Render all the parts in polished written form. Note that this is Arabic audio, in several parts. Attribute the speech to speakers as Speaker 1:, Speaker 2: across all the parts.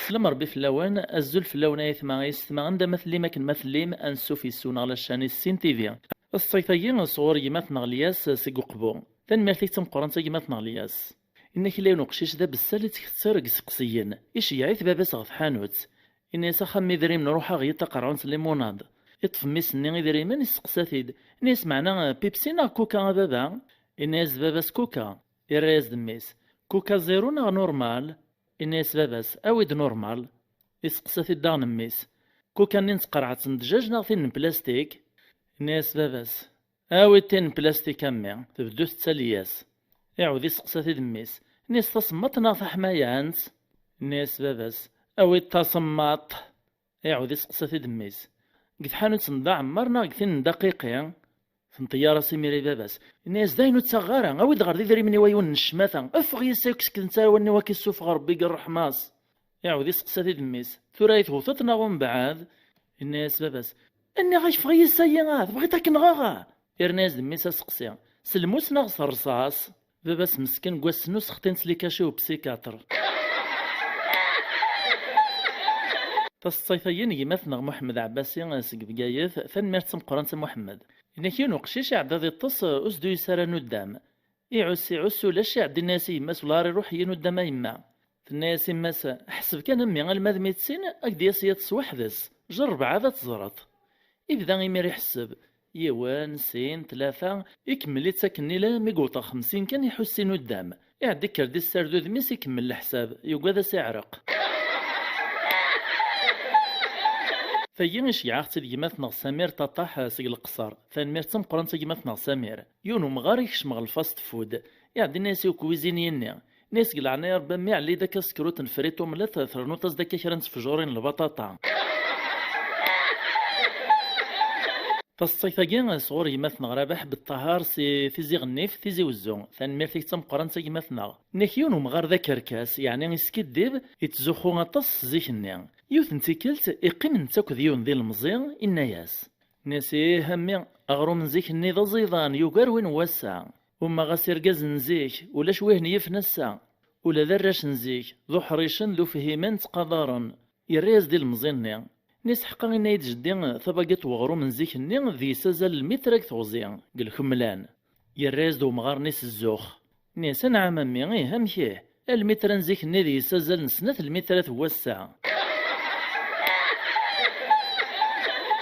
Speaker 1: سلام ربي في اللوان الزول في اللون يثما يستما عند مثلي ما كان مثليم انسو في السونا على الشاني السين تيفي الصيفيين صور يمات نغلياس سيقو قبو تنميرتي تمقران تيمات نغلياس إنك لا نقشيش ذا بالسالي تكتسرق سقسيين إيش يعيث باباس غف حانوت إن يسخم يدريم نروح غيتا قرعون ليموناد يطف ميسني يدريمن يسقساتيد إن يسمعنا بيبسينا كوكا بابا إن يز باباس كوكا يرايز دميس كوكا زيرو نورمال إن يس باباس أويد نورمال يسقساتيد داغ نميس كوكا نينس قرعة دجاج ناغتين بلاستيك إن يس باباس أويد تين بلاستيك أمي تبدو تسالياس يعود يسقساتي دميس نيس تصمت ناض حمايانت نيس باباس أوي تصمت يعود يسقساتي دميس قد حانوت نضاع عمرنا قثين دقيقين في طيارة سيميري باباس نيس داينو تسغارا أوي دغر ديري مني ويون الشماثة أفغ يساكس كنتا وني واكي السوف غربي الرحماس يعود يسقساتي دميس ثرايث وثطنا ومن بعد الناس باباس اني غيفغ يسايا بغيتك نغاغا يرناس دميس سقسيا سلموس ناغ رصاص باباس مسكين قواسنو سختين سليكاشيو بسيكاتر تصيفيين يمثنا محمد عباسي سق بقايث ثان ميرتسم قران محمد إن كينو قشيش عداد الطس أسدو يسارا ندام يعسو لاش عد الناس يماس ولاري روح يندام يما الناس يماس حسب كان أمي الماذ ميتسين أكدي يسيطس وحدس جرب عادة تزرط إبدا يمير يحسب يوان سين ثلاثة يكمل يتسكني لا ميقوطا 50 كان يحسين قدام يعدي كردي السردو ذميس يكمل الحساب يوقاذا سيعرق فينش يعاقت اليمات نغ سمير تطاح سيق القصر ثانمير تمقرن تيمات نغ سمير يونو مغاري يكشمغ الفاست فود يعدي الناس كويزينيين ناس قلعنا ربما مي علي داك سكروت فريتو ملات ثرنوطاس داك كرنت فجورين البطاطا تصيفاكين صغور يماثنا رابح بالطهار سي تيزي غنيف تيزي وزون ثاني ميرتيك تمقران تيجي يماثنا نكيون ومغار ذا كركاس يعني يسكدب يتزخو غطس زيكني يوث نتيكلت يقيم نتاك ديون ذي المزيان إناياس ناسي همي أغرو من زيكني ذا زيضان يوغار وين واسع وما غاسير غاز نزيك ولا شويه نيف نسا ولا ذا الراش نزيك ذو حريشن ذو فهيمان تقدارن يريز دي المزيان نيس حقا إنا يتجدين ثبقت وغرو من زيكني ذي سازال المترك توزيان قل خملان يراز دو مغار نيس الزوخ نيس نعم أمي همكيه المتر نزيكني ذي سازال نسنة المتر توسع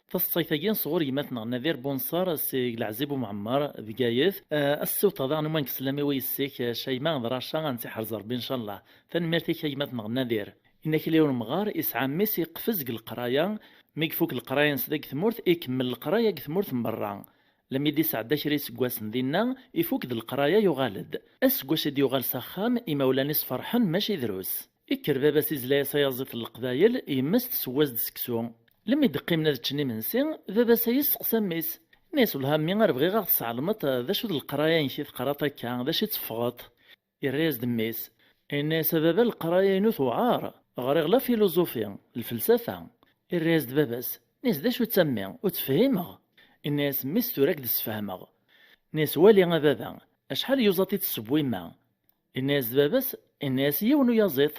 Speaker 1: تصيفاكين صغور يماتنا نذير بونصار سي العزيب ومعمر بقايث السوط هذا نومان كسلامي ويسيك شيما دراشا غنتحر زربي ان شاء الله فنمرتي كيماتنا نذير انك اليوم مغار اسعى ميسي قفز القرايه ميكفوك القرايه نسدك ثمورت يكمل القرايه ثمورت من برا لم يدي سعدا شري سكواس ندينا يفوك ذ القرايه يغالد اسكواش دي يغال سخام يمولانيس فرحان ماشي دروس يكر بابا سيزلايا سيازيط القبايل يمست سواز دسكسو لم يدقي من هذا التشني منسي ذابا سيسقسا ميس ناس الهامي غير بغي غا تسعلمط ذا شو القرايه نشي قراطا كان ذا شي تفغط يريز دميس الناس بابا القرايه ينوث وعار غير لا فيلوزوفيا الفلسفه الريز دباباس ناس ذا شو تسمي وتفهمغ الناس ميستو راك تفهمغ ناس والي بابا اشحال يوزاطي تسبويما الناس دباباس الناس يونو يزيط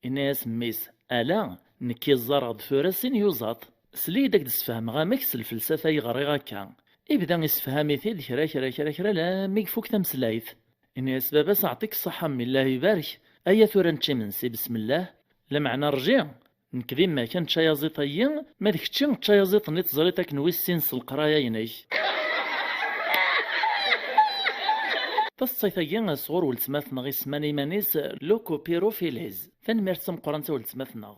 Speaker 1: الناس ميس الا نكي الزرع ضفوراسين يوزاط سلي داك تسفهم غامكس الفلسفه يغري غاكا يبدا يسفهمي ثيد كرا لا ميكفوك تمسلايث اني اسباب ساعطيك الصحه من الله يبارك ايا ثورا نتشي منسي بسم الله لا معنى رجع نكذي ما كان تشايزيطيين ما ديك تشي تشايزيط نيت زريتك نويسينس القرايه ينيش تصيفاكين صغور ولتماثنا غي سماني مانيس لوكو بيروفيليز فنمرتسم قرانتا ولتماثنا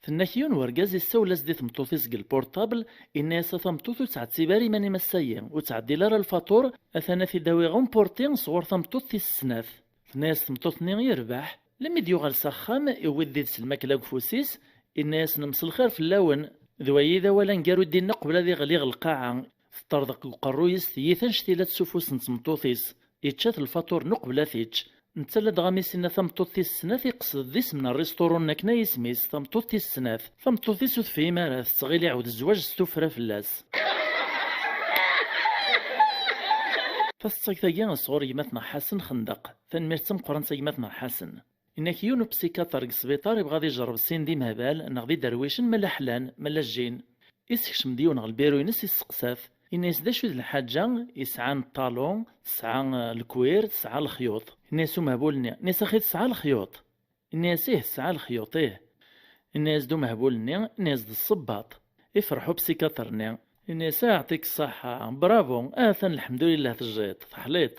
Speaker 1: فالناكيون ورقاز يساولاس دي ثمطوثيس البورتابل إناس ثمطوثو تعد سيباري ماني مسايا وتعدي لارا الفاتور أثانا في داوي غمبورتين صور ثمطوث السناث فناس ثمطوثني يربح لم يديوغال سخام يودي الماكلة كفوسيس إناس نمس الخير في اللون ذوي ذا ولا نقارو دينا قبل ذي غليغ القاعة تطردق القرويس ثيثن شتيلات سفوس نتمطوثيس يتشات الفاتور نقبل ثيتش نتا لا دغا ميسينا ثمطوط تيس السناث يقصد ديس من الريستورون نكنا يسميس ثمطوط تيس السناث ثمطوط تيس وتفهي مارات تغيل يعود الزواج ستوفرا فلاس فالصيفايا صغور يماتنا حسن خندق تنمير تمقرن يماتنا حسن إنك يونو بسيكاتر سبيطار يبغى غادي يجرب السين دي مهبال نغدي درويشن ملا حلان ملا الجين يسكشم ديون البيرو ينس يسقساف الناس دا شو الحاجة يسعان الطالون تسعى الكوير تسعى الخيوط الناس مهبولني الناس أخي تسعى الخيوط الناس تسعى الخيوط الناس دو مهبولني الناس دو الصباط يفرحوا بسيكاترني الناس يعطيك الصحة برافو آثن الحمد لله تجيت تحليط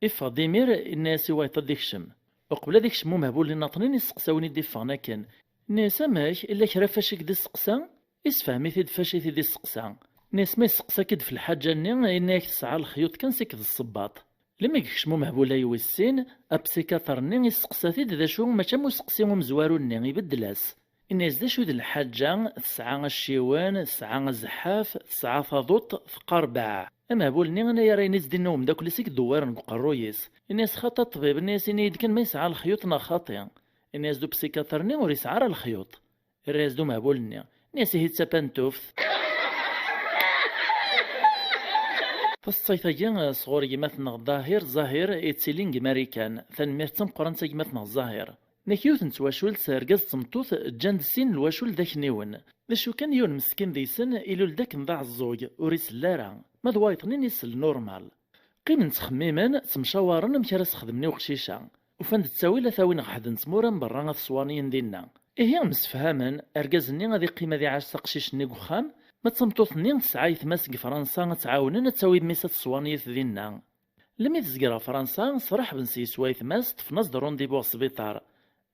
Speaker 1: إفا ديمير الناس وايطا ديكشم وقبل ديك شمو مهبول لي ناطنين يسقساوني ديفانا كان الناس ماش إلا كرا فاشي كدي السقسا يسفهمي تيد فاشي تيدي السقسا الناس ما يسقسا كد في الحاجة ني إنك تسعى الخيوط كان سيكد الصباط لما يكشمو مهبولا يوسين أبسيكاتر ني يسقسا تيد ذا شو ما تمو سقسيهم مزوارو ني يبدلاس الناس دا شو د الحاجة تسعى الشيوان تسعى الزحاف تسعى فاضوط فقربع اما بولني انا يا رينيز دينهم داك اللي سيك دوار نقرويس الناس خاطا الطبيب الناس يد كان ما يسعى الخيوط نا خاطي الناس دو بسيكاترني ور يسعى الخيوط الناس دو مهبولني الناس هي تسابانتوف فالصيفيا صغور يماتنا ظاهر يتسيلينغ ماريكان ثانمير تمقرن يماتنا الظاهر نكيوت نتواشول سارقاز تمطوث جاند السين الواشول داك نيون شو كان يون مسكين ديسن إلو لداك نضاع الزوج وريس اللارا ماذ وايطنين يسل نورمال قيم نتخميما تمشاورن مكراس خدمني وقشيشا وفاند تساوي ثاوين غحد نتمورا برا الصوانيين دينا إيه مسفهاما أرقازني غادي قيمة ذي عاش تقشيش نيق وخام ما تمطوثني تسعاي تماسك فرنسا تعاوننا تساوي بميسات الصوانيات دينا لما تزقرا فرنسا صراح بنسي سواي ثماس تفناز درون ديبوغ سبيطار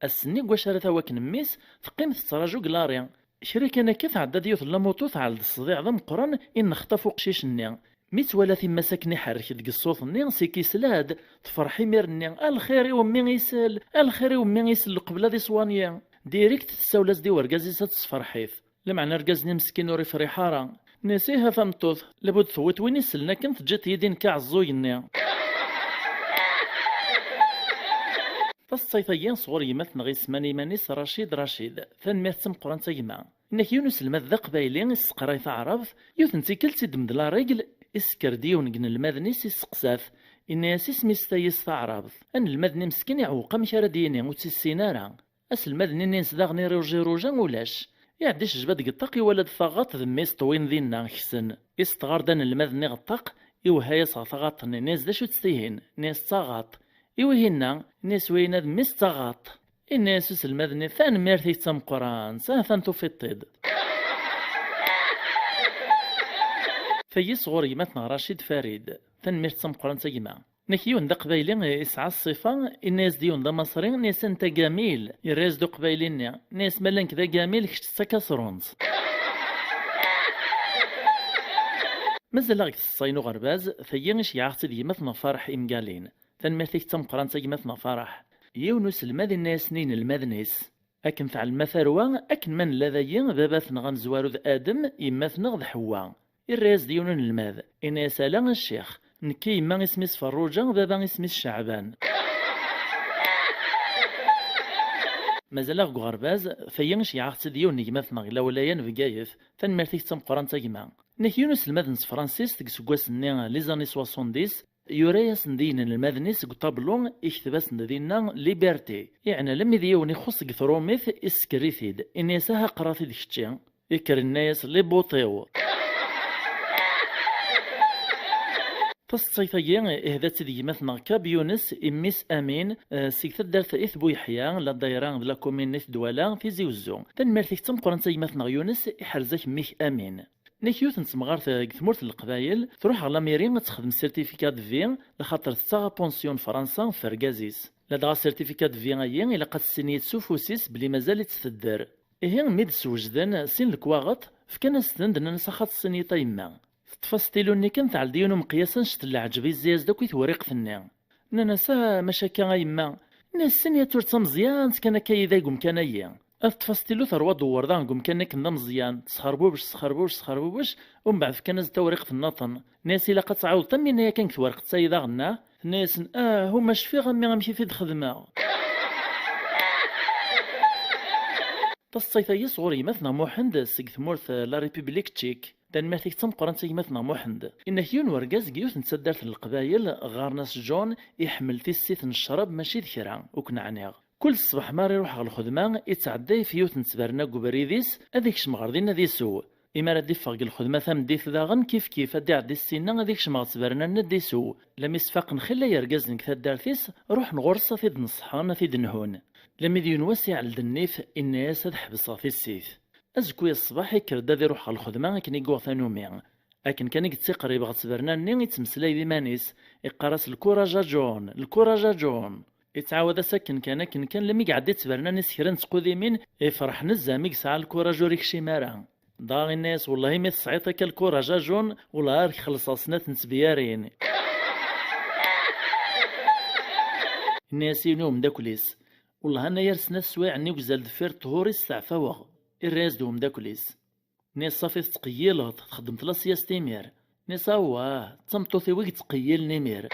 Speaker 1: السني قواشارة ثواكن ميس تقيم تتراجو قلاريا شريك انا كيف عدد ديوث لاموطو تعال الصديع ذا مقرن ان خطفو قشيش النيا ميت ولا ثم ساكني حرك ديك الصوت النيا سيكي سلاد تفرحي مير النيا الخير ومين يسال الخير ومين يسال قبل دي صوانيا ديريكت تساولاز دي ورقازي ستصفرحيث لمعنى رقازني مسكين وري فريحارا نسيها فمطوث لابد ثوت وين يسلنا كنت جات يدين كاع الزوي النيا فالصيفيين صغور يمثل غي سماني مانيس رشيد ثانمير تمقران تيما إنك يونس المذ قبايلين السقراي تعرف يوثنتي كلتي دمدلا رجل اسكردي ونقن المذنيس يسقساف إناس اسميس تايس تعرف أن المذني مسكين يعوق مشارا ديني وتسينارا أس المذني نينس داغني روجا ولاش يعديش جباد قطاقي ولد ثغاط ذميس طوين ذينا خسن استغاردان المذني غطاق يوهايا صغاط ناس داشو تستيهن ناس تغاط إوهينا الناس وين مستغاط الناس سلمذني ثان ميرثي تم قران ساثن تفطد في صغور يمتنا رشيد فريد ثان ميرث تم قران تجمع نكيون دا قبايلين يسعى الصفة الناس ديون دا مصرين ناس انت جميل يريز دو قبايلين ناس ملان كذا جميل كشتا كسرونز مازال غيك الصينو غرباز ثيانش يعطي ديمتنا فرح إمقالين ثنمثيك تمقران تيمثنا فرح يونس الماذ الناس نين الماذنيس أكن فعل مثروى أكن من لذين باباثنا غنزوارو ذا آدم يماثنا غد حوا الراس ديون الماذ إن سالا الشيخ نكي ما اسميس فروجا بابا اسميس شعبان مازال غرباز فينش يعطي ديون يماثنا غلا ولايان بقايف ثنمثيك تمقران تيما نك يونس الماذنس فرانسيس تكسكواس نيا ليزاني 70 يورياس ندين المذنيس قطابلون اكتباس ندينا ليبرتي يعني لم يديوني خص قثروميث اسكريثيد اني ساها قراثي ديكتشي يكر الناس لي بوطيو فالصيفيين اهدات دي مثنا كابيونس اميس امين سيكثر دارت اثبو يحيى لا دايران لا كومينيث دولا في زيوزو تنمرتيك تمقرن مثنا يونس احرزك ميك امين نيكيوت نتمغار ثمورت القبايل تروح على ميرين تخدم سيرتيفيكات في لخاطر تساغا بونسيون فرنسا فركازيس لا دغا سيرتيفيكات في ايين الا قد سنيت سوفوسيس بلي مازال تثدر إيه ميد سوجدان سين الكواغط فكان ستند نسخات السنيطه يما تفاستيلو ني كان تاع ديونو مقياسا شت العجبي الزياز داك يتوريق ثنيا ننسى مشاكا يما ناس سنيا تورتا مزيان كان كيدا يقوم كان ايا تفاستيلو ثروة دور ذا نقوم كان كنا مزيان تسخربوش ومن بعد كان توريق في النطن ناس إلا قد تعاود تمين هي كان كتورق تسايدا غنا ناس هما شفي غمي غمشي في الخدمة تصيفا صغوري مثنا موحند سيك ثمورث لا ريبوبليك تشيك دنمارك تمقرن مثنا موحند إنه يون ورقاز قيوث نتسدرت القبايل غارناس جون يحمل تيسيت الشراب ماشي ذكرا وكنعنيغ كل الصباح مار يروح على الخدمة يتعدى في يوث نتبرنا قبريديس هذيك شمغردين هذي سو إما راه ديفاق الخدمة ثم ديث داغن كيف هادي عدي السنة هذيك شمغ تبرنا ندي سو لم يسفاق نخلا يرقاز نكثا دارتيس روح نغرصة في نصحان في دنهون لم يدين واسع لدنيف الناس هاد حبصة في السيف أزكوي الصباح يكرد هذي روح على الخدمة كان يقوى ثانومي لكن كان يقتسي قريب غتبرنا ني يتمسلاي بمانيس يقراس الكوراجا جون يتعاود ساكن كان لم يقعد يتبرنا ناس كرا نتقودي من يفرح نزام يقسع الكوراج وريك شي مارا ضاغي الناس والله مي تصعيط كالكوراجا جون ولا راك خلص سنات نتبيارين الناس ينوم داكوليس والله انا يرسنا السوايع ني وزال دفير طهوري السعفاوغ الراس دوم داكوليس ناس صافي تقيل خدمت لا سياس تيمير ناس واه تمطوثي ويك تقيل نيمير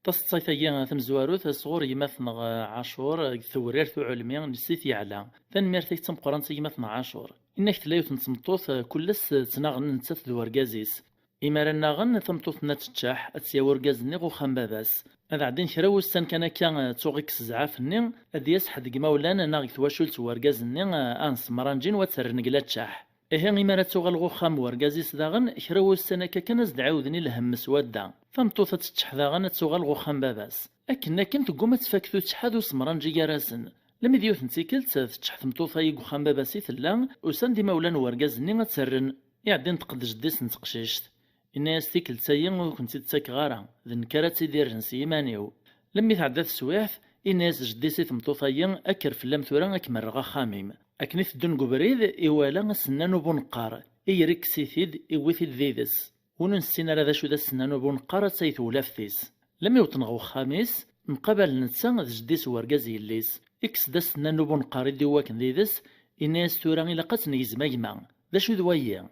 Speaker 1: تصيفيا ثم زواروث صغور يمثن عاشور ثورير ثو علمي نسيت يعلى ثنميرتك تمقران يمثن عاشور إنك تلايوث نتمطوث كلس تناغن نتث ذو ورقازيس إما رناغن ثمطوث نتشاح أتسيا ورقاز نيغو خمباباس هذا عدين كراوس سان كان توغيكس زعاف نين هذا يسحد كماولان ناغ ثواشولت ورقاز نين أنس مرانجين وتسر نقلات شاح إيه إما تغلغو خام ورقازيس داغن كراوس سان كان زدعاوذني لهم سوادا ثمطوثة تشح داغن تغلغو خام باباس أكنا كنت قوم تفاكثو تشحادو سمرانجي ياراسن لم يديوث نتيكلت تشح ثمطوثة يقو خام باباسي ثلا وسان دي مولان ورقاز نين تسرن يعدين تقد جديس نتقشيشت الناس تيكل تسيين وكنت تساك غارة ذن كارات تيدير جنسي مانيو لم يتعدى السواف الناس جديسي ثمطوثيين أكر في اللام ثوران أكمرغا خاميم أكنيث دون قبريد إوالا سنانو بونقار إيريك سيثيد إويثيد ذيدس وننسينا رذا شو دا سنانو بونقار تسيث ولافتيس لم يوطنغو خاميس مقابل نتسان ذ جديس ورقازي الليس إكس دا سنانو بونقار ديواكن ذيدس الناس ثوران إلا قاتن يزماجما دا شو دوايا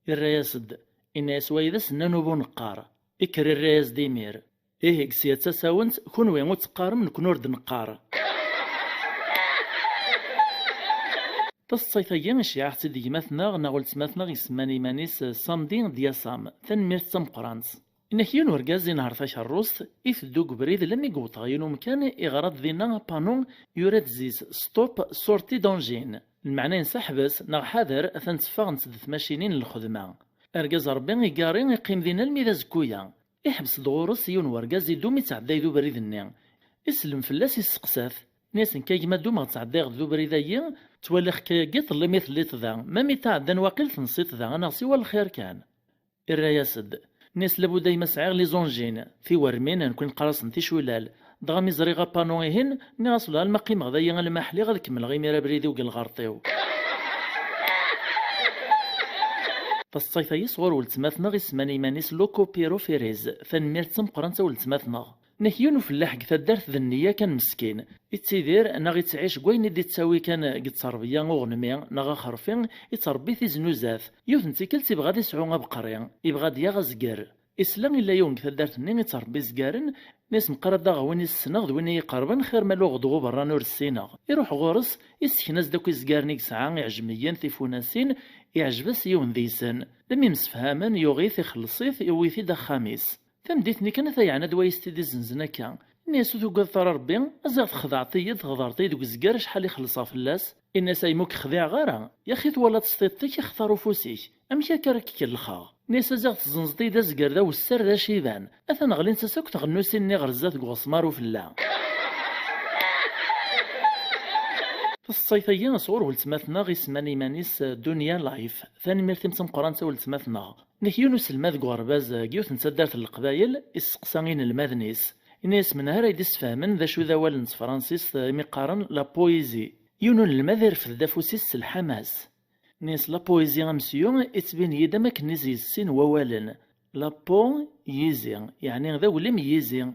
Speaker 1: الرياسد الناس وايدا سنانو بونقار إكر الرياس ديمير إيه كسياتا ساونت كون وين وتقارم نكونور دنقار تصيفيا الشيعة تدي مثنا ناغولت مثنا يسماني مانيس صامدين دياسام ثنميرت سمقرانس إنك يون ورقازي نهار فاش الروس إفدو قبريد لم يقوط غينو مكان إغراض ذينا بانون يورد زيز ستوب سورتي دونجين المعنى ينسحبس ناغ حاضر ثنتفاغ نتدث ماشينين للخدمة أرقاز ربي يقارين يقيم ذينا الميدا زكويا يحبس دغورس يون ورقازي دوم يتعدى ذو بريد النيا يسلم فلاس يسقساف ناس كيما دوما تعدى ذو بريدايا توالخ كيقيت اللي مثليت ذا ما ميتعدى واقيل تنصيت ذا انا سوى الخير كان الرياسد ناس لابو دايما سعير لي زونجين في ورمين نكون قراص نتي شولال دغا ميزري غا بانويهن ناصل المقيم غدايا المحلي غادي كمل غي ميرا بريدي وقال غارطيو فالصيفاي صغور ولتماثنا غي سماني مانيس لوكو بيرو فيريز ثنمير تمقرنتا ولتماثنا نحيون في اللحق تدارت ذنية كان مسكين يتسيدير انا غي تعيش كوين دي تساوي كان قد تربيا وغنميا نغا خرفين يتربي في زنوزاث يوث نتيكل تيبغى دي سعون بقريا يبغى ديا غزكار اسلام الا يوم تدارت نين يتربي زكارن ناس مقرد غوين السنغ وين يقربن خير مالو غدغو برا نور السينغ يروح غورس يسكناز داكو زكارنيك ساعة يعجميا تيفوناسين يعجبس يوم ذيسن لم يمسفهاما يغيث يخلصيث يويثي دا خاميس تمديتني كان ثايعنا دوايستي دي زنزنا كان الناس توقف ثرى ربي ازاغ تخضعتي تغضرتي دوك الزكار شحال يخلصها فلاس الناس يموك خذيع غارة يا خيت ولا تسطيطيك يختاروا فوسيك امشي كراكي الخا ناس ازاغ تزنزطي دا زكار دا والسر دا شيبان اثن غلين تساك تغنو سيني غرزات غوصمار وفلا الصيفيين صور ولتماثنا غي سماني مانيس دنيا لايف ثاني ميرتي مقرانتا ولتماثنا نحيونو سلماذ غرباز كيوث نتسدارت القبايل السقساغين الماذنيس الناس من هرا يدس فهمن ذا شو ذا والنس فرانسيس مقارن لا بويزي يونو المذر في الدافوسيس الحماس ناس لا بويزي غمسيو اتبين يدا ما كنيزي السين ووالن لا بو يزي يعني ذا ولم يزي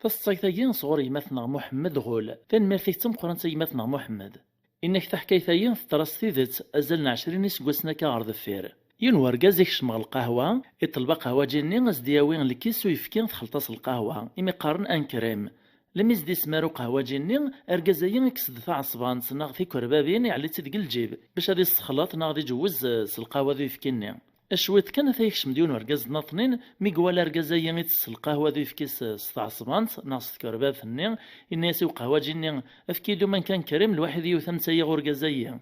Speaker 1: فالصيثيين صغور يمثنا محمد غول فين ميرتيك تمقرن يمثنا محمد إنك تحكي ثيين تراس ثيدت أزلنا 20 سكوسنا كارض فير ينور كازيك شمغ القهوة يطلب قهوة جيني أزدياوين الكيس ويفكين تخلطاس القهوة إمي قارن أن كريم لميز دي سمارو قهوة جيني أركازيين يكسد ثاع صبان سناغ في كربابين يعلي تدق الجيب باش هادي السخلاط ناغ دي جوز القهوة ذو يفكيني اشويت كان ثيكش مديون ورقاز ناطنين ميقوال ارقازايا يتس القهوة ذو يفكيس سطع صبانت ناقص كرباب ثنين الناس وقهوة جيني افكيدو من كان كريم الواحد يوثم سيا غورقازايا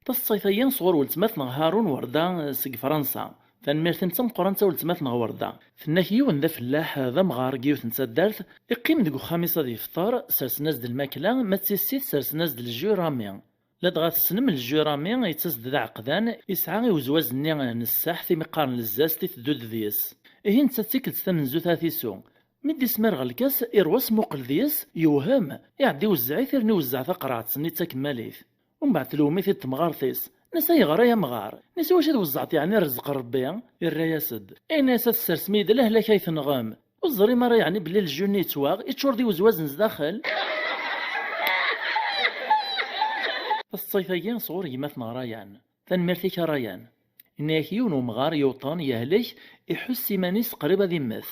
Speaker 1: تصيفيين صغور ولتماثنا هارون وردا سق فرنسا فنميرتن تم قرنتا ولتماثنا وردا فناكيون ذا فلاح ذا مغار كيوث نتا دارت يقيم ديكو خامسة دي فطار سرسناز د الماكلة ما تسيسيت سرسناز د الجيرامي لا دغات السنم الجيرامي يتسد ذا عقدان يسعى وزواز ني نساح في مقارن للزاز تدود ذيس إيه نتا تيكلت ثمن زوثا ثيسو مدي سمار الكاس إرواس موقل ذيس يوهم يعدي وزعي ثيرني وزع ثقرات سني تاكماليث ومن بعد تلومي في تمغارثيس نسا يغرا يا مغار نسا واش وزعت يعني رزق ربي الرياسد اي ناس السرسميد له لا كيثنغام وزري مرة يعني بلي الجوني تواغ يتشور دي وزواز نزداخل الصيفيين صغور يمثنا رايان فنمرتيك رايان إنك يون ومغار يوطان يهلك يحس مانيس قريبة ذمث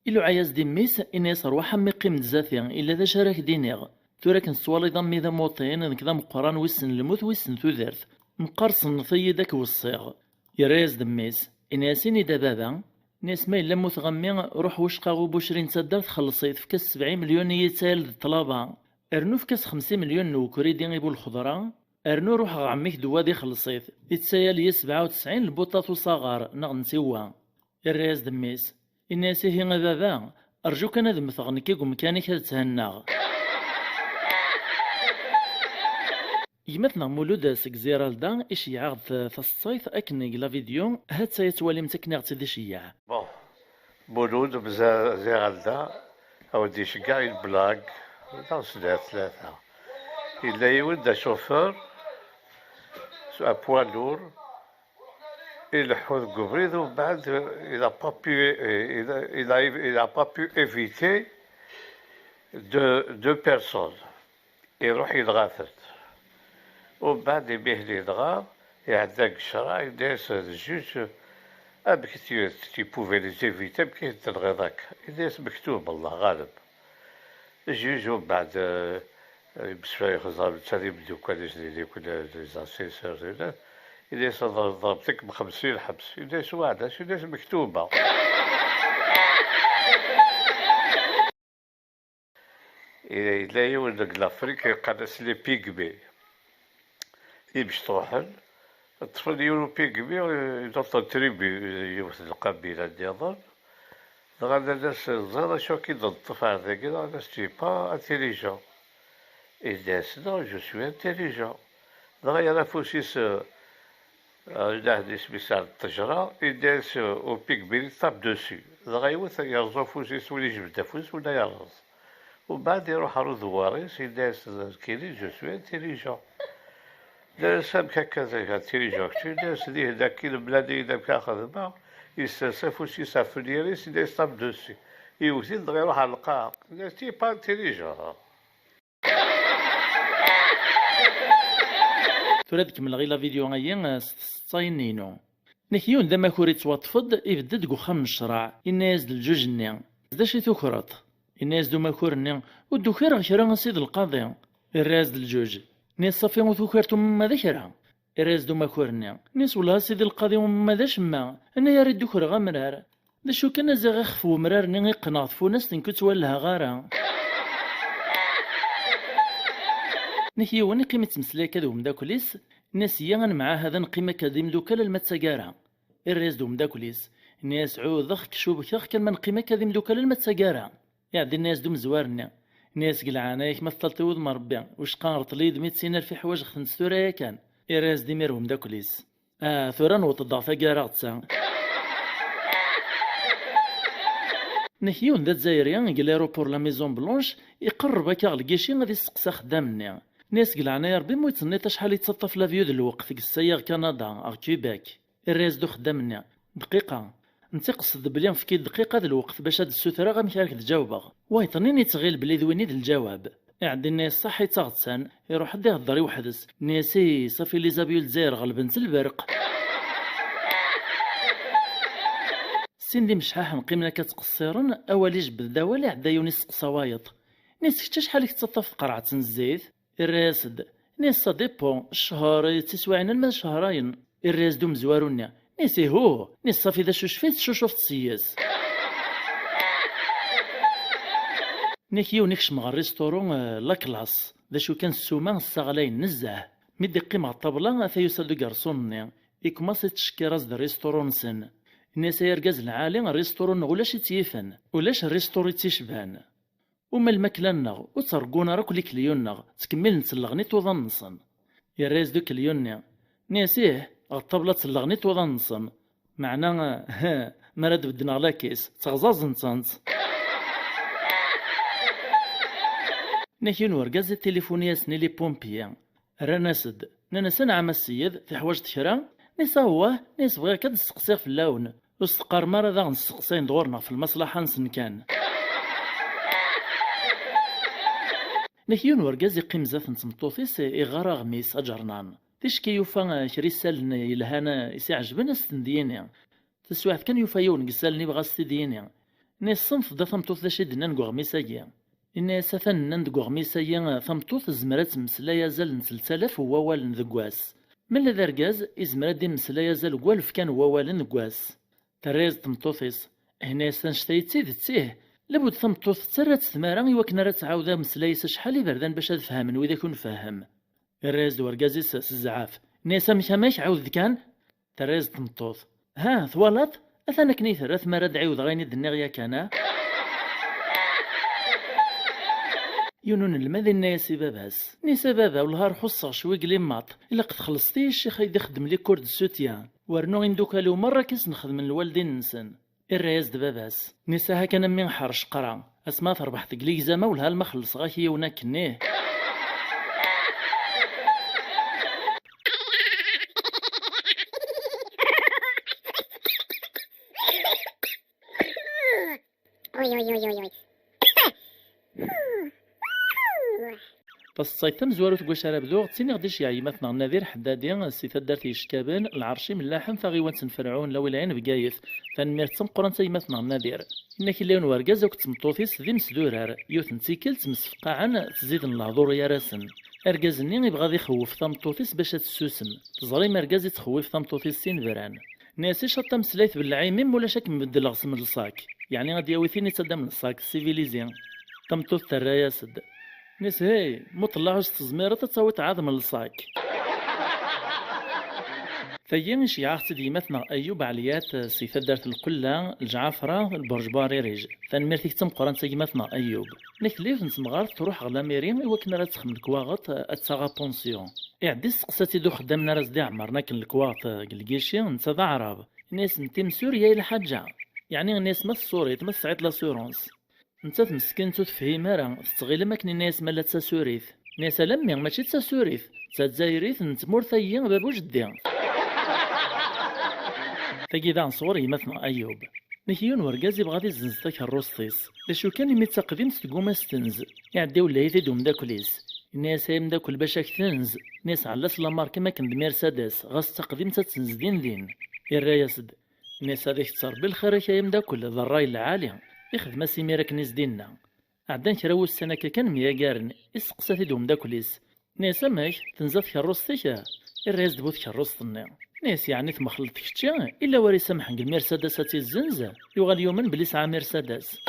Speaker 1: إلو عياز دميس إني صروحا مقيم دزاثيا إلا ذا شارك دينيغ تورا كنسوالي ضمي ذا موطين ذاك ذا مقران ويسن الموت ويسن ثوذرث مقرصن ثي داك والصيغ يرايز دميس إناسيني دابابا ناس ما إلا موت غمي روح وشقاغو بوشرين تدار تخلصيت في كاس 70 مليون يتسال الطلبة ارنو في كاس 50 مليون نوكري دين يبو الخضرة ارنو روح عميك دوادي خلصيت يتسايل ي 97 البوطات وصغار نغ نسوا يرايز دميس الناسي هي بابا أرجوك أنا ذم ثغنكي ومكانك هذا تهناغ يمثنا مولود سك زيرالدا إيش يعرض في الصيف أكني لا فيديو هاد سيتوالي متكني تدي شياع
Speaker 2: بون مولود بزيرالدا أو دي شقاع البلاك dans ثلاثة إلا يولد شوفور un poids lourd il حوض وبعد il a pas pu éviter deux personnes يروح يتغاثر وبعد يبيه يتغاثر يعداك الشرع يداس الجوج أبك تي بوفي لي زيفيتي بكي تلغيضاك يداس مكتوب الله غالب الجوج وبعد بسفاي خزار تالي بدو كاليش لي كل ليزاسيسور يداس ضربتك ب50 حبس يداس واحدة يداس مكتوبة إلا يولد لافريك يقدس لي بيكبي يمشي تروحن الطفل يولو بيكبي يدخل تريبي يوصل القبيلة ديالهم غادا الناس زارا شو كي ضد الطفل هذاك الناس تي با انتيليجون الناس نو جو سوي انتيليجون دغا يعرفو سيس واحد سميتها الطجرة الناس او بيكبي طاب دوسي دغا يوث يرزو فوسيس ولا يجبد فوس ولا يرز وبعد يروح على دواريس الناس كيري جو سوي انتيليجون داس هكا انتيليجون الناس اللي هداك كي البلاد هداك خدمة يستنسف وش يسافر دياليس الناس طاب دوسي يوثي دغا يروح على القاع الناس تي با انتيليجون
Speaker 1: تراد من غير لا فيديو غايين ستاينينو نكيون ذا ما كوري توطفد يبدد وخم الشرع الناس الجوج ني دا شي توكرط الناس دو ما كورني ودو خير غير سيد القاضي الراس الجوج ناس صافي وثوكرتو ما ذكرها الراس دو ما كورني ناس ولا سيد القاضي وما ذاش ما انا يا ريت دوكر غمرار دا شو كان زغ خفو مرار ني قناطفو ناس تنكت ولا غارة نكيوني قيمة مسلاك هذو مداكوليس الناس يان مع هذا نقيمة كديم دوكال المتساقارة الريز دو مداكوليس الناس عوضخ كشوب كخ كان من قيمة كديم دوكال المتساقارة يعدي الناس دو مزوارنا الناس قلعانايك مثلت ود مربي وش قارط ليد 100 سنة في حوايج خنس ثورة كان الريز ديميرهم مداكوليس ثورة نوط الضعفة قارغتسا نكيون ذات زايريان قلارو بور لا ميزون بلونش يقرب هكا الكيشي غادي يسقسا خدامني ناس قلعنا يا ربي مويت صنيت شحال يتصطى في لافيو د الوقت في السياغ كندا أو كيباك الراس دو خدامنا دقيقة انت قصد بلي في كي دقيقه د الوقت باش هاد السوتره غامكارك تجاوبغ وايطنين يتغيل بلي دويني د الجواب يعدي الناس صح يتغتسان يروح حد يهضر يوحدس ناسي صافي لي زابيول زير غلبنت البرق سندي مشحاح نقيمنا كتقصيرن اولي جبد دوالي عدا يونس قصوايط ناس حتى شحال كتصطف قرعه الزيت الراسد ناس ديبون الشهر تسواعنا الما شهرين الراس دوم زوارونا ناسي هو ناس صافي ذا شوشفيت شوشوفت السياس نيكيو نكش مع الريستورون لا كلاس ذا شو كان السومان الصغلين نزاه مدي قيمة الطبلة ثيوسا دو غارسون يكماس تشكي راس دا ريستورون سن الناس يرقاز العالي الريستورون ولاش يتيفن ولاش الريستوري تيشبان وما الماكلة وترقونا راك لي كليونا تكمل نتلغني توضا نصن يا راس دو كليونا ناسيه الطبلة تلغني توضا نصن معنا ها مراد بدنا لاكيس تغزاز نصنت نحيون ورقاز التليفونية سني لي بومبيان رانا سد نانا عام السيد في حواج تكرا نيسا هو نيس بغا كاد نسقسيغ في اللون وستقار مرة ذا نسقسين دورنا في المصلحة نسن كان نحيون ورقاز يقيم زاف نتمطوفيس إغارة غميس أجرنان تشكي يوفا كريسال يلهانا يسعجبنا ستنديني تسواحت كان يوفا يون قسالني بغا ستديني نيس صنف دا ثمطوث دا شدنا نقو غميسايا إن سفن نندقو غميسايا ثمطوث زمرات مسلا يزال نسلسلاف ووال نذقواس من لذا رقاز إزمرات دي مسلا يزال قوالف كان ووال نقواس تريز تمطوثيس هنا سنشتاي تسيد تسيه لابد ثمطوث ترات ثمارا يوكنا رات عاودا مسلايس شحال بردان باش تفهمن وإذا كون فاهم الريز دو رقازيس الزعاف نيسا مش عاود كان تريز تمطوث ها ثوالط أثانا كنيثر ثمارا دعيوذ غيني دنيغيا كانا يونون الماذي الناس باباس نيسا بابا والهار حصة شوي قليماط إلا قد خلصتي الشيخ يدي خدم لي كورد السوتيان ورنو غندوكا لو مرة كيس نخدم الوالدين نسن الرياز دباباس نيسا هكا من حرش قرا اسما تربح تقليك زما ولها المخلص غاكي وناكنيه بس صيتم زوارو تقول شراب ذوغ تسيني غديش يعي مثلا نذير حدادين السيثة دارتي يشكابن العرشي من لاحم فغيوان تنفرعون لو العين بقايث فنمير تسمقران تي مثلا نذير إنك اللي ورقاز وكت مطوفيس ذي مسدورار يوث نتيكل تمسفقا عن تزيد النهضور يا راسن أرقاز ني يبغى ذي خوف ثمطوفيس باش تسوسم تزري مرقاز يتخوف ثمطوفيس سين فران ناسي شطا مسلايث بالعيمين مولا شاك مبدل غصم الصاك يعني غادي ياويثين يتسدى من الصاك سيفيليزيان ثمطوف ترايا سد ناس هاي مطلعوش تزميرة تتصوت عظم الصاك ثيين شيعات ديمتنا أيوب عليات سيفة دارت القلة الجعافرة البرجباري ريج ثانميرتيك تم قران تيمتنا أيوب نكليف نسمغار تروح غلا ميرين وكنا راه تخدم الكواغط أتساغا بونسيون إعدي سقساتي دو خدامنا راس دي عمرنا كن الكواغط قلقيشي نتا ذا عرب ناس نتيم سوريا إلى حاجة يعني الناس ما السوري تمس سعيد لاسورونس انت تمسكن تفهم راه تستغل ماكن الناس مالا تساسوريث ناس لمي ماشي تساسوريث تزايريث نتمور ثيين بابو جدي تجي ذا صوري مثلا أيوب نكيون ورقازي بغادي زنزتك الروسطيس لشو كان يمي تقديم تقوم استنز يعدي ولا يثيدو مداكليس الناس هي مداكل باش تنز ناس على سلامار كما كان بمرسيدس غاس تقديم تتنز دين الرايسد الناس هذيك تصار بالخير يا مداكل ذا الراي العالي يخدم سيميرك نيس ديننا عدان كراو السنة كان مياقارن يسقسا ثيدو مداكليس ناس ماك تنزات كروستيك الرايس دبوت كروستنا ناس يعني ثم خلطك شتيا إلا وري سمح المرسيدس تي الزنزة يغال يومن بلي ساعة مرسيدس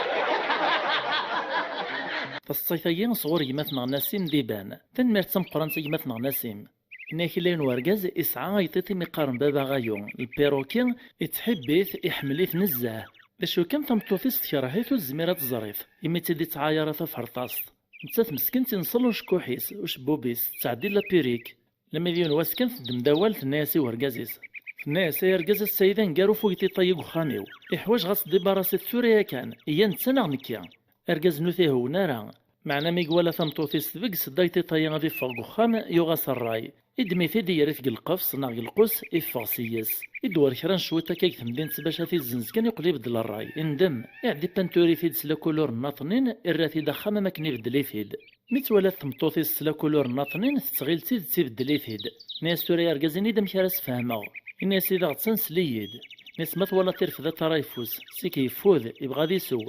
Speaker 1: فالصيفيين صغور يمثنا ناسيم ديبان تنمير تسمقران يمثنا ناسيم إناك لين ورقاز إسعى يتيتي مقارن بابا غايون البيروكين يتحبيث يحمليث نزاه باشو كان تمطوثيس تكرهيث الزميرات الظريف يمي تدي تعايرات فرطاس نتات مسكين تنصلو شكوحيس وشبوبيس تعدي لابيريك لما يديون واسكن في الدمداول في الناس ورقازيس في الناس يرقاز السيدان قارو فوق يطيق خاميو يحواج غاس دي براسي الثوريا كان إيا نتسنغ نكيا أرقاز نوثيه ونارا معنا ميقوالا ثمطوثيس تبقس دايتي طايا غادي يفغ وخام يوغاس الراي إدميثي ديالي في القفص ناغ القوس يفغ سياس إدوار كران شويتا كيك ثمدين تباشا في الزنز كان يقلي بدل الراي اندم يعدي بانتوري فيد سلا كولور ناطنين إراتي دا خاما ما كان يبدلي فيد ميتوالا ثمطوثيس سلا كولور ناطنين تتغيل تيد تيبدلي فيد ناس توري أرقازيني دم كراس فهماغ الناس إذا غتسنس ليد ناس ما توالا ترفض ترى يفوز سيكي يفوز يبغى دي سو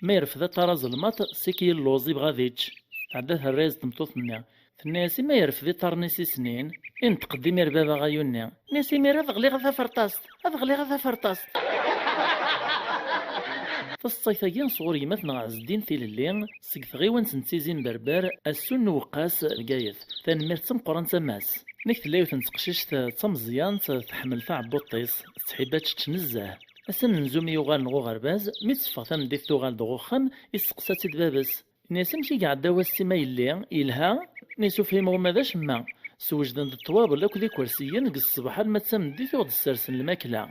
Speaker 1: ما يرفض ترى ظلمات سيكي اللوز يبغى ديتش عداها الرايز تمطوطنا الناس ما يرفض ترنيسي سنين انت قديم ربابا غايونا ناسي ميرا ضغلي غدا فرطاست ضغلي غدا فرطاست فالصيفايان صغوري مثنا عز الدين في الليل سقف غيوان سنتيزين بربر السن وقاس القايث ثان مرتم قران تماس نيك تلايو تنتقشيش تمزيان تحمل تاع بوطيس تحيبات تنزه أسن نزومي يوغال نغو غرباز ميتصفى تنديف توغال دغو خام يسقسا تيد بابس ناس مشي قاعد داوا السما يلي يلها نيسو فهمو ماذا شما سوجدن الطواب ولا كذي كرسيين قص الصباح ما تسمدي تغد السرسن الماكلة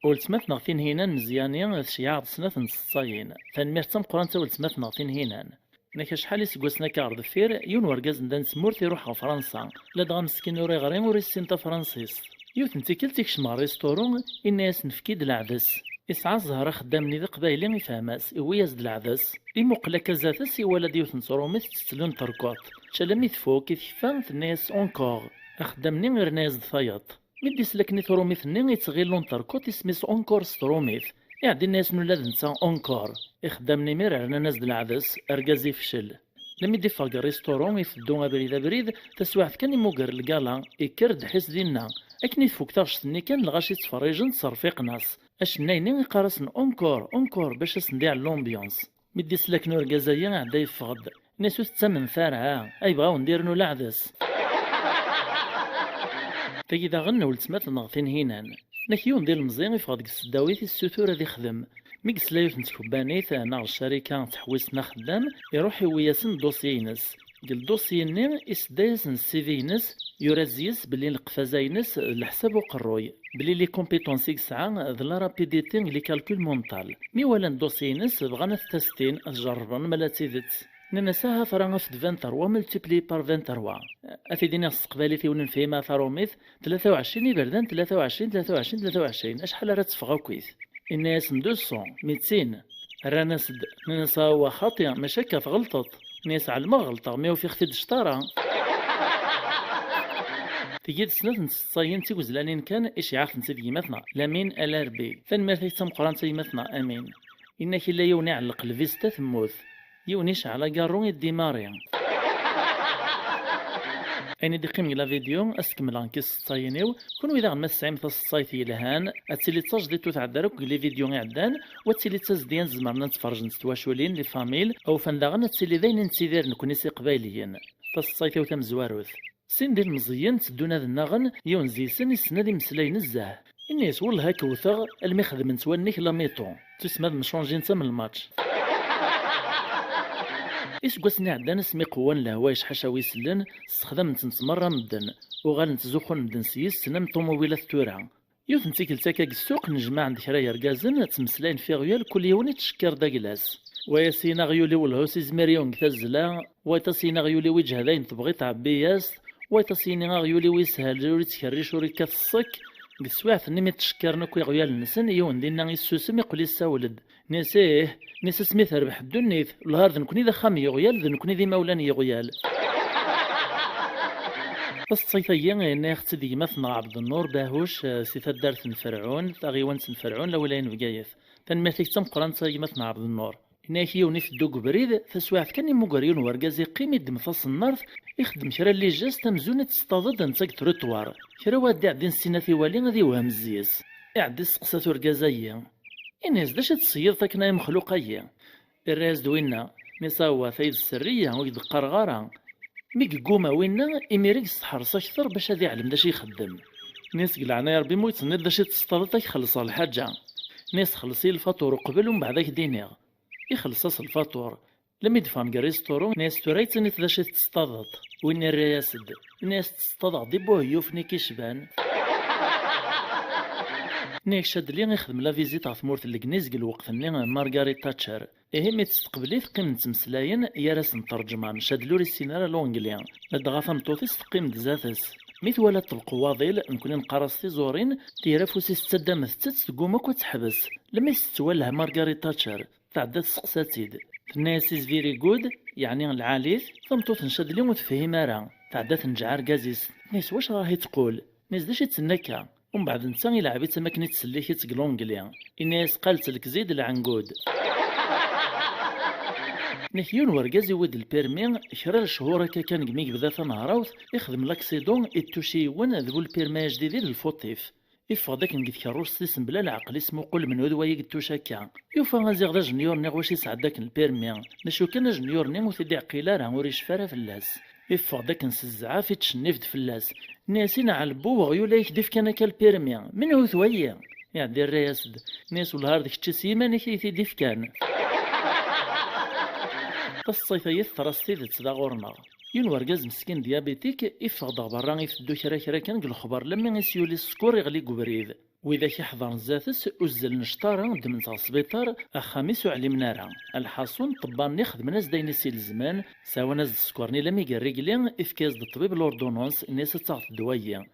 Speaker 1: ولتمات نغتين هنا مزيانين شيعة سنة نصاين تنمير تم قران ولتمات نغتين هنا ناك شحال يسقوسنا كارد الثير يون ورقاز ندان سمورت يروح فرنسا لا دغا مسكين وري غريم وري سينتا فرنسيس يوث نتيكل تيكشما ريستورون الناس نفكيد العدس يسعى الزهرة خدامني ذا قبايلي يفهماس ويزد العدس يموقلا كزاتس يولد يوث نصورو مثل تسلون تركوط شلمي ثفوك يثفان الناس اونكور خدامني غير ناس ثايط مدي سلكني ثروميثني يتغيلون تركوط اسميس اونكور ستروميث يعدي الناس من ولاد نتا اونكور يخدمني مير عرنا ناس العدس ارقازي فشل لم يدي فاق ريستورون يفدو بريد بريد تسواعث كان يموقر الكالا يكرد حس دينا اكني فوق ترشتني كان لغاشي تفريجن تصرفيق ناس اش منين يقارسن اونكور باش اسنديع لومبيونس مدي سلاك نور كازايا عدا يفقد ناسو تتمن ثارها اي بغاو نديرنو العدس تاكيدا غنى ولتمات نغثين هينان نكيون ديال المزيان يفقد السداويت السوتور هذي خدم ميكس لايف نتكوبانيت ناغ الشركة تحويسنا خدام يروح يوياسن دوسيينس قال دوسييني إسدايس السيفينس يرزيس بلي القفازاينس لحساب وقروي بلي لي كومبيتونسي ساعة ذ لا رابيديتي لي كالكول مونطال مي ولا دوسيينس بغانا تستين تجربن ملا تيدت ننساها فرا في 23 ملتيبلي بار 23 افيدينا السقبالي فيون فيما فاروميث 23 بردان 23 اشحال راه تفغا كويس الناس 200 200 رانا سد ننسى هو خاطئ مشاكا غلطت ناس على ما غلطة ما في اختي الشطارة تجد سنة نتصاين تيوز لانين كان إشعاع نسيد يمثنا لامين الاربي فان ما تيتم قران تيمثنا امين إنك لا يوني علق الفيستا ثموث يونيش على قارون الديماري أنا دقيم إلى فيديو أسكمل عن كيس الصاينيو كونوا إذا غنمس سعيمة الصايتي لهان أتسلي تاج ديتو تعدارك لي فيديو عدان وأتسلي تازديان زمرنا نتفرج نتواشولين لي فاميل أو فنداغن أتسلي ذاين نتسيدير نكوني سي قبايليين تصايتي وتمزواروث سين ديال مزيان تدونا ذا النغن يونزيسن يسنا دي مسلاين الزاه الناس والله كوثغ المخدم نتوانيك لاميطون تسمى مشونجين تم الماتش إسكواسني عندنا سمي قوان لهوايش حشاوي سلن استخدام تنتمرة مدن وغال نتزوخون مدن سيس سنم طوموبيلات تورا يوث نتيكل تاكا السوق نجمع عند كرايا ركازن تمسلاين في غيال كل يوم تشكر داكلاس وياسينا غيولي والهوسي زمريون كتازلا ويتصينا غيولي وجه هذين تبغي تعبياس ويتصينا غيولي ويسهل جوري تكريش وري كالصك قسواعث نمي تشكرنا كوي غيال النسن يون دينا يسوسم يقولي الساولد نسيه نسا سميث ربح الدنيث الهارد نكوني ذا خامي يغيال نكوني ذي مولاني يغيال الصيفية إني أختي ديما ثنا عبد النور باهوش سيثا دارت فرعون تاغيوان فرعون لولاين بقايث تنمثيك تم قران ديما ثنا عبد النور إني كيوني في الدوق بريد تسواعث كاني مقريون ورقازي قيمي دمثاص النارث يخدم كرا اللي جاز تمزونة تستضد نتاك تروتوار كرا وادي عدين السينا في والي غادي وهم الزيس يعدي سقسات ورقازية الناس داش تصيد تاكنا مخلوقية الراس دوينا نساوا ثايد السرية ويدق غارة ميك قوما وينا إميريك تحرص أكثر باش هذا يعلم داش يخدم ناس قلعنا يا ربي مويت نير داش تستضد يخلص الحاجة ناس خلصي الفاتور قبل ومن بعدك دينيغ يخلص الفاتور لما يدفع ريستورون ناس تريت نيت داش تستضد وين الرياسد ناس تستضد دي بوهيو فني كيشبان نيك شاد لي يخدم لا فيزيت غا ثمورت الكنيز الوقت ني مارغاريت تاتشر. مي تستقبلي تقيم تمسلاين يا راس نترجمان شاد لوري السينارا لونجليان لدغا ثمطوطيس تقيم ذاتس ميت ولات القواضيل نكون نقراص تيزورين تيرا فوسيس تدامث تقوم اكو تحبس لما يستوالها مارغاريت تاتشر تعدات سقساتيد الناس فيري جود يعني العاليث ثمطوط نشاد لي وتفهم راه تعدات نجعر كازيس ناس واش راهي تقول ناس داش يتسناكا ومن بعد نتا يلعب تماكني تسليكي تقلونجليا الناس قالت لك زيد العنقود نحيون ورقاز يود البيرمي خلال شهور هكا كان قميق بدا ثنهراوت يخدم لاكسيدون يتوشي ون ذو البيرمي جديد للفوطيف يفا داك نقيت كروس تيسم بلا العقل اسمو قول من هذا ويا قدتوش هكا يوفا غازيغ دا جنيور ني واش يسعد داك البيرمي نشو كان جنيور ني وثيدي عقيله راه وريش فارا فلاس يفا داك نسزعا في تشنيفد فلاس ناسين على البو وغيولا يكدف كان هكا البيرمي من هو ثويا يعني الرياسد ناس والهار ديك التسيمه نيكي تيديف كان الصيفية ثرستي تدا غورنا يون ورقاز مسكين ديابيتيك يفقد برا يفدو كرا كان الخبر لما يسيولي السكور يغلي قبريد واذا كيحضر زاتس وزل نشطارا دمنت السبيطار اخاميس وعلي منارا الحاصون طبان يخدم ناس داينسي الزمان ساوا ناس السكورني لما يقريقلين افكاز الطبيب لوردونونس الناس تاخذ الدوايه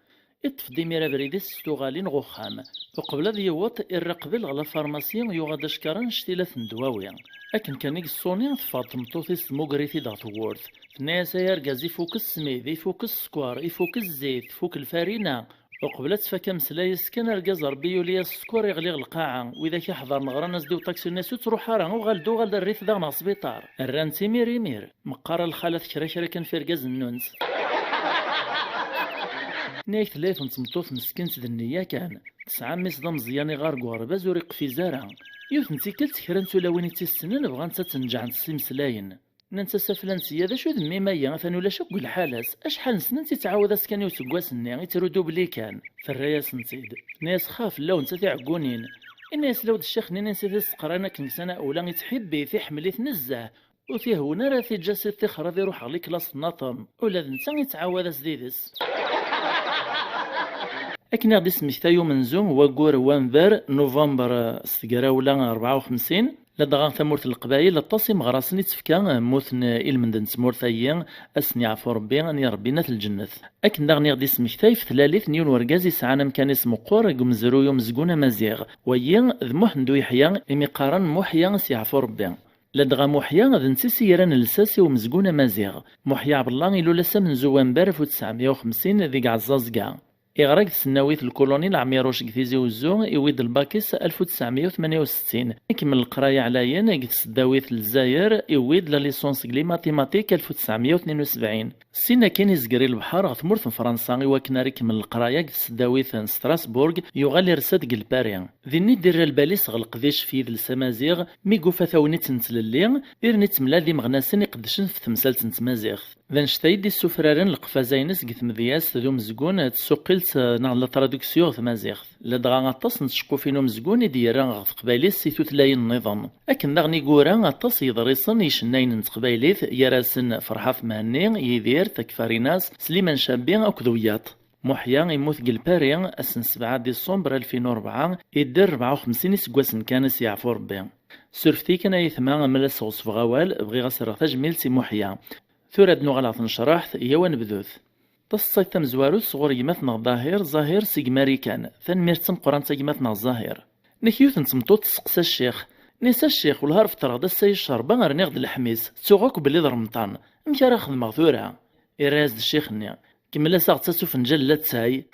Speaker 1: يطف ديميرا بريديس ستوغالين غوخام وقبل ذي يوط الرقبل على فارماسيون يوغاد شكران شتيلات ندواوية لكن كان يقصوني فاطم توثيس موغريتي داغ وورث الناس يرقاز يفوك السميد يفوك السكوار يفوك الزيت يفوك الفارينة وقبل تفكا مسلايس كان رقاز ربي يولي السكور يغلي القاعة واذا كيحضر نغرا ناس ديو طاكسي الناس تروح راه وغالدو غالد الريف داغ سبيطار الرانتي مير مقارا الخالات كرا كان في رقاز النونس نايك ثلاث نتمطوط مسكنت النية كان 9 ميس مزياني غار قوارباز وريق في زارع يوث نتيكلت كرانتو لوين تيسنن بغا نتا تنجع نتسلمسلاين ننسى سافلانسيا ذا شو ذمي مايا مثلا ولا شو قول حالس اشحال سنين تتعاود اسكان يوسكواسني يتردو بلي كان في الرياس نتيد ناس خاف اللون تاع عقونين الناس لو الشيخ نين نسيت السقرانه كن سنه اولا يتحبي في حملي تنزه وفيه هنا راه في جاسد تخرج يروح على كلاس ناطم ولا نتا يتعاود اسديدس أكن غادي سميتها يوم نزوم وقور وانفر نوفمبر ستقراولا 54 لدغا ثمورت القبايل التصم غراسني تفكا موثن إلمندن تمورثايا أسني عفو ربي أني ربينا في الجنة أكن داغني غادي سميتها في ثلاث نيون ورقازي سعانا مكان اسمو قور قمزرو يوم زقونا مزيغ ويا ذ محندو يحيا إمي قارن محيا سي عفو ربي لدغا محيا ذ نسي سيران الساسي ومزقونا مزيغ محيا عبد الله إلو لسا من زوانبر 1950 ذي عزازكا إغراق سناويت الكولوني العميروش كثيزي وزو إويد الباكيس 1968 يكمل القراية عليا قد سداويت الجزائر إويد لا ليسونس كلي ماتيماتيك 1972 سينا كان يزقري البحر غثمورت فرنسا إواكنا يكمل القراية قد سداويت ستراسبورغ يغالي رساد قلباري ذيني دير الباليس غلق ذيش في ذي السمازيغ ميقو فتاوني تنتللي إرني تملا ذي مغناسين يقدشن في تمثال تنتمازيغ ذا نشتايد دي السفرارين القفازينس قد مذياس ذو مزقون تسوقلت نعم لا ترادكسيون ثمازيغ لدغا غطاس نتشكو فينو مزقون يديرا غف قبايليس سيتو تلاين النظام لكن داغني قورا غطاس يضريصن يشناين نتقبايليث يراسن فرحاف مهني يدير تكفاريناس سليمان شابي أكذويات محيا يموت قلباري أسن 7 ديسمبر 2004 يدير 54 سكواسن كانس يعفو ربي سورفتي كان يثما ملاس غصف غوال بغي غسر تجميل سي محيا ثورة نغلا تنشرحت يوان بذوث تصيت مزوارو صغور يماتنا ظاهر سيق ماريكان ثان ميرتم قران تيماتنا الظاهر نكيوث نتمطوط تسقسا الشيخ نسا الشيخ والهار فترة دا السي الشربة غير ناخد الحميس تسوغوك بلي ضرمطان مكا راه خدمة ثورة إراز الشيخ نيا كملا ساغ تساسو فنجل لا تساي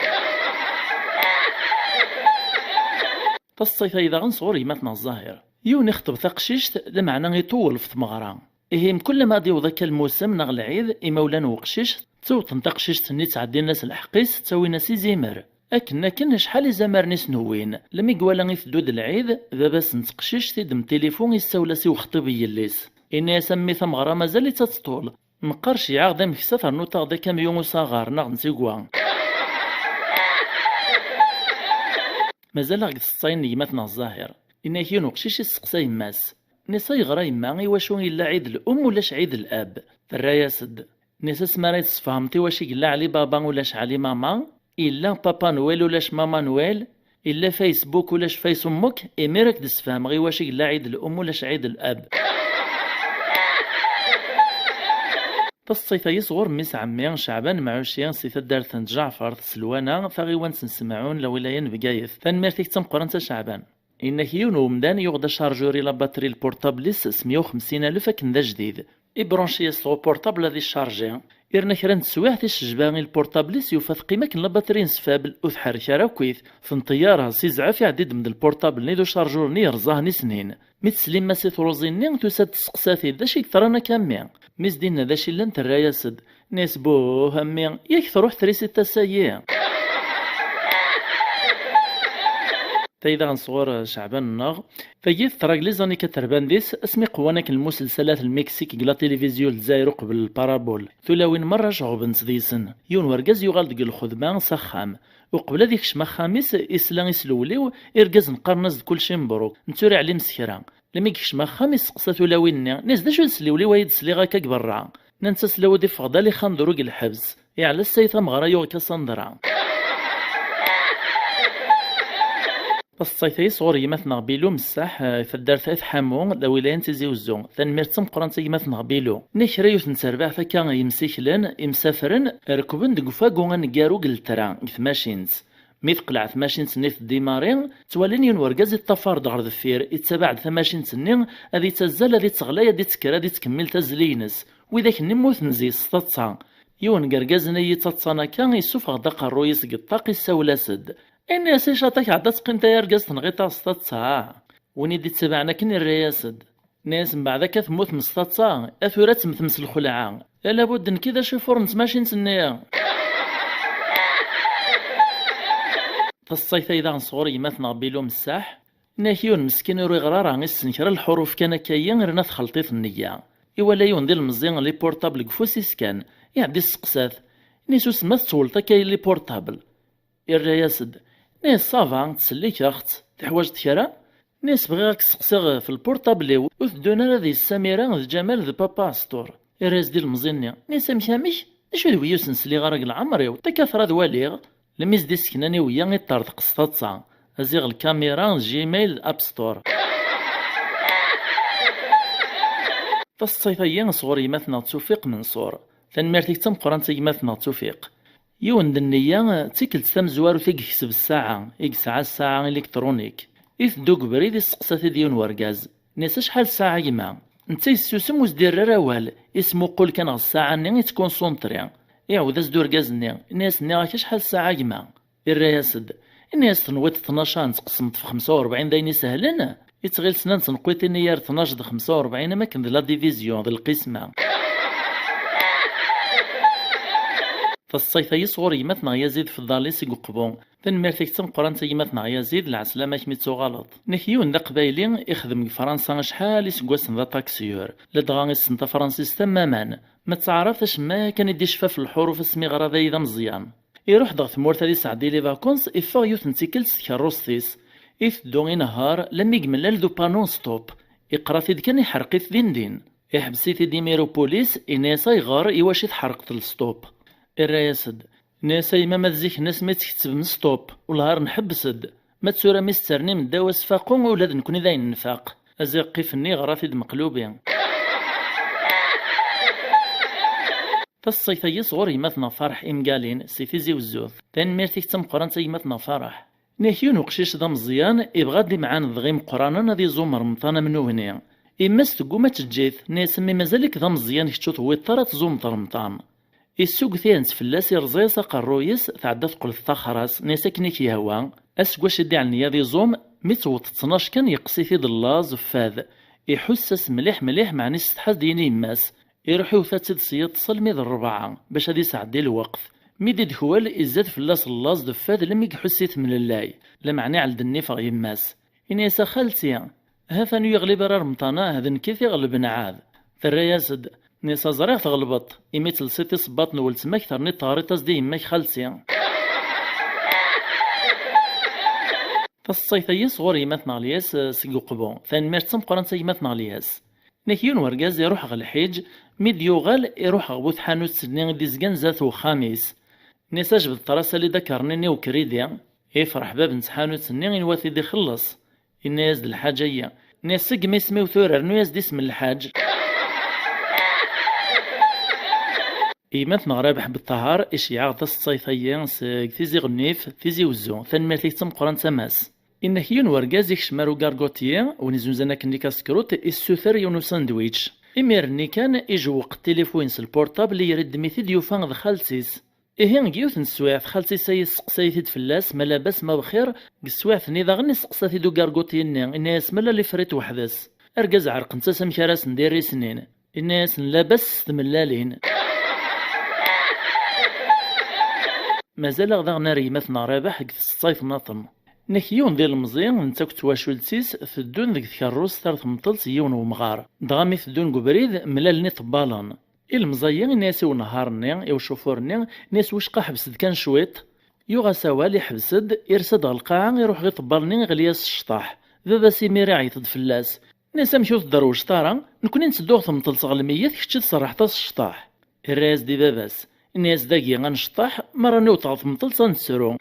Speaker 1: تصيت ايضا صغور يماتنا الظاهر يون يخطب ثقشيشت لمعنى يطول في تمغران إيهم كل ما ديو ذاك الموسم نغ العيد إمولان وقشيش توطن تقشيش تني تعدي الناس الحقيس تسوي ناس زمر لكن شحال زمر نيس نوين لما يقوالا يثدود العيد ذاباس نتقشيش تيدم تليفون يساولاسي وخطيبي يليس إني سمي ثمغرا مازال تتطول مقرش يعاغ دام كسات نوطا دا كاميون صغار نغ نسيقوان مازال غد ستاين يماتنا الظاهر إنا كيون وقشيش يسقسا يماس نسا يغرا يما إواشو إلا عيد الأم ولاش عيد الأب الرياسد نسا سماري تصفهمتي واش إلا علي بابا ولاش علي ماما إلا بابا نويل ولاش ماما نويل إلا فيسبوك ولاش فايس أمك إميرك دسفهم غي واش إلا عيد الأم ولاش عيد الأب. تصيفا يصغر ميس عمي شعبان معوشيان سيثا دارثن جعفر تسلوانا فغيوان تنسمعون لولايان بقايث فنميرتيك تمقرن شعبان. إنك يونو مدان يغدا شارجوري لا باتري البورتابليس 150,000 كندا جديد إبرونشي يسغو بورتابل هذي الشارجي إرنا كران تسويح تيشجباني البورتابليس يوفا ثقيمة كن لا باتري نسفابل أثحر كارا كويث فنطيارها سيزعاف يعديد من البورتابل نيدو شارجور نيرزاه نسنين متسليم ماسي ثروزيني تساد تسقساتي داشي كثرانا كامي ميس دينا داشي لان تراياسد ناس بو همي ياك تروح تريسي تسايي. تايدا غنصغر شعبان الناغ فجيت تراك لي زاني كتربان ديس اسمي قوانك المسلسلات المكسيك كلا تلفزيون الجزائر قبل البارابول ثلاوين مرة شغبن سديسن يون ورقاز يغال دق الخدمة سخام وقبل هذيك شما خامس إسلام يسلوليو إرقاز نقرنز كلشي مبروك نتوري عليه مسكرا لما يكش ما خامس قصة ثلاويننا ناس داشو نسلولي وايد سليغا كاك برا ننسى سلاو دي فغدالي خاندروق الحبس يعلى السيطة مغرا يوغ كاساندرا. الصيفي صغور يمات نغبيلو مساح فدار ثلاث حامون لولايان تيزي وزون ثانمير تمقران يمات نغبيلو نيكرا تنسربع فكا يمسيكلن يمسافرن ركبن دقفاقو غنقارو قلترا ثماشينز ميث قلع ثماشينز نيث ديمارين توالين ينورقاز الطفار دغر ذفير يتبع ثماشينز نين هذي تزال هذي تغلا هذي تكرا هذي تكمل تزلينس وذاك نموت نزي سطاتسا يون قرقازنا يتصانا كان يسوف غدا قرويس قطاقي السولاسد إني سيشاطك عدا تقنتا يرقاز تنغيطا سطاتسا وني دي تبعنا كني الرياسد ناس من بعد كثموت مسطاتسا أثورات مثمس الخلعة لابد نكذا شي فرن ماشي نسنيا. فالصيفة إذا نصغر يمات نغبيلو مساح ناكيون مسكين يروي غرارا غيسنكر الحروف كان كاين رنا تخلطيط النية إولا يون دي المزيان لي بورتابل كفوسيس كان يعدي السقسات نيسو سمات تولطا كاين لي بورتابل الرياسد ناس صافا تسليك اخت تحواج تكرا ناس بغاك تسقسيغ في البورتابلي وثدونا هذه السميرة ذ جمال ذ بابا ستور الراس ديال المزيني ناس مشامش اشو ذو يوسن سلي غارق العمري تكاثر ذ واليغ لميز دي سكناني ويا يطرد قسطاطسا ازيغ الكاميرا جيميل اب ستور. فالصيفية صغور يماثنا توفيق من صور ثنميرتيك تمقران يماثنا توفيق يون دنيا تيكلت تمزوار وثيق يكسب الساعة يكسع الساعة الكترونيك يثدوك بريد السقسات ديون ورقاز ناس شحال ساعة يما نتا يسوسم وزدير راوال اسمو قول كان الساعة ني تكونسونطري يعود ازدو رقازني ناس ني غاك شحال ساعة يما الرياسد الناس تنويت 12 تقسمت في 45 دايني سهلنا يتغيل سنان تنقويت نيار 12 د 45 ما كان لا ديفيزيون ذا القسمة. فالصيفة يصغر يماتنا يزيد في الضاليس يقبون تنميرتك تمقران يماتنا يزيد العسلامة كميتو غلط نكيون دا قبايلين يخدم فرنسا شحال يسقواسن ذا تاكسيور لدغا يسنتا فرنسيس تماما ما تعرفش ما كان يدي شفاف الحروف اسمي غرا ذا مزيان يروح دغ ثمورت هذي سعدي لي فاكونس يفاغ يوث نتيكلس كاروستيس يثدو نهار لما يقمل ذو بانون ستوب يقرا في كان يحرقيت دين يحبسيتي دي ميروبوليس إنيسا يغار يواش يتحرقت الستوب الرياسد ناسا يما ما تزيك ناس ما تكتب من ستوب والهار نحبسد ما تسورا ميسترني من دواس فاقون ولاد نكوني ذاين النفاق ازيق قيفني غرافيد مقلوبين. فالصيفية صغور يماتنا فرح إمقالين سيفيزي والزوث تنميرتيك تمقران يماتنا فرح ناكيون وقشيش ذا مزيان يبغاد لي معان ضغيم قرانا ذي زمر مطانا منو هنا إما ستقو ما تجيث ناسمي مازالك ذا مزيان كتشوط ويطرات زومطر مطان السوق ثيانس فلاس يرزيس قرويس تعدى تقول الثخراس ناساكني كيهوا اسكواش يدي على النيا ذي زوم ميتوط 12 كان يقصي في ضلاز فاذ يحسس مليح مليح مع ناس تحس ديني ماس يروحوا ثاتد سيتصل ميد الربعة باش هادي سعدي الوقت ميدي دخوال إزاد فلاس اللاز دفاد لم يحسيت من اللاي لمعني على النفا يماس إني خالتي هافانو يغلب رار مطانا هذا كيف يغلب نعاد الرياسد نيسا زريغ تغلبط إميت لسيتي صباط نولت مكثر ني طاريطاس دي يماك خالتي. فالصيفية صغور يمات نغلياس سيقو قبون ثاني ميرتسم قران يمات نغلياس نكيون ورقاز يروح غا الحيج ميد يوغال يروح غبوث حانوت سنين دي زقان زاتو خاميس نيسا جبد الطراسة اللي ذكرني وكريديا يفرح باب نتحانوت ني الواتي دي خلص الناس د الحاجية ناس سق ما يسميو ثورر نو يزد اسم الحاج إيمات مغربح بالطهار إشياع تص صيفيا تيزي غنيف تيزي وزو ثان تم قران تماس إنك يون ورقازيك شمارو غارغوتيا ونزوزانا كني كاسكروت السوثر يونو ساندويتش إميرني كان إجوق التليفون البورتابل يرد ميثيد يوفان خالتيس إهين جيوث نسواعث خالتيس سقسايثيد فلاس ملا بس ما بخير قسواعث نيضا غني سقساثيدو غارغوتيا الناس ملا اللي فريت وحدس أرقز عرق نتسا مكاراس نديري سنين الناس لابس تملالين مازال غدا ناري مثنا رابح قد الصيف ناطم نكيون ديال المزيان نتا كنت واشولتيس تدون ذيك الكروس ثلاث مطلت يون ومغار دغامي تدون قبريد ملالني طبالان المزيان ناس ونهارني يو شوفورني ناس واش حبس كان شويط يوغا سوالي حبسد يرسد القاعة يروح غي طبالني غلياس الشطاح بابا سيميري عيطد فلاس ناس مشيو تدروش طارا نكوني نتدوغ ثمطلت غلميات كتشد صراحتاس الشطاح الراس دي باباس الناس داكي غنشطاح مرة نوطع ثمطلت نتسرو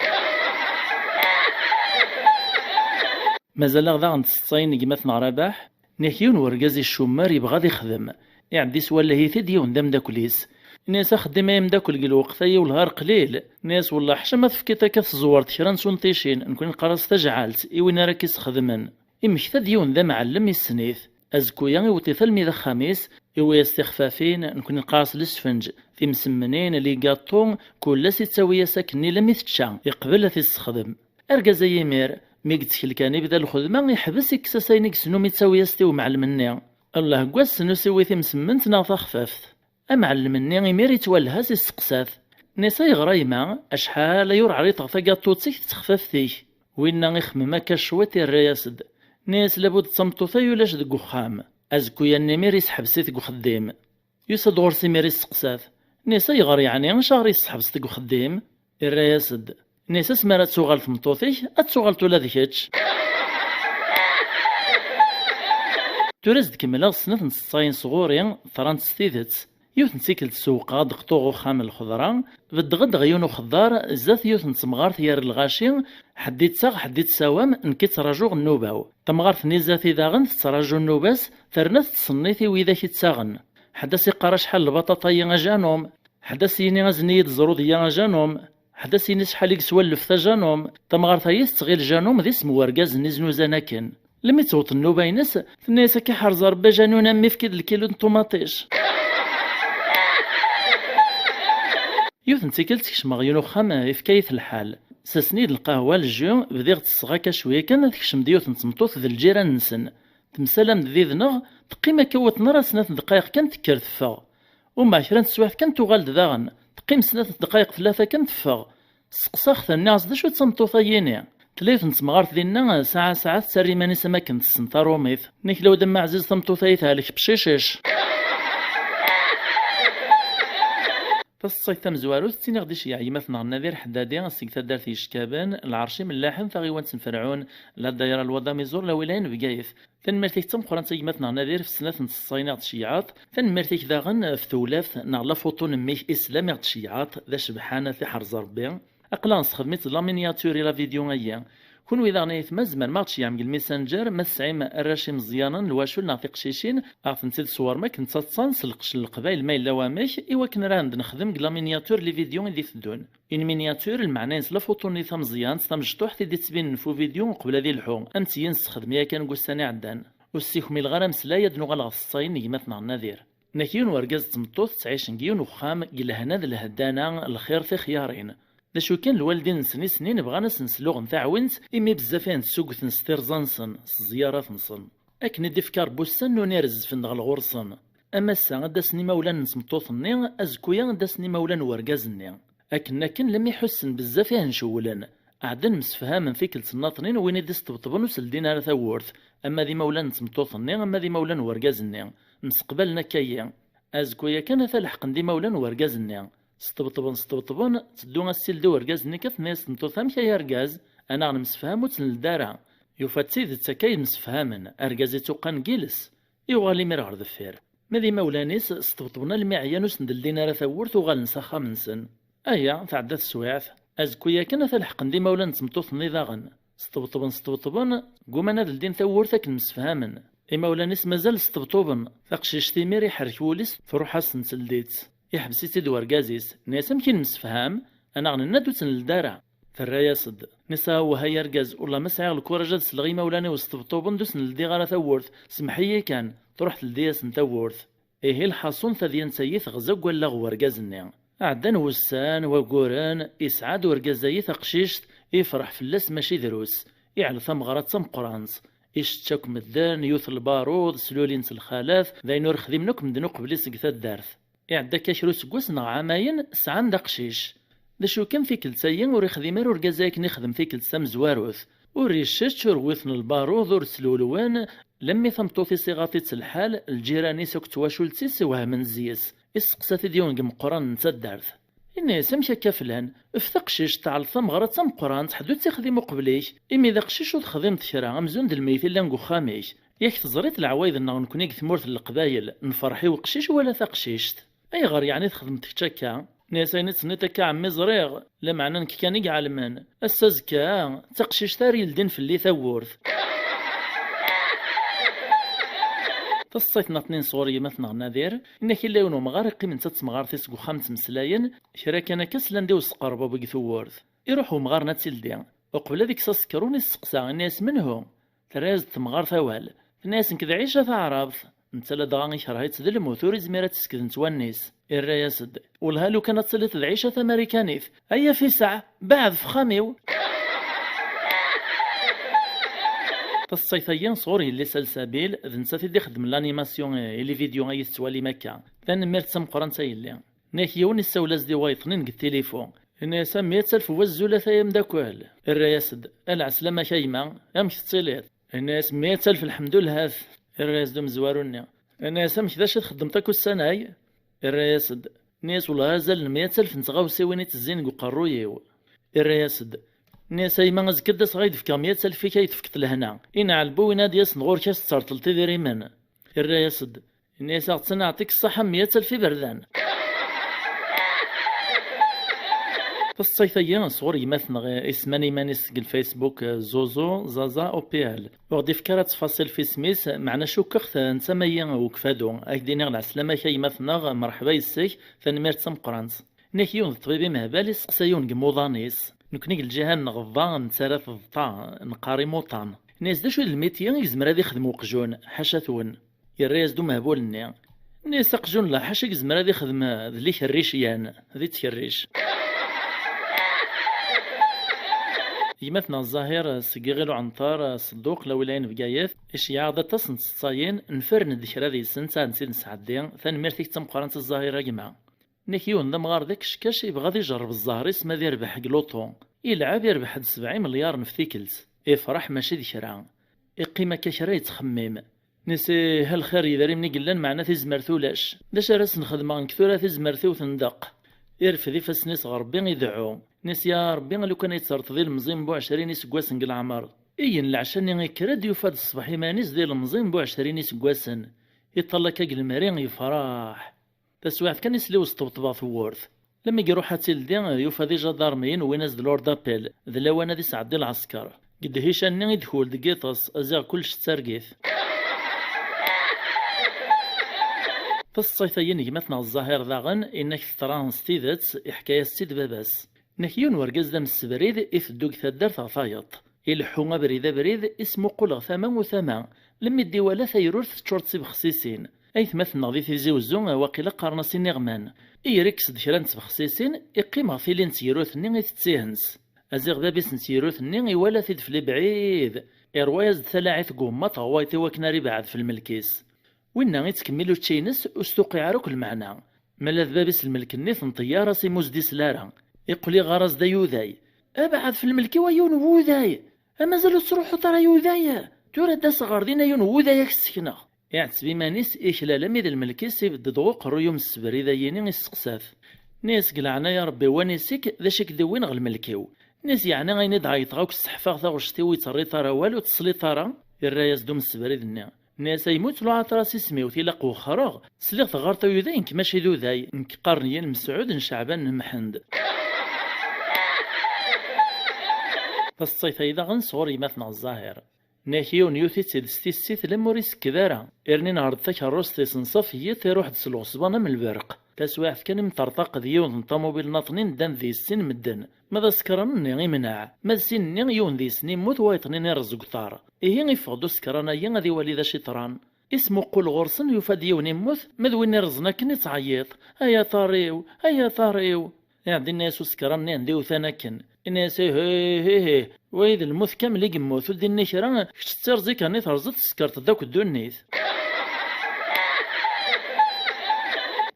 Speaker 1: مازال غدا غنتسطاين كيما رباح نحيون ورقازي الشمار يبغى غادي يخدم يعدي سوال لهيث ديون دام داكليس ناس خدم ايام داكل الوقت ايا والهار قليل ناس والله حشا تفكيتا كتزورت كرا نسونطيشين نكون قراص تجعلت وين راه كيسخدمن امكتا ديون ذا معلم السنيث ازكويا يوطي ثلمي ذا خميس يو استخفافين نكون قاص الاسفنج في مسمنين لي كاطون كل تساوي ساكني لم يتشا يقبل تيستخدم اركز يمير مي قلت كان يبدا الخدمه يحبس يكساسينيك سنو متساويه ستي ومعلمني الله كواس سنو سوي في مسمنت ناطا خفافت امعلمني يمير يتولها سي السقسات نسا يغرايما اشحال يرعى طغفا كاطوتيك تخفافتيك وين يخمم هكا شويت الرياسد ناس لابد تصمتو يولاش دك وخام ازكويا نمير يسحب سيتك وخديم يوسد غورسي ميري السقسات نسا يغار يعني شهر يسحب سيتك وخديم الرياسد نسا سمارات تسوغال تمطوطيك اتسوغال تولا ذيكاتش تورز كملا سنة نصاين صغوري ثرانت ستيدت يوث نسيكل تسوقا دقطوغو خام الخضرا بدغد غيونو خضار زات يوث نتمغار ثيار الغاشي حديت ساغ حديت سوام نكيت راجوغ النوباو تمغار ثنيزاتي داغن تراجو النوباس ثرنات تصنيتي ويذا كيتساغن حدا سيقارا شحال البطاطا جانوم حدا سيني غزنيد زروديا جانوم حدا سيني شحال يكسوال لفتا جانوم تمغار ثايس تغيل جانوم ذي سمو ورقاز نيزنو زاناكن لمي توط النوباينس ثنيسا كيحرز ربا جانونا ميفكيد الكيلو طوماطيش يوث نتيكلت كشما غيونو خام يفكايث الحال ساسنيد القهوة الجو بديغ تسغاكا شوية كان تكشم ديوث نتمطوث ذا الجيران نسن تمسالام ذيذنغ تقيم كوت نرا سنة دقايق كان تكر تفاغ ومع كران تسواح كان تغال داغن تقيم سنة دقايق ثلاثة كان تفاغ سقساخ الناس دا شو تسمطوثا ييني تليث نتمغارت دينا ساعة تسري ماني سماكن تسنطارو ميث نيك لو دم عزيز تمطوثا يثالك بشيشيش فالصيف مزوارو تيني غدي شي عيمات نغنادير حدادي السيكتا دارتي يشكابان العرشي من لاحم ثغيوان تنفرعون لا دايره الوضع ميزور لا ولاين بقايث تنمرتيك تم قران تيمات نغنادير في سنة الصينات شيعات تنمرتيك داغن في ثولاث نغلا فوطون ميك اسلامي شيعات ذا شبحانه في حرز ربي اقلا نستخدميت لا مينياتوري لا فيديو ايا كون وإذا غنيت مزمن ماتشي يعمل الميسنجر مسعيم الراشي مزيانا الواشول نعطي قشيشين عرفت نسيت صور ما كنت تصنص القبايل ما إلا واميش إوا كن راند نخدم كلا مينياتور لي فيديو اللي تدون إن مينياتور المعنى لا فوطوني ثم مزيان مجطوح تدي تبين فو فيديو قبل هذه الحوم أنت ينستخدم يا كان قوساني عدان والسيخمي الغرام سلا يدنو غلا الصين يماتنا النذير نكيون ورقاز تمطوث تعيش نكيون وخام قيل هنا الهدانا الخير في خيارين دا شو كان الوالدين سنين بغانا سنسلوغ نتاعونت إمي بزافين سوق ستيرزانسن الزيارات نصن أكن ديفكار بوسن ونيرز فندغ الغرصن أما الساعة داسني مولان نسمطوثني أزكويا داسني مولان ورقازني أكن لم يحسن بزافين نشولن عدن مسفهاما في كل سناطنين وين يدس طبطبن وسلدين على ثورث أما ذي مولان نسمطوثني أما ذي مولان ورقازني مسقبلنا كيا أزكويا كان ثالحق دي مولان ورقازني سطبطبن تدو السيل دو رقاز نكف ناس نتوثام كي رقاز انا غنمسفهام وتنلدارا يوفاتسيد تساكاي مسفهامن ارقازي توقان جيلس يوغالي مير غير دفير ماذي مولانيس سطبطبنا المعيان وسندلدينا راه ثورت وغالنسخا منسن ايا تعدات السواعث أزكويا كان تلحق ديما ولا نتمطوط نضاغن سطبطبن قوما دين ثورتك المسفهامن إما ولا ناس مازال سطبطوبن ثقشيش تيمير يحرك وليس تروح سنسلديت يحبسي تدوار كازيس ناس يمكن مسفهام أنا غنندو تنلدارع فالرايا صد نسا وهاي رجاز والله ما سعيغ الكورجات سلغي مولاني وسطبطوبن دوس نلدي غالا ثورت سمحية كان تروح لدياس نثورت إيه الحصون ثديان سيث غزق ولا غورجاز النعم عدن وسان وقوران إسعاد ورجازايث قشيشت يفرح فلاس ماشي دروس يعلى ثمغرات تم قرانز يشتاك مدان يوث البارود سلولين الخلاف ذاين ورخدم نك مدنو قبل سقثا الدارث يعدا كاشرو سكوس نغ عاماين سعان دا قشيش دا شو كان في كل ساين ورخدمار ورجازايك نخدم في كل سام زواروث وريشتش وروثن البارود ورسلولوان لمي ثمطو صيغاطي الحال الجيراني سوكتواشولتي سواه من زيس إسقسات ديون قم قران نتدارث الناس مشا كافلان افتقشيش تاع الثمغرة تم قران تحدو تخدمو قبليش إمي ذا قشيش وتخدمت شرا أمزون دالميت إلا نقو خاميش ياك تزريت العوايد إنه نكونيك ثمورت القبايل نفرحي وقشيش ولا ثقشيشت أي غير يعني تخدمت تشاكا ناس نتسنيتك عمي زريغ لا معنى نك كان يعلمان السازكا تقشيش تاري لدين في اللي ثورث تصيت نطنين صوري مثنى نادير إنك إلا يونو مغارقي من تتمغار تيسقو خامت مسلاين شراكنا كسلان ديو سقربا بقي ثورث يروحو مغارنا تيلديا وقبل هذيك ساسكروني السقسا الناس منهم تراز تمغار ثوال الناس نكذا عيشة تعرض نتا لا دغا يكره يتذلم وثوري زميرة تسكن توانيس الرياسد والهالو كانت تسلت العيشة أمريكانيف أيا في ساعة بعد فخاميو الصيفيين صوري اللي سلسبيل ذنساتي دي خدم الانيماسيون اللي فيديو غاي يستوالي مكة ثان ميرت سم قرانتا يلي ناكيون السولاز دي وايطنين قد التليفون الناس 100,000 وزولة ثايم داكوال الرياسد العسلامة كايمة امك تصيليت الناس 100,000 الحمد لله هاث الرياسد مزواروني الناس امك داش خدمتك السناي الرياسد ناس ولا هازل 100,000 نتغاوسي ويني تزين قرويو الرياسد ناس ايما زكدا صغيد في 100,000 في كي تفكت لهنا إنا عالبو ينادي يسن غور كاس تسارتلتي ديري من الرياسد الناس اغتسنا عطيك الصحة 100,000 في بردان فالصيفية صوري مثلا اسماني مانيس الفيسبوك زوزو زازا اوبيال وغدي فكرة تفاصيل في سميس معنا شوكخت نسميا وكفادو اكدينيغ العسلامة كي مثلا مرحبا يسيك ثانميرت سمقرانس نيكيون الطبيبي مهبالي سقسايون قموضانيس نكنيك الجهة نغضا نتسارف الضطا نقاري موطان ناس داشو الميتيان يزمر هذا يخدمو قجون حاشاثون يريز دو مهبول النيا ناس قجون لا حاشا يزمر هذا يخدم ذلي كريشيان ذي تكريش يمثنا الظاهر سقيغلو عنطار صدوق لولاين بقايث إش يعضى تصن تصاين نفرن الذكرى ذي السنة نسيد نسعدين ثاني ميرتيك تم قرانة الظاهرة جماعة نكيون ذا مغار ذاك شكاش يبغى يجرب الظاهر اسمه ذي يربح قلوطو يلعب يربح 70 مليار نفتيكلز يفرح ماشي ذكرى يقيمة كشرا يتخمم نسي هالخير يداري مني قلان معنا تزمر ثولاش داش راس نخدم كثورة تزمر ثو ثندق يرفذي فاسنيس غربي يدعو ناس يا ربي لو كان يتصرت ذي المزيم بو 20 يسقواسن قل عمر إين العشان يكرد يفاد الصباح يمانيس ذي المزيم بو 20 يسقواسن يطلع كاقل المريم يفرح تسواعد كان يسليو سطبطبا ثورث لما يروح حتى دي يوفا ذي جدارمين ويناز دلورد ابيل ذا وانا ذي سعدي العسكر قد هيشان يدخل دقيطس ازاغ كلش تسارقيث فالصيفيين يمثنا الظاهر ذاغن انك ترانس تيذت حكاية سيد باباس نكيون ورقز ذا السبريد إفدوك ثدار ثايط يلحو بريد بريد اسمه قلغ ثمان وثمان لما الديوالة ثيرورث تشورتسي بخصيصين أي ثمث نغذي في زوزون واقيلا قارنسي نغمان إيريكس دشرانس بخصيصين إقيمة في لين سيروث نيغ تتسيهنس أزيغ بابس نسيروث نيغ ولا تدفلي بعيد إروايز ثلاعث قومة طوايتي وكناري بعد في الملكيس وإنا يتكملو تشينس أستوقي عروك المعنى ملاذ بابس الملك النيث نطيارة سيموز دي سلارة يقولي غرز دا يوذاي أبعد في الملكي ويون ووذاي أما زالو تروحو ترى يوذاي تورا دا صغار دينا يون ووذاي السكنة يعتس بمانيس إخلال ميد الملكي سيبد دغوق ريوم السبري ذايني السقساف ناس قلعنا يا ربي وانيسيك ذا شك دوين غ الملكيو ناس يعني غيني دعيط غاوك السحفاغ ثاغشتي ويتري ترى والو تصلي ترى الرايز دوم السبري ذنيا ناس يموت لو عطراس اسمي وثيلاق وخراغ سليغ ثغارتا يوذاي ماشي ذو ذاي نك قرنيا مسعود شعبان محمد تصيف إذا غنصور يمثنا الظاهر ناكيون يوثي تيدستيسيت لموريس كذارا إرني نهار تاكاروس تيسنصف هي تيروح دسلو صبانا من البرق تسواعث كان مطرطاق ديون طوموبيل ناطنين دان ذي السن مدن ماذا سكران ني منع ما سن يون ذي سنين موت وايطنين يرزق طار إيه يفقدو سكرانا ين ذي والي ذا شطران اسمو قول غرسن يفاد يون يموت مذوين رزنا كني تعيط هيا طاريو هيا طاريو يعني الناس سكران نديو ثانكن الناس هي ويد الموت كامل يقموت ودي النشرة كتر زي كاني ترزت سكرت داك الدنيث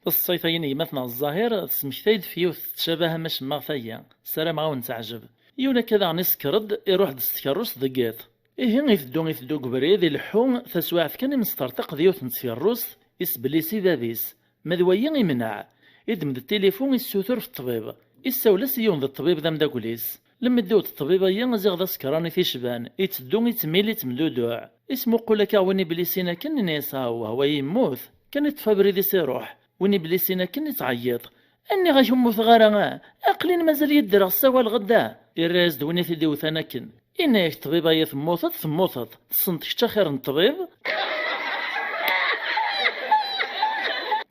Speaker 1: الصيفين يمثنا الظاهر تسمكتايد فيه تشابه مش ما فيا سلام عاون تعجب يونا كذا نسكرد يروح دستكروس دقيت إيه يفدو قبريد الحوم تسواعث كان مسترتق ديوت نتفيروس إسبليسي بابيس مذويا يمنع يدمد التليفون يسوثر في الطبيب يساولس يون ذا الطبيب ذا مداكوليس لما دوت الطبيبة ينزغ ذا سكراني في شبان يتدو يتميل يتمدودوع اسمو قولك ويني بليسينا كان نيسا وهو يموت كان يتفابري ذي سيروح ويني بليسينا كان يتعيط اني غاش موت غارا اقلين مازال يدرغ سوا الغدا الراس دويني في ديوث انا كن إنك طبيبة يثموثت تصنتك خير الطبيب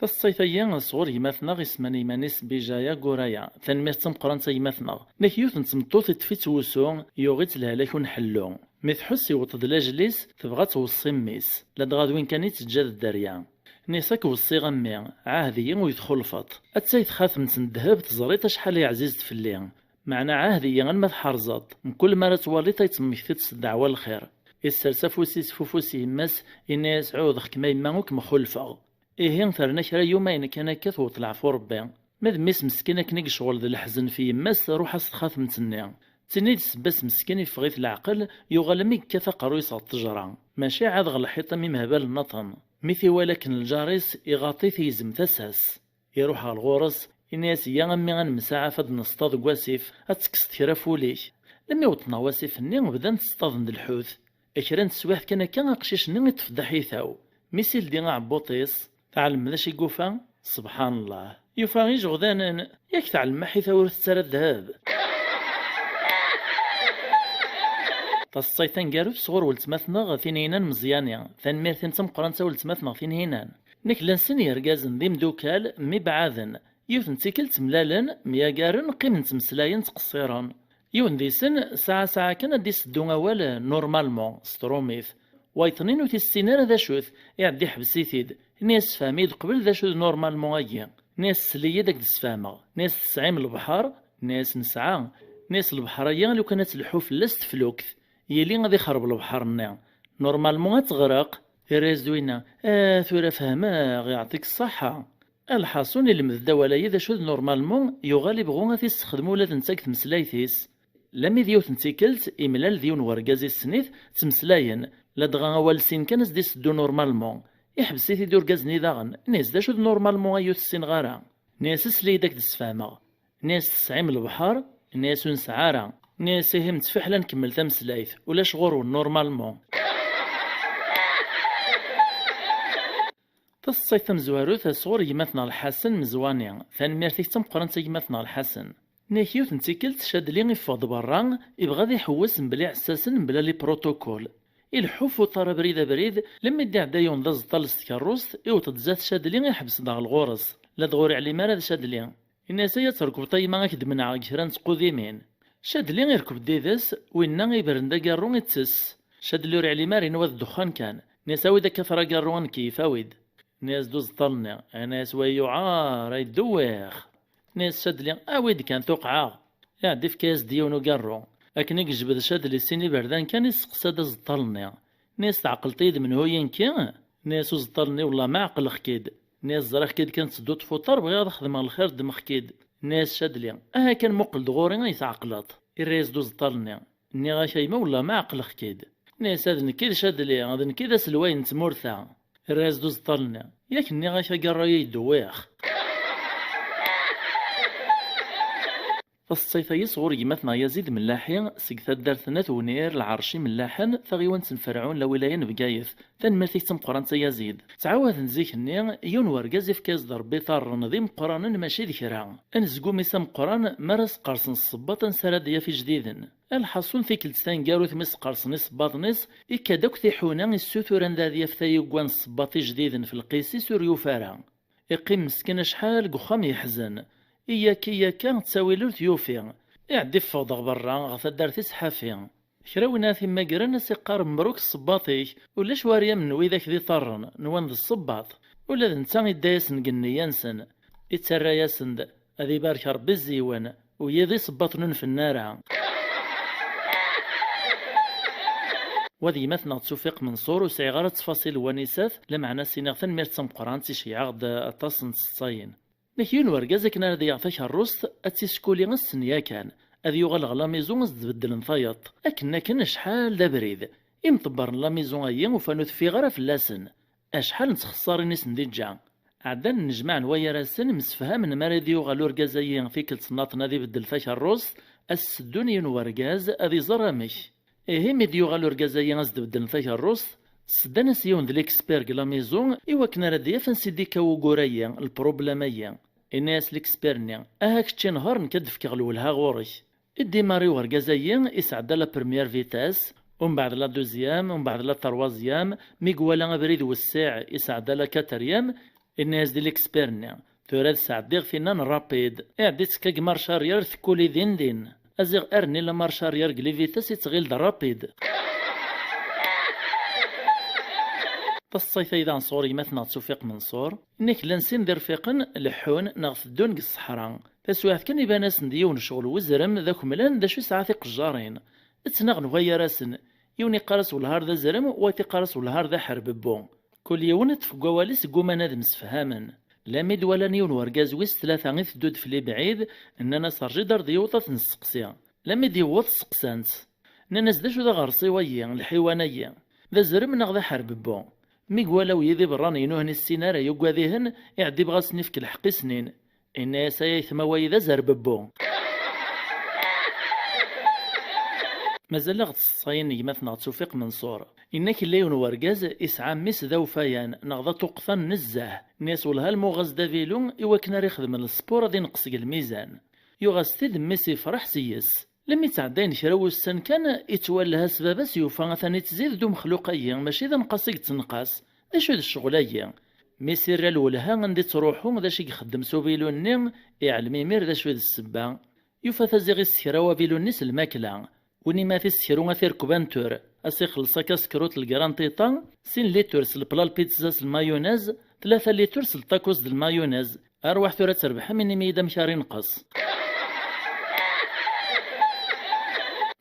Speaker 1: الصيفية صغور يمثنا اسماني مانيس بجايا قرايا ثانمير تمقران يمثنا نكيوث نتمطوث تفيت وسو يوغيت لهلاك ونحلو ميثحس يوطد لاجليس تبغى توصي ميس لدغاد وين كان يتجاد الدريا نيساك وصي غمي عاهدي ويدخل فط اتسايت خاثم تندهب تزريت شحال عزيزت في الليل معنا عاهدي غنما تحرزط من كل مرة توالي تيتمكتت الدعوة الخير يسرسا فوسيس فوفوسي يماس إناس عوض كما يماوك مخلفة إيه ثرنا كرا يومين كان كث وطلع في ربي ماذ ميس مسكينة كنيك شغل ذا الحزن في يماس روح استخاف من تنيا تنيد سباس مسكين يفغيث العقل يغلمي كثا قرويص التجرة ماشي عاد غلحيطة مهبال النطن مثي ولكن الجاريس يغاطي يزم تساس يروح على الغورس إناس يغمي غنمساعة فد نصطاد قواسيف أتكست كرا فوليش لما يوطنا واسيف ني وبدا تصطاد د الحوت أكران تسواح كان قشيش ني تفضح يثاو ميسيل دي عبوطيس تعلم ذا شي قوفا سبحان الله يوفا غيج غدانا ياك تعلم حيث ورث تسرى الذهب تصيتان قارو صغور ولتماثنا غثين هينان مزيانيا ثان ميرثين تمقران ولتماثنا غثين هينان نك لانسن يرقازن ذي مدوكال مي بعاذن يوثن تيكل تملالن مياقارن قيم تمسلاين تقصيران يون ديسن ساعة كان ديس دون أول نورمالمون ستروميث وايطنين وتي السينار ذا شوث يعدي حبسيثيد ناس فاميد قبل ذا شوث نورمالمون أيا ناس سلية داك دسفامة ناس تسعيم البحر ناس نسعى ناس البحر أيا لو كانت الحوف لست فلوكث يلي غادي يخرب البحر النا نورمالمون تغرق راز دوينا ثورة فهما غيعطيك الصحة الحاصون اللي مذدا ولا يذا شوذ نورمالمون يغالب غو غادي يستخدمو ولا تنساك تمسلايثيس لمي ديو تنتيكلت إملال ديون ورقازي السنيث تمسلاين لدغا أول سين كانس دي سدو نورمالمون يحبسيثي دور قازني داغن ناس دا شوذ نورمالمون أيو السين غارا ناس سلي داك دسفامة ناس تسعيم البحر ناس نسعارا ناس هم تفحلا نكمل تمسلايث ولا شغورو نورمالمون تصيث مزوارو ثصور يمثنا الحسن مزوانيا ثان ميرثيك تمقرن يمثنا الحسن ناكيو تنتيكلت شاد لي يفض برا يبغى ذي يحوس بلي عساسن بلا لي بروتوكول الحوف وطار بريد لما يدي عدا يون ذا زطال استكروس يوطد زات شاد لي يحبس داغ الغورس لا دغوري علي مال شاد لي الناس يتركب طيما غاكدمن ع كران تقوديمين شاد لي يركب ديدس وينا يبرن دا كارو يتسس شاد لي علي ماري نواد الدخان كان نساوي دا كثرة كارون كيفاويد ناس دوز طلنا ناس ويعار يدوخ ناس شاد لي اويد كان توقعا يعدي في كاس ديونو قرو لكن يجبد شاد لي سيني بردان كان يسقسا دا زطلني ناس تعقلتيد من هو ينكي ناس زطلني والله ما عقل خكيد ناس زرا خكيد كانت تدوت فطر بغا خدم الخير دم خكيد ناس شاد لي كان مقل دغوري يتعقلط الريس دوز طلني ني غا شيما والله ما عقل خكيد ناس هذا نكيد شاد لي هذا نكيد سلوين تمورثا الراس دوز طلنا ياك ني غاشا قراي يدويخ فالصيفي صغور يمثنا يزيد ملاحي سيكتا دارتنا ثونير العرشي ملاحن ثغيوان تنفرعون لولاية بقايث ثنمرتيك تمقران يزيد تعاوذ نزيك النير يون ورقاز في كاز ضربي ثار نظيم قران ماشي ذكرا انزقو ميسام قران مرس قرصن الصباط سرادية في جديد الحصون في كلتان قارو ثمس قرصن صباطنس إكادوك ثيحونا السوثوران ذا ذيفتاي قوان الصباط جديد في القيسي سوريو فارا يقيم مسكين شحال قخام يحزن إياك تساوي له تيوفي يعدي فوضى برا غثا دارتي سحافي كراونا ثم قرن سيقار مبروك الصباطي ولا شواريا من ويذاك ذي طرن نوان ذي الصباط ولا ذنتا يدايس نقني ينسن يتسرى ياسند هذي بارك ربي الزيوان ويذي صباط في النار وذي مثنى توفيق منصور وسعي غير تفاصيل ونسات لمعنى سينغثن ميرتسم قران تيشي عقد التصن الصين نكيون ورقازك كنا ردي يعطيك الروس اتسكولي السنيا كان اذي يغلغ لا ميزون تبدل نفيط اكنا كنا شحال دا بريد يمطبر لا ميزون ايا وفانوث في غرا فلاسن اشحال نتخسر نيس نديجا عدن نجمع نوايا راسن مسفها من مريدي يغلو رقازيين في كل صناطنا ذي بدل فاك الروس السدوني ورقاز اذي زرامش إيه ميدي يغلو رقازيين ازد بدل فاك الروس سدانا سيون دليكسبير لا ميزون ايوا كنا ردي فنسيديكا وقوريا البروبلاميا الناس ليكسبيرني اهاك تشي نهار نكدف كغلولها غوري ادي ماري ورقازيين يسعد لا بريمير فيتاس ومن بعد لا دوزيام ومن بعد لا تروازيام ميقوالا بريد والساع يسعد لا كاتريام الناس دي ليكسبيرني توراد سعديغ فينا رابيد اعديت كاك مارشارير ثكولي دين ازيغ ارني لا مارشارير قلي فيتاس يتغيل رابيد الصيفي إذا صوري مثنى توفيق منصور إنك لنسين ذي رفيقن لحون نغث دون الصحراء تسويات كان يباناس نديون شغل وزرم ذاك ملان ذا شو ساعات قجارين اتناغ نغيا راسن يوني قارس والهار ذا زرم واتي قارس والهار ذا حرب بون كل يوم تفقوا واليس قوما ذا مسفهاما لا ميد ولا نيون ورقاز ويس ثلاثة غيث دود في لي بعيد إننا صار جدر ديوطة نسقسيا لا ميد يوط سقسانت إننا زداشو ذا غرسي ويا الحيوانية ذا زرم نغ حرب بون ميقوالاو يذي براني ينوهن السينارة يقواذيهن يعدي بغاس نفك الحق سنين إنا سيثما ويذا زرببو مازال غد الصين يمثنا توفيق منصور إنك الليون ورقاز إسعى مس ذا وفايان نغضا تقثن نزاه ناس ولها المغاز دا فيلون إواكنا ريخذ من السبورة دي نقصق الميزان يغاز تيد ميسي فرح سيس لم يتعدين شراو السن كان يتولها سبابس يوفا ثاني تزيد دو مخلوقيا ماشي ذا نقاصق تنقاس اش هاد الشغلية ميسي رال ولها غندي تروحو ذا شي يخدم سوبيلو النيم يعلمي مير ذا شوية السبا يوفا تزيغي السكراوة بيلو النيس الماكلة وني ما في السكرو غاثير كوبانتور اسي خلصا كاسكروت الكرانطيطا سين ليتر سلبلا البيتزا المايونيز 3 لتر الطاكوس د المايونيز ارواح ثورة تربح مني ميدا مشاري نقص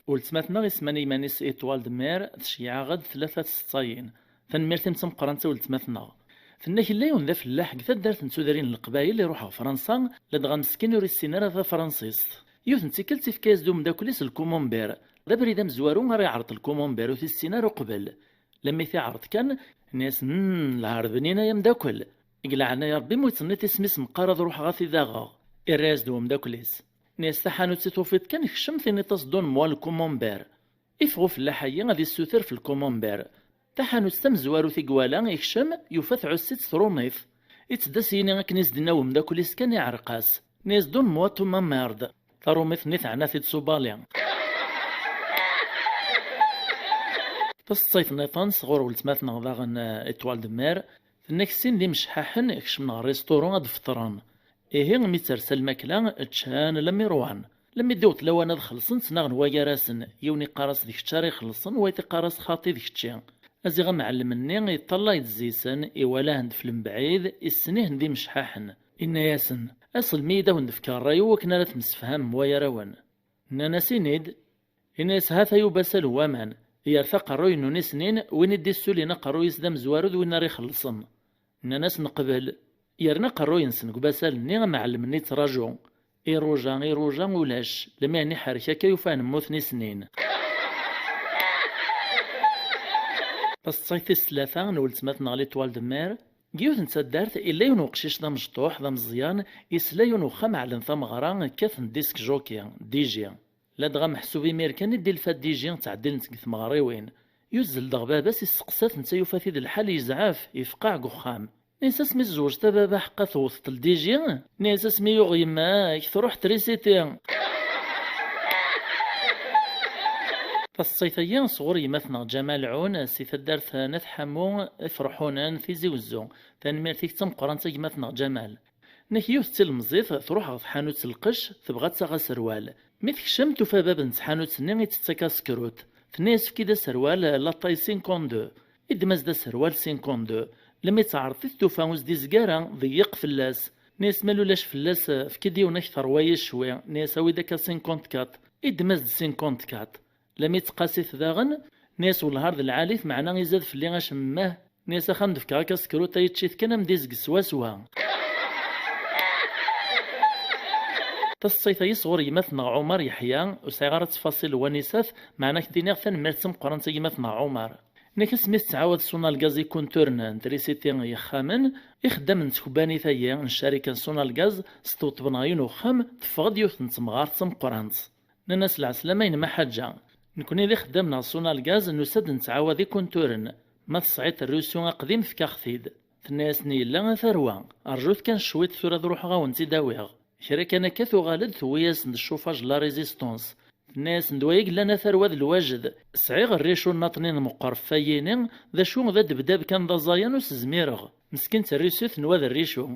Speaker 1: ولتماتنا غيسماني مانيس إيطوال دمير تشيع غد 3 سطاين فنميرتي مقرنتا ولتماتنا فناك اللي ذا فلاح كذا دارت نسودرين القبايل اللي يروحوا فرنسا لدغا مسكين يوري السينارة ذا فرنسيس يوث نتيكلتي في كاس دوم داكوليس الكومونبير ذا بريدا مزوارو غير يعرض الكومونبير وفي السينارو قبل لما يعرض كان ناس العرض بنينا يا مداكل يقلعنا يا ربي مويتني تسميس مقارض روح غاثي ذاغا الراس دوم داكوليس ناس تحانوت سيتوفيت كان يخشم ثاني تصدون موال الكومونبير يفغو في اللاحية غادي السوثر في الكومونبير تحانوت تمزوارو ثقوالا يخشم يوفات عسيت ثرونيف يتدسيني كنيس دينا ومداكوليس كان يعرقاس ناس دون مواتو مامارد ثروميث نيث عناثي تسوباليا تصيف نيطان صغور ولتماثنا ضاغن إتوال دمير النكسين دي مشحاحن يكشمنا ريستورون هاد فطران إيه ميترسل الماكلة تشان لم يروان لم يدوت لو أنا خلصن سنغن ويا راسن يوني قارس ديك الشاري خلصن ويتي قارس خاطي ديك الشيء أزيغ معلمني يطلع يتزيسن إولا هند فلم بعيد السنيه ندي مشحاحن إنا ياسن أصل ميدا وندفكار رايو وكنا لا تمسفهم ويا روان نانا سينيد إناس هاثا يبسل وامان يرثق الروي نوني سنين وين يدي السولينا قرو يسدم زوارد وين راه يخلصن ناس نقبل يرنا قرو ينسن قباسل ني معلمني تراجو إيروجا ولاش لما يعني حركة كيوفان موثني سنين بس صيتي الثلاثة نولت مثنا غلي طوال دمير جيوث نتسدارت إلا يون وقشيش دا مشطوح دا مزيان إسلا يون وخا معلن ثمغرا كاثن ديسك جوكي ديجي لا دغا محسوبي ميركان ديال فات ديجي تعدل نتك ثمغريوين يوزل دغبا باس يسقسات نتا يوفاثيد الحال يزعاف يفقع قخام نيساس مي الزوج تا بابا حقا توثت الديجي نيساس مي يوغ يماك تروح تريسيتي فالصيفيين صغور يمثنا جمال عون سي تدار ثانث حمو فرحونان في زوزو تنمير تيكتم قران يمثنا جمال نكيوث تلمزيث تروح غف حانوت القش تبغى تساغا سروال ميثك شمتو فباب نت حانوت نيغي تتسكا سكروت تناس في كدا سروال لاطاي 52 إدماز دا سروال 52 لما يتعرض توفاوز دي زكارا ضيق فلاس ناس مالولاش فلاس في كديونا كثر وايش شوي ناس اوي داكا 54 إدماز 54 لما يتقاسي داغن ناس والهارد العاليف معنا يزاد في اللي غاشماه ناس خاند في كاكا سكروتا يتشيث كان مديزك سوا تصيفي صغور يمثنا عمر يحيى وسيغارة تفاصيل ونساث معنا كدينا ثان مرتم قران يمثنا عمر نك سميت تعاود سونال غاز يكون تورنان تريسيتي يخامن يخدم نتكباني ثايا الشركة سونال غاز ستوطبنايون وخام تفغد يوث نتمغار تم قرانت ناس العسلامين ما حاجة نكون إذا خدمنا سونال غاز نسد نتعاود يكون تورن ما تصعيد الروسيون قديم في كاخثيد الناس نيلا ثروة أرجوت كان شويت ثورة روح غاون تداويغ شركة أنا كاثو غالد ثوياس الشوفاج لا ريزيستونس الناس ندوايق لنا ثروة الواجد صعيغ الريشو الناطنين مقرفيين ذا شو ذا دبداب كان ذا زايانوس زميرغ مسكين تريسوث نوا ذا الريشو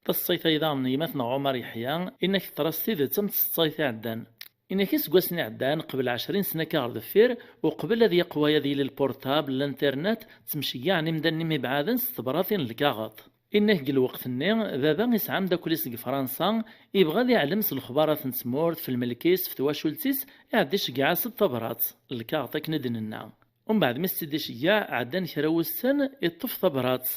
Speaker 1: تصيف أيضا نيمتنا عمر يحيى إنك ترستي ذا تم تصيف عدان إنك يسقسني عدان قبل 20 سنة كار دفير وقبل هذه قوايا ذي للبورتابل الانترنت تمشي يعني مدني مبعادن ستبراثين الكاغط إنه قل وقت النين بابا يسعام دا كوليس فرنسا يبغى يعلم الخبارات نتمورت في الملكيس في تواشولتيس يعديش كاع 6 برات الكاغط كندننا ومن بعد مستديش كاع عدان كراوستن يطف ثبرات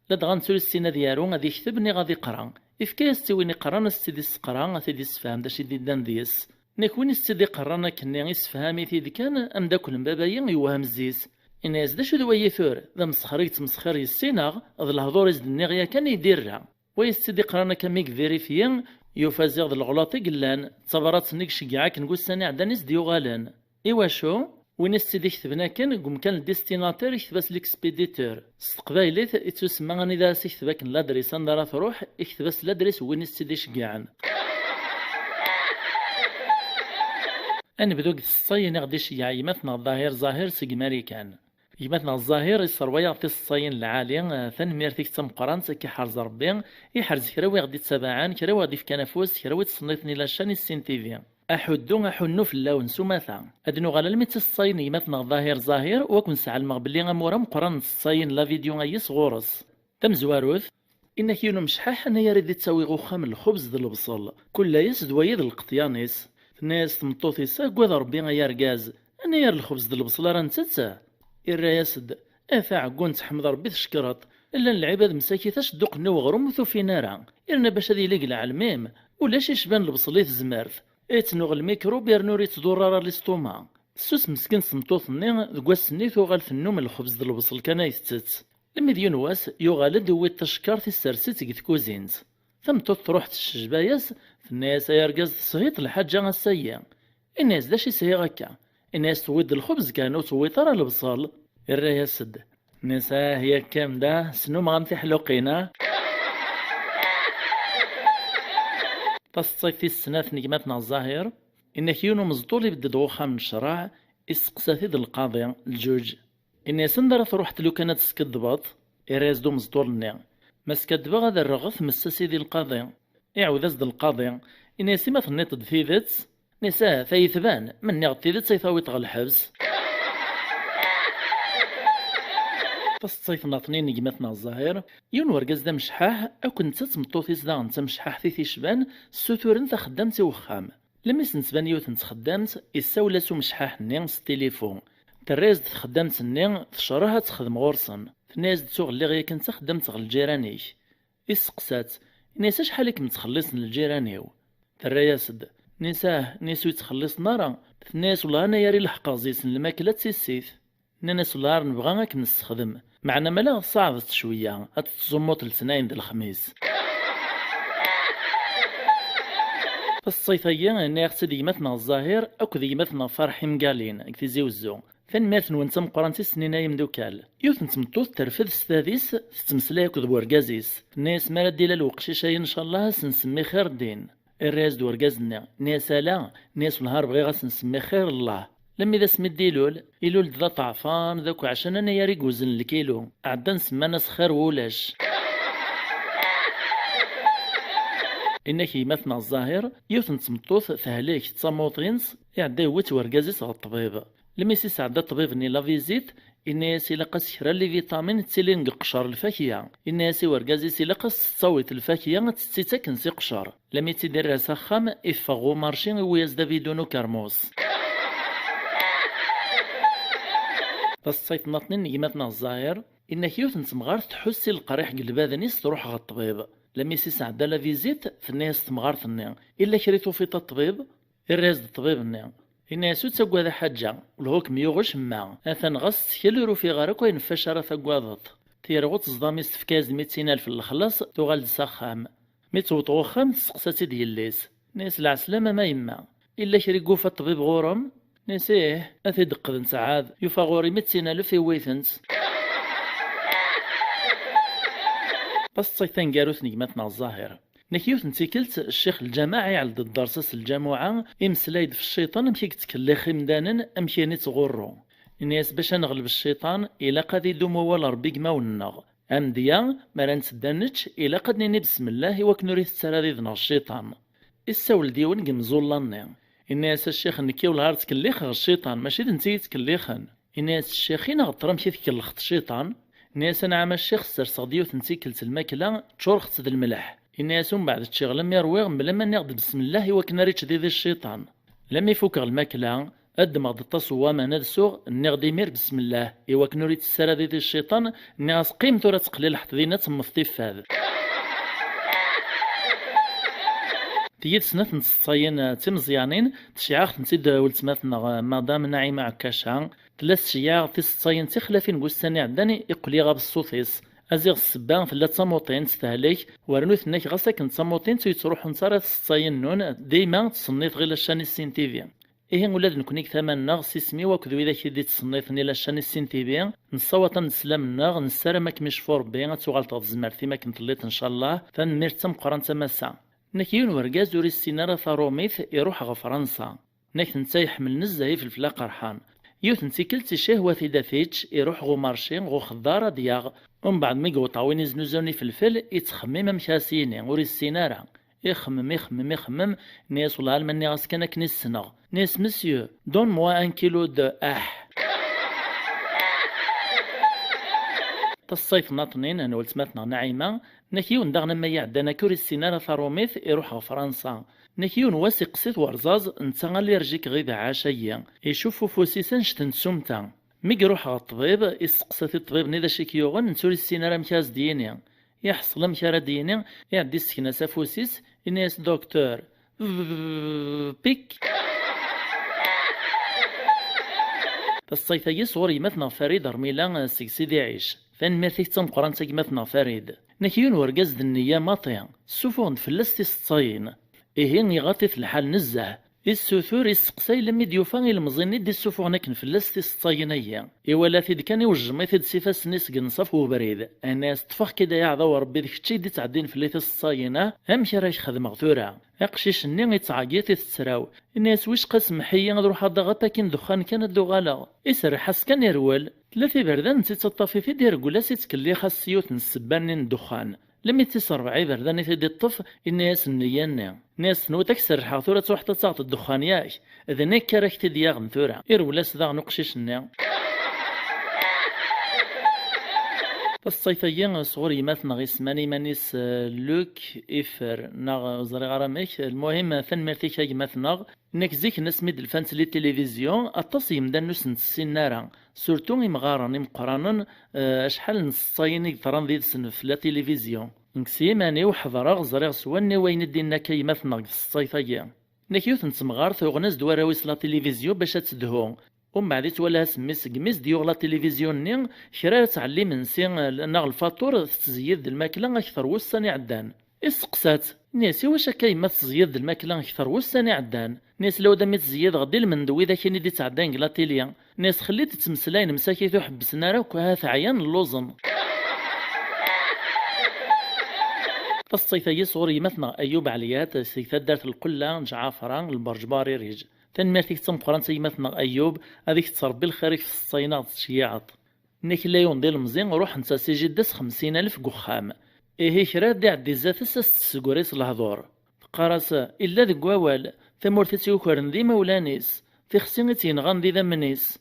Speaker 1: لا دغنتو السنة ديالو غادي يكتبني غادي يقرا إفكا يستويني قرا نستدي السقرا ثدي السفهام داش يديدان ديس نكون يستدي قرانا كني يسفهامي ثيدي كان أم داكل مبابايا يوهم الزيس إناس داشو دوا ثور ذا مسخري تمسخر يسيناغ ذا الهضور يزدنيغيا كان يديرها ويستدي قرانا كميك فيريفيان يوفازيغ ذا الغلاطي قلان تصبرات نيك شقعا كنقول ساني عدانيس ديو غالان إوا شو وين استدي كتبنا كان قم كان الديستيناتور يكتباس ليكسبيديتور استقبايليت يتسمى غاني ذا سيكتباك لادريس اندرا تروح يكتباس لادريس وين استدي شقعان أنا بدوك الصين غدي شيع يمثنا الظاهر ظاهر سيق ماريكان يمثنا الظاهر يصروي يعطي الصين العالي ثان ميرتيك تم قرانت كي حرز ربي يحرز كراوي غدي تسابعان كراوي غدي في كنفوس كراوي تصنيفني لاشاني السين تيفي أحدو أحنو في اللون سماثا أدنو غالا الميت الصين يمثنا الظاهر ظاهر وكن ساعة المغبلي غمورا مقران الصين لا فيديو غيس غورس تم زواروث إن كيونو مشحاح أنا يريد تساوي غوخام الخبز ذا البصل كل يس دويد القطيانيس ناس تمطوثي ساق وذا ربي غير غاز أنا يار الخبز ديال البصلة راه نتسا الرياسد أفا عقون تحمد ربي تشكرط إلا العباد مساكي تشدق نو غرم وثوفي نارا إرنا باش هذي لقلا على الميم ولاش يشبان البصلي في الزمارث إتنوغ الميكروب يرنوري تدورار ليستوما السوس مسكين تمطوث ني دقواس نيثو غال في النوم الخبز ديال البصل كان يتسات لما ديون واس يغالد هو التشكار في السرسيت في كوزينت تمطوث تروح تشجباياس الناس يرقز صهيط الحاجة السيئة الناس داش يسهي هكا الناس تويد الخبز كانوا تويد راه البصل الرايا سد الناس هي كام دا سنو ما غنتي حلوقينا تصيف في السنة نجماتنا الظاهر إن كيونو مزطول بدد غوخا من الشراع إسقساثيد القاضي الجوج الناس ندرا تروح تلو كانت سكدبط إراز دو مزطولني ما سكدبا غادا الرغث مساسي دي القاضي يعود أزد القاضي إن يسمى ثنيت دثيذت نساء ثيثبان من نغط ثيذت سيثاويت غا الحبس تصيف ناطنين نجمتنا الظاهر يون ورقز دا مشحاح أو كنت تمطوثيس دا انت مشحاح ثيثي شبان السوتور انت خدامتي وخام لما سنتبان يوث انت خدامت يساولاسو مشحاح نين ستيليفون تريز خدامت نين تشراها تخدم غورصن تناز تسوغ اللي غيا كنت خدامت غا الجيرانيك يسقسات نيسا شحالك متخلص من الجيرانيو ترياسد نيساه نيسو يتخلص نارا ناس والله انا ياري الحق زيسن الماكلة تسيسيث نانا سولار نبغى غاك نستخدم معنا مالا صعبت شوية تزمط لسناين د الخميس. الصيفية أنا خص ديمتنا الظاهر أكو ديمتنا فرحي مقالين كتيزي وزو فين مات نونتم قرانتي سنين يمدوكال يوث نتمطوط ترفد ستاديس تتمسلاي كود بورقازيس ناس مالا ديلا الوقشيشاي إن شاء الله سنسمي خير الدين الراس دورقازنا ناس لا ناس النهار بغي غاس نسمي خير الله لما إذا سمي ديلول إلول ذا طعفان ذاك عشان أنا ياري وزن الكيلو عدا نسمى ناس خير ولاش. إنك يمثنا الظاهر يوث نتمطوث ثهليك تصموطينس يعدا ويت ورقازيس غا الطبيب لما يسيس عدا الطبيب ني لا فيزيت الناس يلقاس كرا لي فيتامين تسيلين قشر الفاكهة الناس ورقازيس يلقاس تصويت الفاكهة تستيتا كنسي قشر لما يتدير راس خام يفغو مارشين ويزدا بدونو كرموس. الصيف ناطنين يماتنا الظاهر إنك يوث نتمغار تحسي القريح قلباذنيس تروح غا الطبيب لما يسيس عدا لا فيزيت في الناس تمغار ثنيا إلا كريتو في الطبيب الراس الطبيب النيا الناس تسقوا هذا حاجة والهوك ميوغش ما أثن غص كيلو في غارك وين فشارة ثقواضط تيرغوت صدامي استفكاز 200,000 الخلاص تغال سخام ميتوطو خام تسقساتي ديال ليس ناس العسلامة ما يما إلا كريقو في الطبيب غورم نسيه أثي دقذن سعاد يوفا غوري 200,000 في ويثنت. بس صيتان قاروث نجمتنا الظاهر نكيوث نتيكلت الشيخ الجماعي على ضد درسس الجامعة امسلايد في الشيطان امشي تكلخي مدانا امشي نتغرو الناس باش نغلب الشيطان إلا قد يدومو ولا ربي كما ونغ أمديا ما نتدنتش إلا قد نيني بسم الله وكنوري السرادي ذنا الشيطان السول ديون قمزولاني الناس الشيخ نكيو الهار تكليخ الشيطان ماشي دنتي تكليخن الناس الشيخين غطرا مشي تكلخت الشيطان الناس نعم الشيخ سرسغ ديوث نتيكلت الماكلة تشورخت ذا الملح الناس من بعد تشيغ لما يرويغ لما نغد بسم الله وكنا ريتش دي الشيطان لما يفوك الماكلة أدم غد التصوى ما ندسوغ نغدي مير بسم الله إوا كنوريت السرا دي الشيطان ناس قيمتو راه تقليل حطذينا تمفطيف هذا تيد سنة نتصاين تمزيانين تشيعاخ نتيد ولتماثنا مدام نعيمة عكاشا ثلاث شياغ تيصاين تخلافين قوستاني عداني يقلي غاب الصوفيس أزيغ السبان ثلاث صموطين تستهلك ورنوث ناك غاساك نتصموطين تيتروح نصارى تصاين نون ديما تصنيت غير لشاني السين تيفي إيه ولاد نكونيك ثمن ناغ سيسمي وكذو إذا كيدي تصنيتني لشاني السين تيفي نصوت نسلم الناغ نسارة ماك مشفور بين تغال تغزمر ثيما كنتليت إن شاء الله فنمير تم قران تماسا نكيون ورقاز دوري السينارة ثاروميث يروح غا فرنسا ناك نتا يحمل نزاهي في الفلاق رحان يوث نتيكلتي شهوة في دافيتش يروح غو مارشين غو خضارة دياغ ومن بعد ميقو طاوين يزنوزوني في الفل يتخمم مشاسيني وري السينارة يخمم ناس والله المني غاسكنا كنيس سنغ ناس مسيو دون موا ان كيلو دو تصيف ناطنين انا ولتماتنا نعيمة نكيون داغنا ما يعدانا كوري السينارة ثاروميث يروح فرنسا نكيون واسق سيت ورزاز نتا اللي يرجيك غير عشية يشوفو فوسيسان شتن سمتا مي يروح على الطبيب يسقسات الطبيب نيدا شيكيوغن نتوري السينارة مكاز ديني يحصل مكارا ديني يعدي السكنة سافوسيس الناس دكتور بيك الصيفية صوري مثنا فريد رميلا سيدي عيش فان ميرتيك تم قران مثنا فريد نكيون ورقاز النية ماطيا سوفون فلستي ستصاين إيه يغطي الحال نزه السوثور يسقساي لمي ديوفان المزيني دي السوفور نكن فلستي ستصاينية إولا ثيد كان يوجمي ثيد سيفاس نيس قنصف وبريد الناس تفخ كدا يعضو ربي ذيك الشي دي تعدين في ليث الصاينة أمشي رايش خدم غثورة يقشيش النين يتعاقيا تتسراو الناس ويش قسم حيا نروح هذا غطاكين دخان كانت دوغالا يسر حس كان يروال ثلاثي بردان تتصطفي في دير قولاس يتكلي خاص سيوت نسبان الدخان لما يتصر بعي بردان يثدي الطف الناس النيان ناس نو تكسر حاثورة تروح تتصاط الدخان ياش إذا نيك كارك تدياغ ثورة يرولاس ذا نقشيش النين الصيفيين صغوري مثنا غيسماني مانيس لوك إفر ناغ زري غراميك المهم ثن مرتيك هاي مثنا إنك زيك الناس ميد الفانس لي تلفزيون أتصي مدان نوس نتسينارا سورتو إمغارن إمقرانا أشحال نصايني ثران ذي سنف لا تلفزيون نكسي ماني وحضراغ زريغ سواني وين دينا كي مثنا الصيفيين نكيوث نتمغار ثوغناز دواراويس لا تلفزيون باش تدهو ومن بعد توالها سميس قميس ديوغ لا تلفزيون نين كرا تعلم نسي ناغ الفاتور تزيد الماكلة أكثر وساني عدان. اسقسات ناسي واش كايما تزيد الماكلة أكثر وساني عدان. ناس لو دامي تزيد غدي المندوي ذا كاين اللي تعدان لا تيليا. ناس خليت تمسلاين مساكيتو حبسنا راك هاث عيان اللوزن. الصيفية صوري مثلا أيوب عليات سيثات دارت القلة جعافران البرجباري ريج تنمرتك تم قران مثلا أيوب هذيك تربي الخريف في الصينات تشيعط نيك لا يون ديال المزين روح نتا سيجي داس 50,000 قخام إيه كرا دي عدي زات تسكوريس الهضور قراس إلا ذي قوال ثمورتي وكرن ذي مولانيس في خسينتين غاندي ذا منيس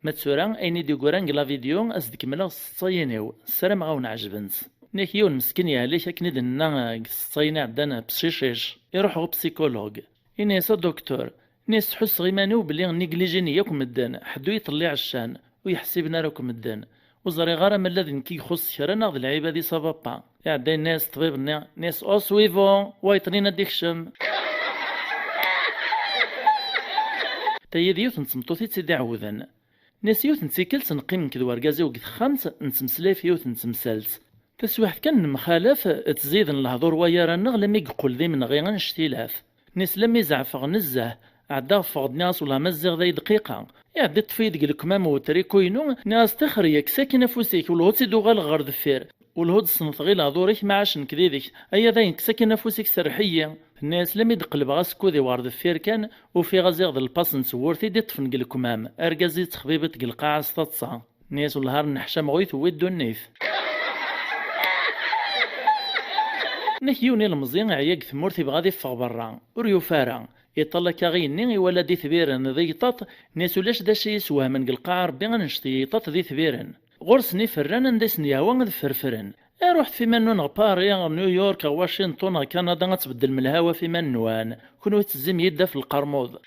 Speaker 1: ماتسورا ايني دي قران لا فيديو اسدك ملا الصينيو السلام غاون عجبنت نيك يون مسكين ياليك اكني دنا الصيني عندنا بشيشيش يروح غو بسيكولوج ينسى دكتور ناس تحس غيمانو بلي نيجليجيني ياكم الدن حدو يطلع الشان ويحسبنا راكم الدن وزري غارة من الذي كي يخص شرا ناض العيبه دي سافابا يعدي الناس طبيب ناس اوسويفون وايطرينا ديكشم تايديوت نتمطوثي تسيدي عوذن ناس يوث نتيكلت نقيم كذا ورقازي وقت خمس نتمسلاي في يوث نتمسلت تسواح كان مخالف تزيد الهضور ويا نغ لم يقول ذي من غير نشتيلاف ناس لم يزعفغ نزه عدا فقد ناس ولا مزغ ذي دقيقة يعدي تفيد الكمام وتريكوينو ناس تخريك ساكنة فوسيك والهود سيدو غالغر ذفير والهود صنطغي الهضوريك معاش نكذيذيك أيا ذاين ساكنة فوسيك سرحية الناس لم يدقلب غاسكو ذي وارد الفيركان وفي غازيغ ذا الباس نسورتي دي طفن الكمام أرقازي تخبيبة القاعة ستطسا ناس والهار نحشام غويث ويدو النيف نكيوني المزيان عياق ثمورتي بغادي فغ برا وريو فارا يطلع كاغيني ولا دي ثبيرن ذي طاط ناس ولاش دا شي يسوى من القاع ربي غنشتي طاط ذي ثبيرن غرسني فران ندس نياوان ذ فرفرن رحت في منو باري نيويورك واشنطن كندا غتبدل من الهوا في منوان كونو تزم يدا في القرموض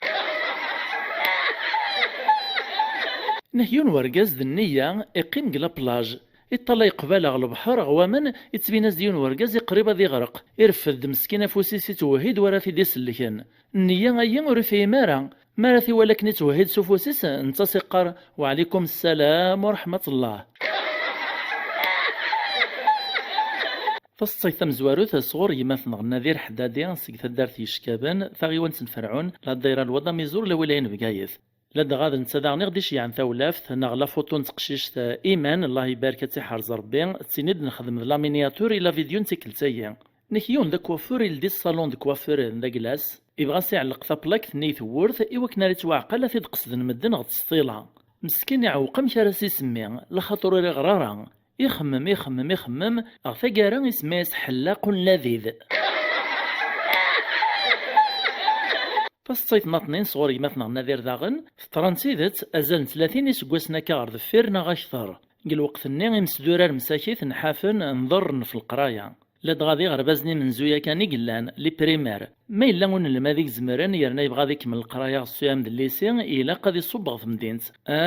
Speaker 1: نهيون ورقاز ذ النية يقيم قلا بلاج يطلع يقبال على البحر غوامن يتبيناز ديون ورقاز قريبة ذي غرق يرفد مسكينة فوسيسي توهيد ورا في دي سلكن النية أيا ورفي مارا في ولكن توهيد سوفوسيس انت سقر وعليكم السلام ورحمة الله فالصيث مزواروث صغور يماثن غناذير حدادي سيك تدارت يشكابن ثاغيوان سنفرعون لا دايره الوضع ميزور لولاين بقايث لا دغاد نتسادع نغديش يعني ثولافت نغلا فوتو نتقشيش ايمان الله يبارك تيحار زربين تسيند نخدم لا مينياتور الى فيديو نتيكلتايا نكيون دا كوافور يلدي الصالون دا كوافور دا كلاس يبغى سيعلق ثابلاك ثني ثورث ايوا ريت واعقل في تقصد نمدن غتسطيلا مسكين يعوق مشارس يسمي لخاطر ري غرارا يخمم أغفاقارا يسميس حلاق لذيذ فالصيف ناطنين صغوري مثلا نذير داغن في ترانسيدت أزال 30 يسقوسنا كار ذفيرنا غاشثر قل وقت النيغ مسدورار مساكيث نحافن نضر في القراية لا دغادي غربازني من زويا كان يقلان لي بريمير ما إلا ون الماذيك زمران يرنا يبغى ذيك من القراية الصيام دليسي إلا قد يصبغ في مدينة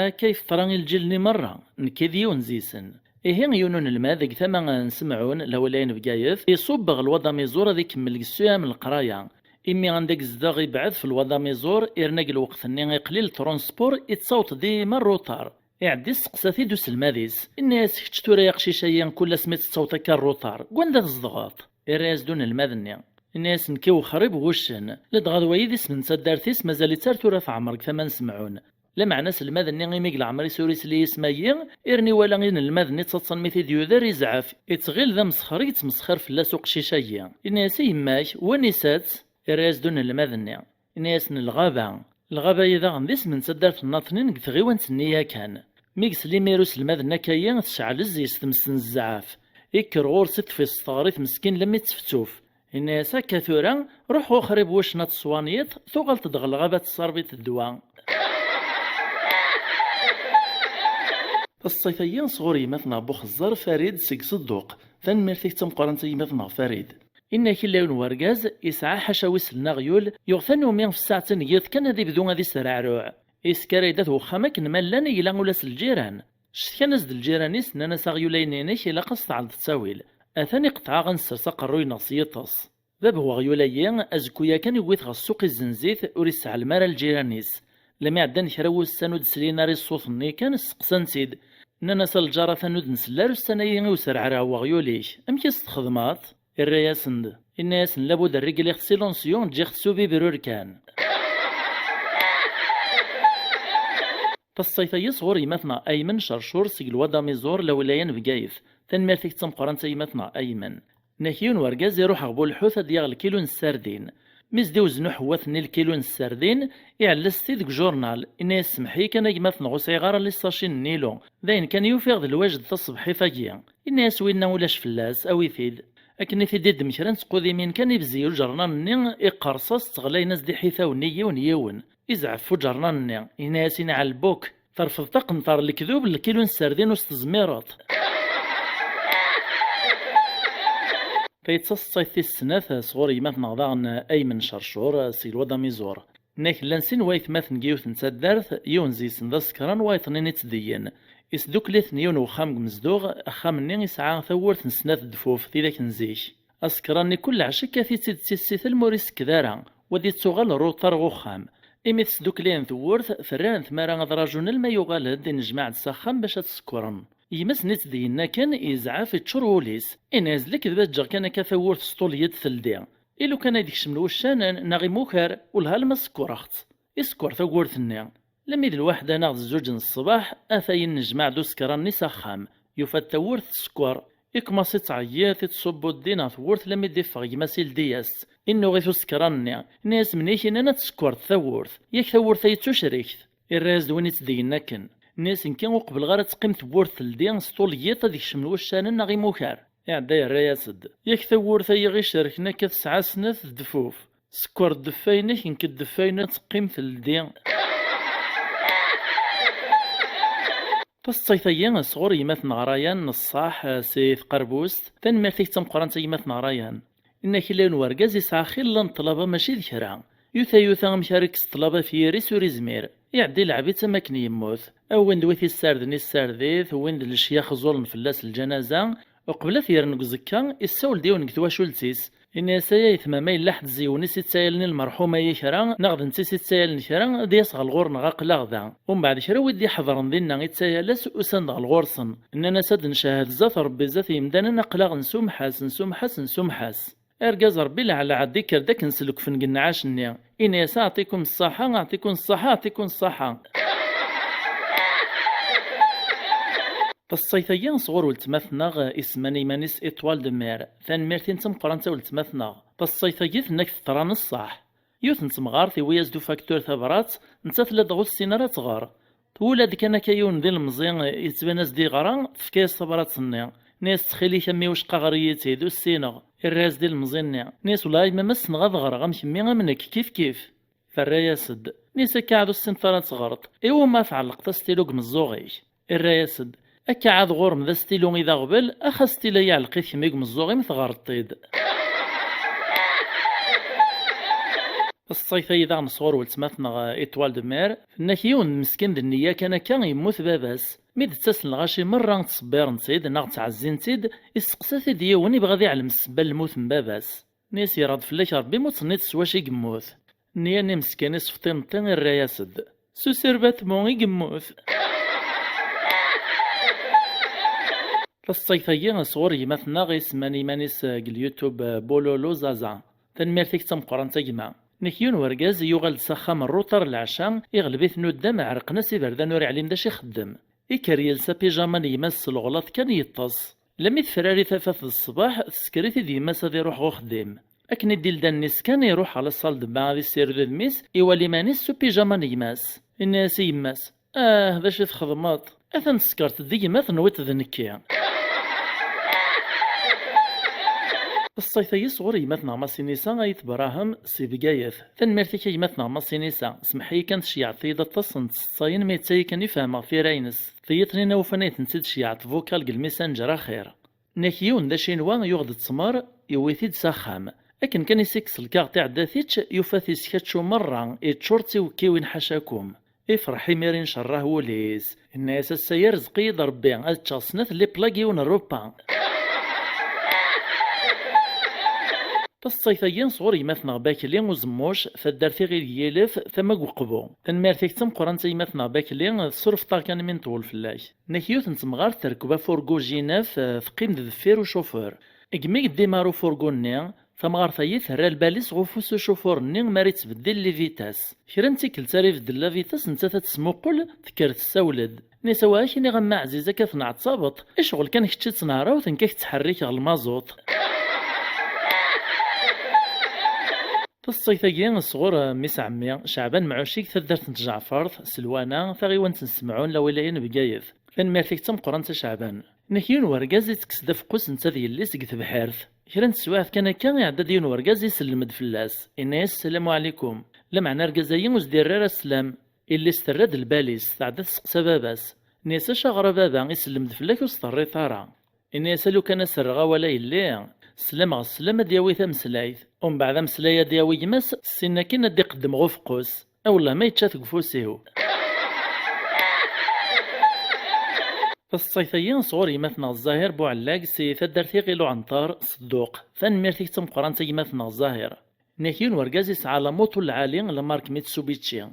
Speaker 1: كيف تراني الجلني مرة نكذي ونزيسن إيه يونون الماذيك ثما نسمعون لولاين بقايث يصبغ الوضع ميزور ذيك من الصيام القراية إمي عندك زداغ يبعث في الوضع ميزور إرناق الوقت النيغي قليل ترونسبور يتصوت ديما الروتار يعدي سقساثي دوس الماديس الناس كتشتو رياق شيشايا كل سميت تصوت كالروتار قوان ذاك الزضغاط إراز دون الماذنيا الناس نكيو خريب وشن لدغاد ويديس من سدارتيس مازال تارتو في عمرك ثمان سمعون لا معناس الماذني غيميق عمري سوريس لي يسمايا إرني ولا غين الماذني تصصن ميثي ديودار يزعف يتغيل ذا مسخر يتمسخر في اللاسوق شيشايا الناس يماك ونسات إراز دون الماذني الناس الغابة إذا غنديس من سدارت الناطنين كثغيوان تنيا كان ميكس لي ميروس الماذنة كايا تشعل الزيس تمسن الزعاف يكر غور ست في الصغاريت مسكين لم يتفتوف الناس كثورا روحو خريب وشنا تصوانيت ثوغل تدغل غابة الصربيت الدواء الصيفيين صغوري مثنا بوخزر فريد سيك صدوق ثان ميرتيك تمقرنتي مثنا فريد إن كلاون ورقاز يسعى حشاويس النغيول يغثنو مين في الساعة نيث كان هذي بدون هذي سرعروع إسكاريدات وخامك نملان إلا ولاس الجيران شتكان أزد الجيرانيس نانا ساغيولينينيش إلا قصت على التساويل أثاني قطعا غنسرسا قروي نصيطس باب وغيوليا أزكويا كان يويث غسوق الزنزيت وريس على المرا الجيرانيس لما عدان كراو السانود سلينا ري الصوت كان سقسان سيد نانا الجارة ثانود نسلار السنايا وسرعرا وغيوليش أمك استخدمات الرياسند الناس لابد الرجل يخسيلونسيون جي خسوبي برور كان فالصيفة يصغر يمثنا أيمن شرشور سيقل ودا ميزور لولايان بقايف تنمرتك تمقران يمثنا أيمن ناكيون ورقاز يروح غبو الحوثة ديال الكيلو السردين مزديو زنوح وثني الكيلو السردين يعلستي ديك جورنال إنا يسمحي كان يمثنا غصيغارة لساشين نيلو ذاين كان يوفيغ الواجد تصبحي فاقيا إنا يسوينا ولاش فلاس أو يفيد أكني في ديد مكران تقودي من كان يبزيو الجرنان نين إقرصاص تغلاي ناس دي حيثا ونيون يون إزعفو جرنان نين إنا ياسين على البوك ترفض تقنطر الكذوب الكيلو السردين وستزميرات فيتصصي في السنة صغور يمثنا ضاغن أيمن شرشور سيل ودا ميزور ناك لانسين وايث ماثن جيوث نتدارث يونزي سندا سكران وايثنين يتدين إسدوك ليث نيون وخام مزدوغ أخام نين يسعى ثورث نسنات دفوف في ذاك نزيش أسكراني كل عشا كافي تسيسيث الموريس كذارا ودي تسوغال روطر غخام إمي تسدوك لين ثورث فران ثمارا غدراجون الما يغال دين جماعة ساخام باش تسكرن يمس نتدينا كان إزعاف في تشروليس إناز لك ذبات كان كثورث سطولية ثلدي إلو كان يديك شملو الشانان ناغي موكر والهالما سكورخت إسكور ثورث النيا لما يد الواحدة ناغ الزوج الصباح أثاين نجمع دو سكران نساخام يوفى ثورث سكور إكماسي تعيات تصبو الدين ثورث لما يدفع يماسيل دياس إنو غيثو سكران ناس منيش إننا تسكور ثورث ياك ثورث يتشريكت الراز دوين يتدينا كن ناس إن كان قبل غير تقيم ثورث الدين سطوليات هذيك شملو الشانان ناغي موكر يعدي الرياسد ياك ثورث غي شاركنا كتسعة سنات دفوف سكور دفاينك إنك الدفاينة تقيم الدين فالصيفيين صغور يمثن غرايان نصاح سيف قربوس تنمرتك تمقران يمثن غرايان إن كيلان ورقاز يسعى خلا طلبة ماشي ذكرا يوثا مشارك طلبة في ريس وريزمير يعدي لعبي تماكن يموت أو وين دويثي الساردني السارديث وين الشياخ زولن فلاس الجنازة وقبل ثيرن زكا السول ديون كتواشو لتيس إن سايا يثمامي لحد زيونيس يتسايلني المرحومة يشرا نغد نتيس يتسايلني شرا ديس غالغور نغاق لاغدا ومن بعد شرا ودي حضرن دينا يتسايلس وسند غالغورسن إننا ساد نشاهد زاث ربي زاث يمدانا نقلاغ نسومحاس أرجاز ربي على عديك داك نسلك فنقن عاشني إن يسا أعطيكم الصحة أعطيكم الصحة فالصيفيين صغور ولتماثناغ اسماني مانيس إطوال دمير ثان ميرتين تمقرانتا ولتماثناغ فالصيفيين ثناك ثران الصح يوث نتمغار في ويازدو فاكتور ثبرات نتاثلا دغو السينارة تغار تولا ديك أنا كيون ذي المزين يتباناز دي غران فكاس ثبرات صنيا ناس تخيلي كمي وش قاغريتي دو السينغ الراس ديال المزيني ناس ولاي ما مسن غضغر غمشمي منك كيف فالراياسد ناس كاعدو السنطرات غرط إيوا ما فعلق تستيلوك مزوغيش الراياسد أكا عاد غورم ذا ستيلو إذا غبل أخا ستيلا يعلقي كميك مزوغي مثغرطيد الصيفة إذا نصور ولتماثنا إطوال دمير ناكيون مسكين النية كان يموت باباس ميد تسال الغاشي مرة تصبير نسيد ناغ تعزين تيد يسقسا ديون يبغى ذي على السبال الموت من باباس نيس يراد فلاك ربي موت نيت سواشي يموت نيا مسكين يصفتين طين الرياسد سو سيربات مون يموت فالصيفية صور يمثنا غيس مانيس اليوتيوب بولولو زازا تنميرتك تمقران تجمع نكيون ورقاز يغال سخام الروتر العشاء يغلب ثنو الدم عرقنا سيبردان وري عليم داش يخدم إكريال سابيجامان يمس الغلط كان يطس لم يتفراري ثفاث الصباح تسكريت دي ماس هذا يروح غخدم أكن الديل دانيس كان يروح على الصال دبا غادي يسير ذو الميس إيوالي مانيس سو بيجامان يماس الناس يماس باش تخدمات أثن سكرت دي يماث نويت ذنكيا الصيفي يصغر يمثنا ماسينيسا غايت براهم سي بقايث تنمرتك يمثنا ماسينيسا سمحي كانت شيعت ثيدا تصنت الصين ميتساي كان يفهمها في راينس ثيطنينا وفنيت نسيد شيعت فوكال الميسنجر خير ناكيون دا شينوا يغد التمر يويثيد ساخام لكن كان يسكس الكاغ تاع داثيتش يوفاثي سكاتشو مرة يتشورتي وكيوين حشاكم افرحي ميرين شراه وليز الناس السير زقي ضربي اتشاصنث لي بلاكيون الروبا تصيثيين صغور يمثنا باكلي وزموش فدارتي غير يلف ثم قبو تنمارتيك تم قران يمثنا باكلي الصرف طاكان من طول فلاش نكيوت نتمغار تركبا فورغو جيناف ثقيم ذفير وشوفور اكميك ديمارو فورغوني ثمغار ثيث هرا الباليس غوفوس شوفور نين ماري تبدل لي فيتاس كرنتي كل تاريف دلا فيتاس نتا تسموقل ذكرت السولد نسوا كيني غما عزيزة كثنا تصابط اشغل كان كتشي تنهارا وتنكيك تحريك على المازوط تصيثيين الصغور ميس عمي شعبان معوشيك ثدرت جعفرت سلوانا ثغيوان تنسمعون لولاين بقايث فان مارتيك تم قران شعبان نكيون ورقازي تكسد فقوس نتا ذي اللي سقت بحارث كرنت سواث كان يعدد ديون ورقازي سلمد فلاس الناس السلام عليكم لمعنا رقازيين وزدير السلام اللي استرد الباليس تعدد سقسا باباس ناس شغر بابا يسلمد فلاك وسطري ثارا الناس لو كان سرغا ولا إلي سلام غسلام دياوي ثمسلايث ومن بعد مسلايا دياوي يمس سينا كينا دي قدم غفقوس اولا ما يتشات قفوسيهو الصيفيين صغور يمثنا الظاهر بوعلاق سي ثدرتي غيلو عنطار صدوق ثان ميرتيك تم قران يمثنا الظاهر ناكيون ورقازي سعى موتو العالي لمارك ميتسوبيتشي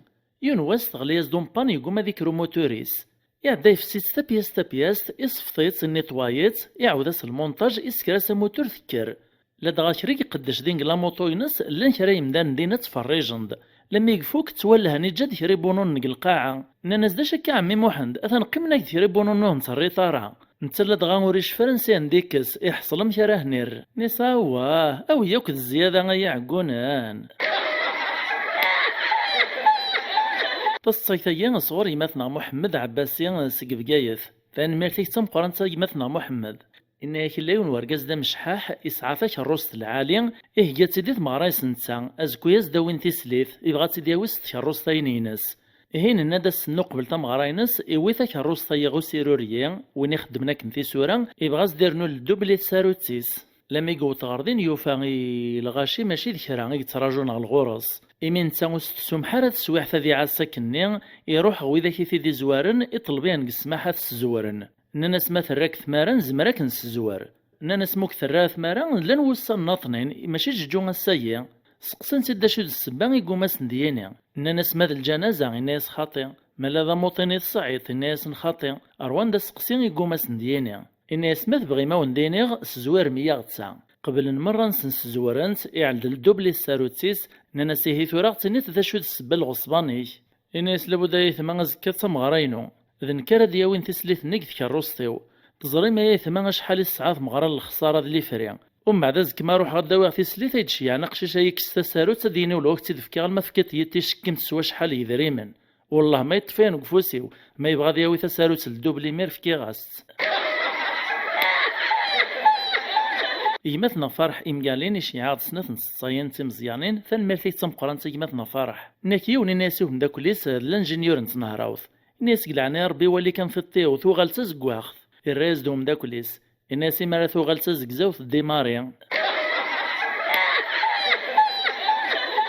Speaker 1: يون وست غلياز دومبان يقوم ذيك موتوريس يعدا يفسيت تابياس يصفطيت النيطوايت يعود المونتاج يسكراس موتور ذكر لا دغا شريك يقدش دينك لا موطوينس لان شرا يمدان دينا تفريجند لما يقفوك تولها نجد يريبونون نق القاعة ناس داش كاع عمي محمد اثن قمنا يريبونون نوم تصري طارها نتسلا دغا وريش فرنسي عنديكس يحصل مشراه نير نساواه او ياك الزيادة غيا عقونان تصيثيين صغور يمثنا محمد عباسي سقبقايث فان ميرتيك تم قران يمثنا محمد إن كلاون ورقاز دا مشحاح إسعافاك الروست العالي إيه جات تديت مغرايس نتا أزكوياز داوين تيسليث إبغا تدياويس تكروستاين ينس هين النادا السنو قبل تمغراينس إويثاك الروستاي غو سيروريا وين يخدمنا كنتي سورا إبغاز ديرنو الدوبلي ساروتيس لما يقو تغردين يوفا الغاشي ماشي ذكرا يتراجون على الغرس إمين تاوس تسومحارة تسويح ذي عاسا كني يروح غويذاكي ذي زوارن يطلبين قسماحة الزوارن ناس ما ثراك ثمارا زمراك نسزوار ناس موك ثرا ثمارا لان وصل ناطنين ماشي جوجو السيا سقسن سدا شو السبان يقوماس نديانا ناس ماذا الجنازة الناس خاطئ مالا ذا موطني الصعيد الناس خاطئ أروان دا سقسين يقوماس نديانا الناس ما تبغي ما وندينيغ سزوار مية غتسا قبل مرة نسزوارنت يعلد الدوبلي الساروتيس ناس هي ثورا تنيت ذا شو السبا الغصباني الناس لابد يثما زكات تمغرينو إذن كرا دياوين تسليث نيك كروستيو تزري ما يثما شحال الساعات مغرى الخسارة اللي فريا ومن بعد زك ما روح غداوي تسليث يدشي يعني قشيش يكستسارو تديني ولوك تدفكي ما فكات يتيشكم تسوى شحال يدريمن والله ما يطفين قفوسيو ما يبغى دياوي تسارو تلدوبلي مير فكي غاست يمثنا فرح إمقالين إشيعات سنة نصاين تمزيانين ثان مالثي تم قران يمثنا فرح ناكيون ناسيو من داكوليس الانجينيور نتنهراوث الناس قلعنا ربي ولي كان في الطيو ثوغال تزقواخ الراس دوم داكوليس الناس ما ثوغال تزقزاوث ديماريا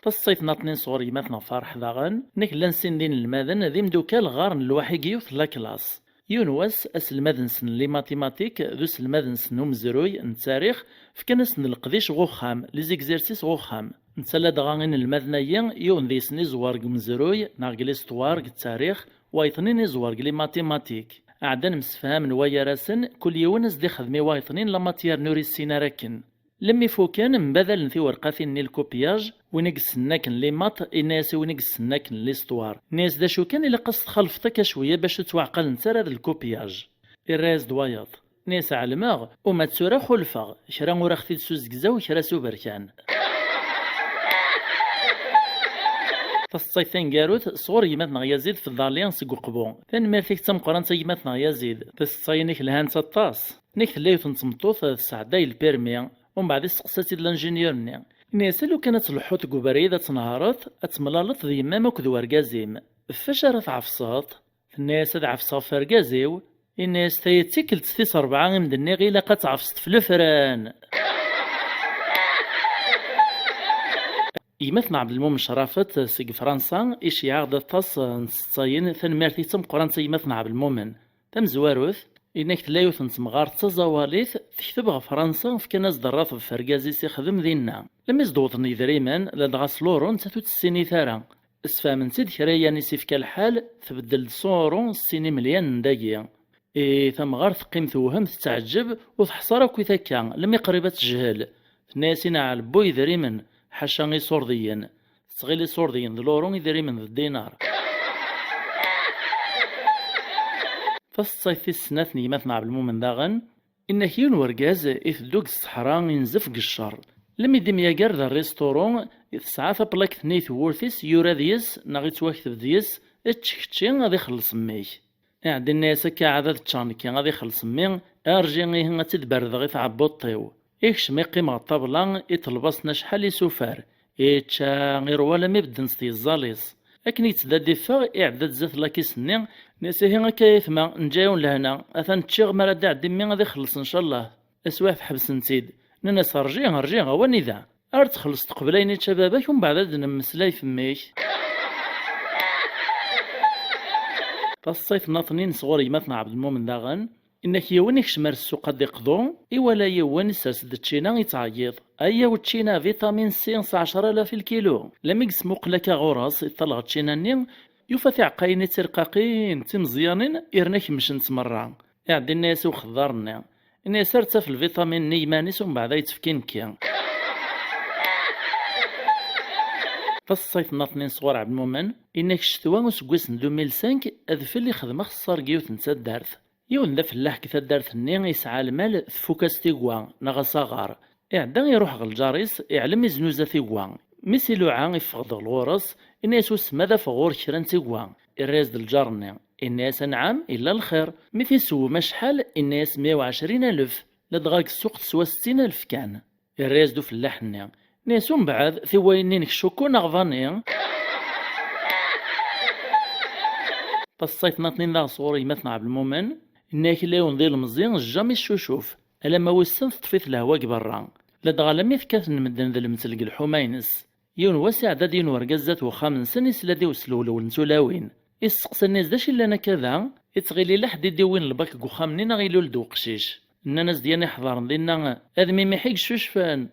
Speaker 1: فالصيف ناطنين صغور يمثنا فرح ذاغن نك لنسين دين الماذن ذي مدوكال غارن الواحد يوث لا كلاس يونواس أسل ماذنسن لي ماتيماتيك ذوس الماذنسن ومزروي نتاريخ فكنسن القديش غوخام لي زيكزيرسيس غوخام نتسلا دغاغين الماذنيين يون ذي سني زوارق مزروي ناغلي ستوارق التاريخ وايطنين زوارق لي ماتيماتيك أعدان مسفهم نوايا راسن كل يونس دي خدمي وايطنين لماتيار نوري السينا راكن لم يفوكان مبادل نثي ورقاثين ني الكوبياج ونقص ناكن لي مات الناس ونقص ناكن لي ستوار ناس دا شو كان الا قصد خلفتك شويه باش تعقل انت هذا الكوبياج الراس دوايض ناس علماغ وما تسورا خلفاغ شرا ورا خثي سوزكزا وشرا سوبركان فالصيفين قاروت صغور يماتنا يزيد في الظاليان سقو قبون ثان ما فيك تم قران يماتنا يزيد فالصينيك لهان تطاس نيك ثلاث تنصمطوث سعداي البيرمي ومن بعد سقساتي الانجينيورني الناس لو كانت الحوت قبريدة تنهارت اتملالط ذي مامك ذو ورقازيم فاش راه تعفصات الناس هاد عفصا فرقازيو الناس تيتيكل تثيس 4 مدني غير لاقا تعفصت في الفران يمثنا عبد المؤمن شرافت سيق فرنسا إشياع دا طاس نسطاين ثان مارتي تم قران يمثنا عبد المؤمن تم زواروث إنك تلايوث نتمغار تزواليث تكتب غا فرنسا في كناز درات بفرقازي سيخدم دينا لما يزدوطني دريمان لدغا سلورون تاتو تسيني ثارا اسفامن تيد كرايا نسيف كالحال تبدل صورون السيني مليان نداقيا ثمغار ثقيم توهم تتعجب وتحصر كي ثكا لم يقرب تجهل ناسينا على بوي دريمن حاشا غي صورديا تغيلي صورديا دلورون دريمن الدينار فالصيف السنات نيماتنا بالمومن داغن إن كيون ورقاز إثدوك الصحراء ينزف قشر لم يدم يقر ذا الريستورون يتسعى بلاك ثنيث وورثيس يورا ديس ناغيت واكتب ديس اتشكتشين غادي يخلص ميك عند الناس كعادة تشانكي غادي يخلص مين ارجي غيه تدبر ذغي تعبوطيو إيكش ميقيم الطابلان يطلبسنا شحال يسوفار إيتشا غير ولا مبدن ستي الزاليس أكن يتدادي فاغ إعداد زات لاكيسني ناسيه هكا يثما نجاون لهنا أثن تشيغ مرا داع دمي غادي يخلص إن شاء الله أسواه في حبس نتيد ناس رجي غواني ذا تخلص تقبليني شبابك ومن بعد نمسلاي فميك فالصيف ناطنين صغوري مثنى عبد المؤمن داغن إنك يوانيك شمار السوق قد يقضون إولا يواني ساسد تشينا يتعيط أيا وتشينا فيتامين سي 10,000 الكيلو لما يقسمو قلاكا غراس يطلع تشينا نين يوفا عقايني ترقاقين تمزيانين إرناك مش نتمرع يعدي الناس وخضارنا الناس ارتا في الفيتامين نيمانيس ومن بعد يتفكين كيان فالصيف ناطنين صغار عبد المؤمن إنك شتوا وسكويس 2005 أذفل اللي خدمة خصار كيوت نتا دارث يون ذا فلاح كثا دارث النين يسعى المال ثفوكاس تيقوا نغا صغار إعدا يروح غالجاريس يعلم يزنوزا تيقوا ميسيلو عان يفقد الغورس الناس وسما فغور كران تيقوا الراز دالجارني الناس نعم إلا الخير مثي سو مشحال الناس 120,000 لدغاك السوق تسوى 60,000 كان الراز دو فلاحني ناس من بعد ثوينين كشوكو نغفاني فالصيف ناطنين ذا صوري مثنى عبد المؤمن إنك ليون ذي المزيان جامي الشوشوف ألا ما وسن تطفيث الهواك برا لدغا لم يفكاث نمدن ذا المتلق الحمينس يون واسع ذا دين ورقزات وخامن سنس لدي وسلولو ونسولاوين يسقس الناس داش إلا أنا كذا يتغيلي لحد يديوين الباك قخامنين غيلو لدو قشيش إن ناس ديالي حضرن دينا أدمي ميحيق شوشفان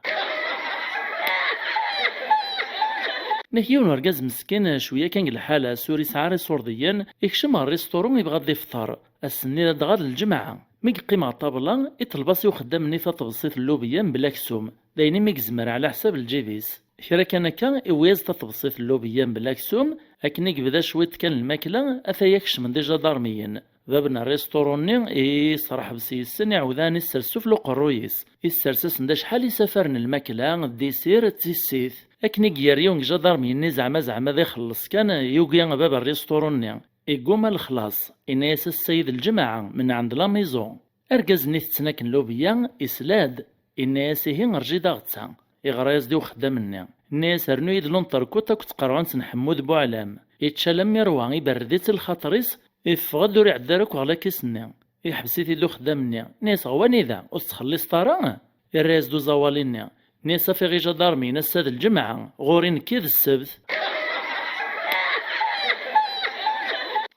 Speaker 1: نهيون ورقاز مسكين شوية كان الحالة سوري سعاري صورديا يكشم الريستورون يبغى ضيف فطار السنين دغال الجمعة ميك قيمة طابلة يطلباسي وخدام نيفا تبسيط اللوبيان بلا كسوم دايني ميك زمر على حساب الجيبيس كرا كان إويز تبسيط اللوبيان بلا كسوم أكنيك بدا شوية كان الماكلة أثاياكش من ديجا دارميين بابنا ريستوروني صراحة بسيسن يعوذاني السرسو في لقرويس السرسس نداش حال يسافرن الماكلة الديسير تيسيث أكني جيريون جدارميني زعما ذا يخلص كان يوقيا باب الريستوروني يقوم الخلاص إناس السيد الجماعة من عند لا ميزون أرقزني تتناكن لوبيا إسلاد الناس هي نرجي داغتها إغرايز ديو خدامنا الناس رنو يدلون طركوتا كتقرعون سنحمود بوعلام يتشالم يروان يبرديت الخطريس يفغدو ريع دارك وغلا كيسنا يحبسيتي دو خدامنا ناس غواني ذا وستخلي سطارا الراز دو زوالينا ناس في غي جدارمي ناس هاد الجمعة غورين كيد السبت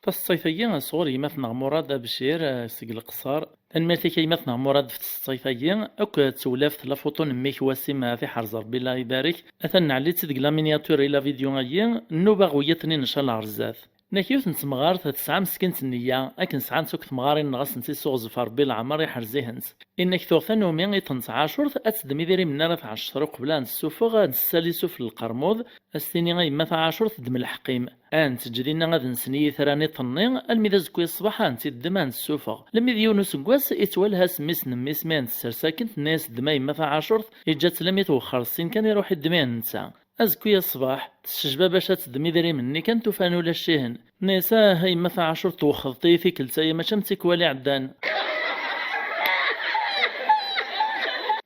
Speaker 1: فالصيفية صغري مثنى مراد بشير سيق القصار تنميتي كي مثنى مراد في الصيفية أوك تولافت لافوطون ميك واسمة في حرزر بالله يبارك أثنى علي تسدق لا مينياتور إلى فيديو غيين نوبا غويتني إن شاء الله رزاف ناكيوت نتمغار تسعة مسكنت النية أكن سعان سوك تمغارين نغاس نسي سوغ زفار بيل عمر يحرزيهنت إنك ثوثان ومين يطنت عاشورت أتدمي ذيري من نارة عشر قبلان السوفوغ نسالي سوف القرموض أستيني غي ما عاشورت دم الحقيم أنت جدينا غاد نسني ثراني طنين الميدا زكوي الصباح أنت الدمان السوفوغ لمي يونس نقواس يتوالها سميس نميس مان السرساكنت ناس دماي ما عاشورت يجات لمي توخر السين كان يروح الدمان نتا أزكويا الصباح تشجبا باش تدمي ذري مني كان توفانو للشيهن نيسا هاي ما عاشور توخضتي في كلتا ما شمتك والي عدان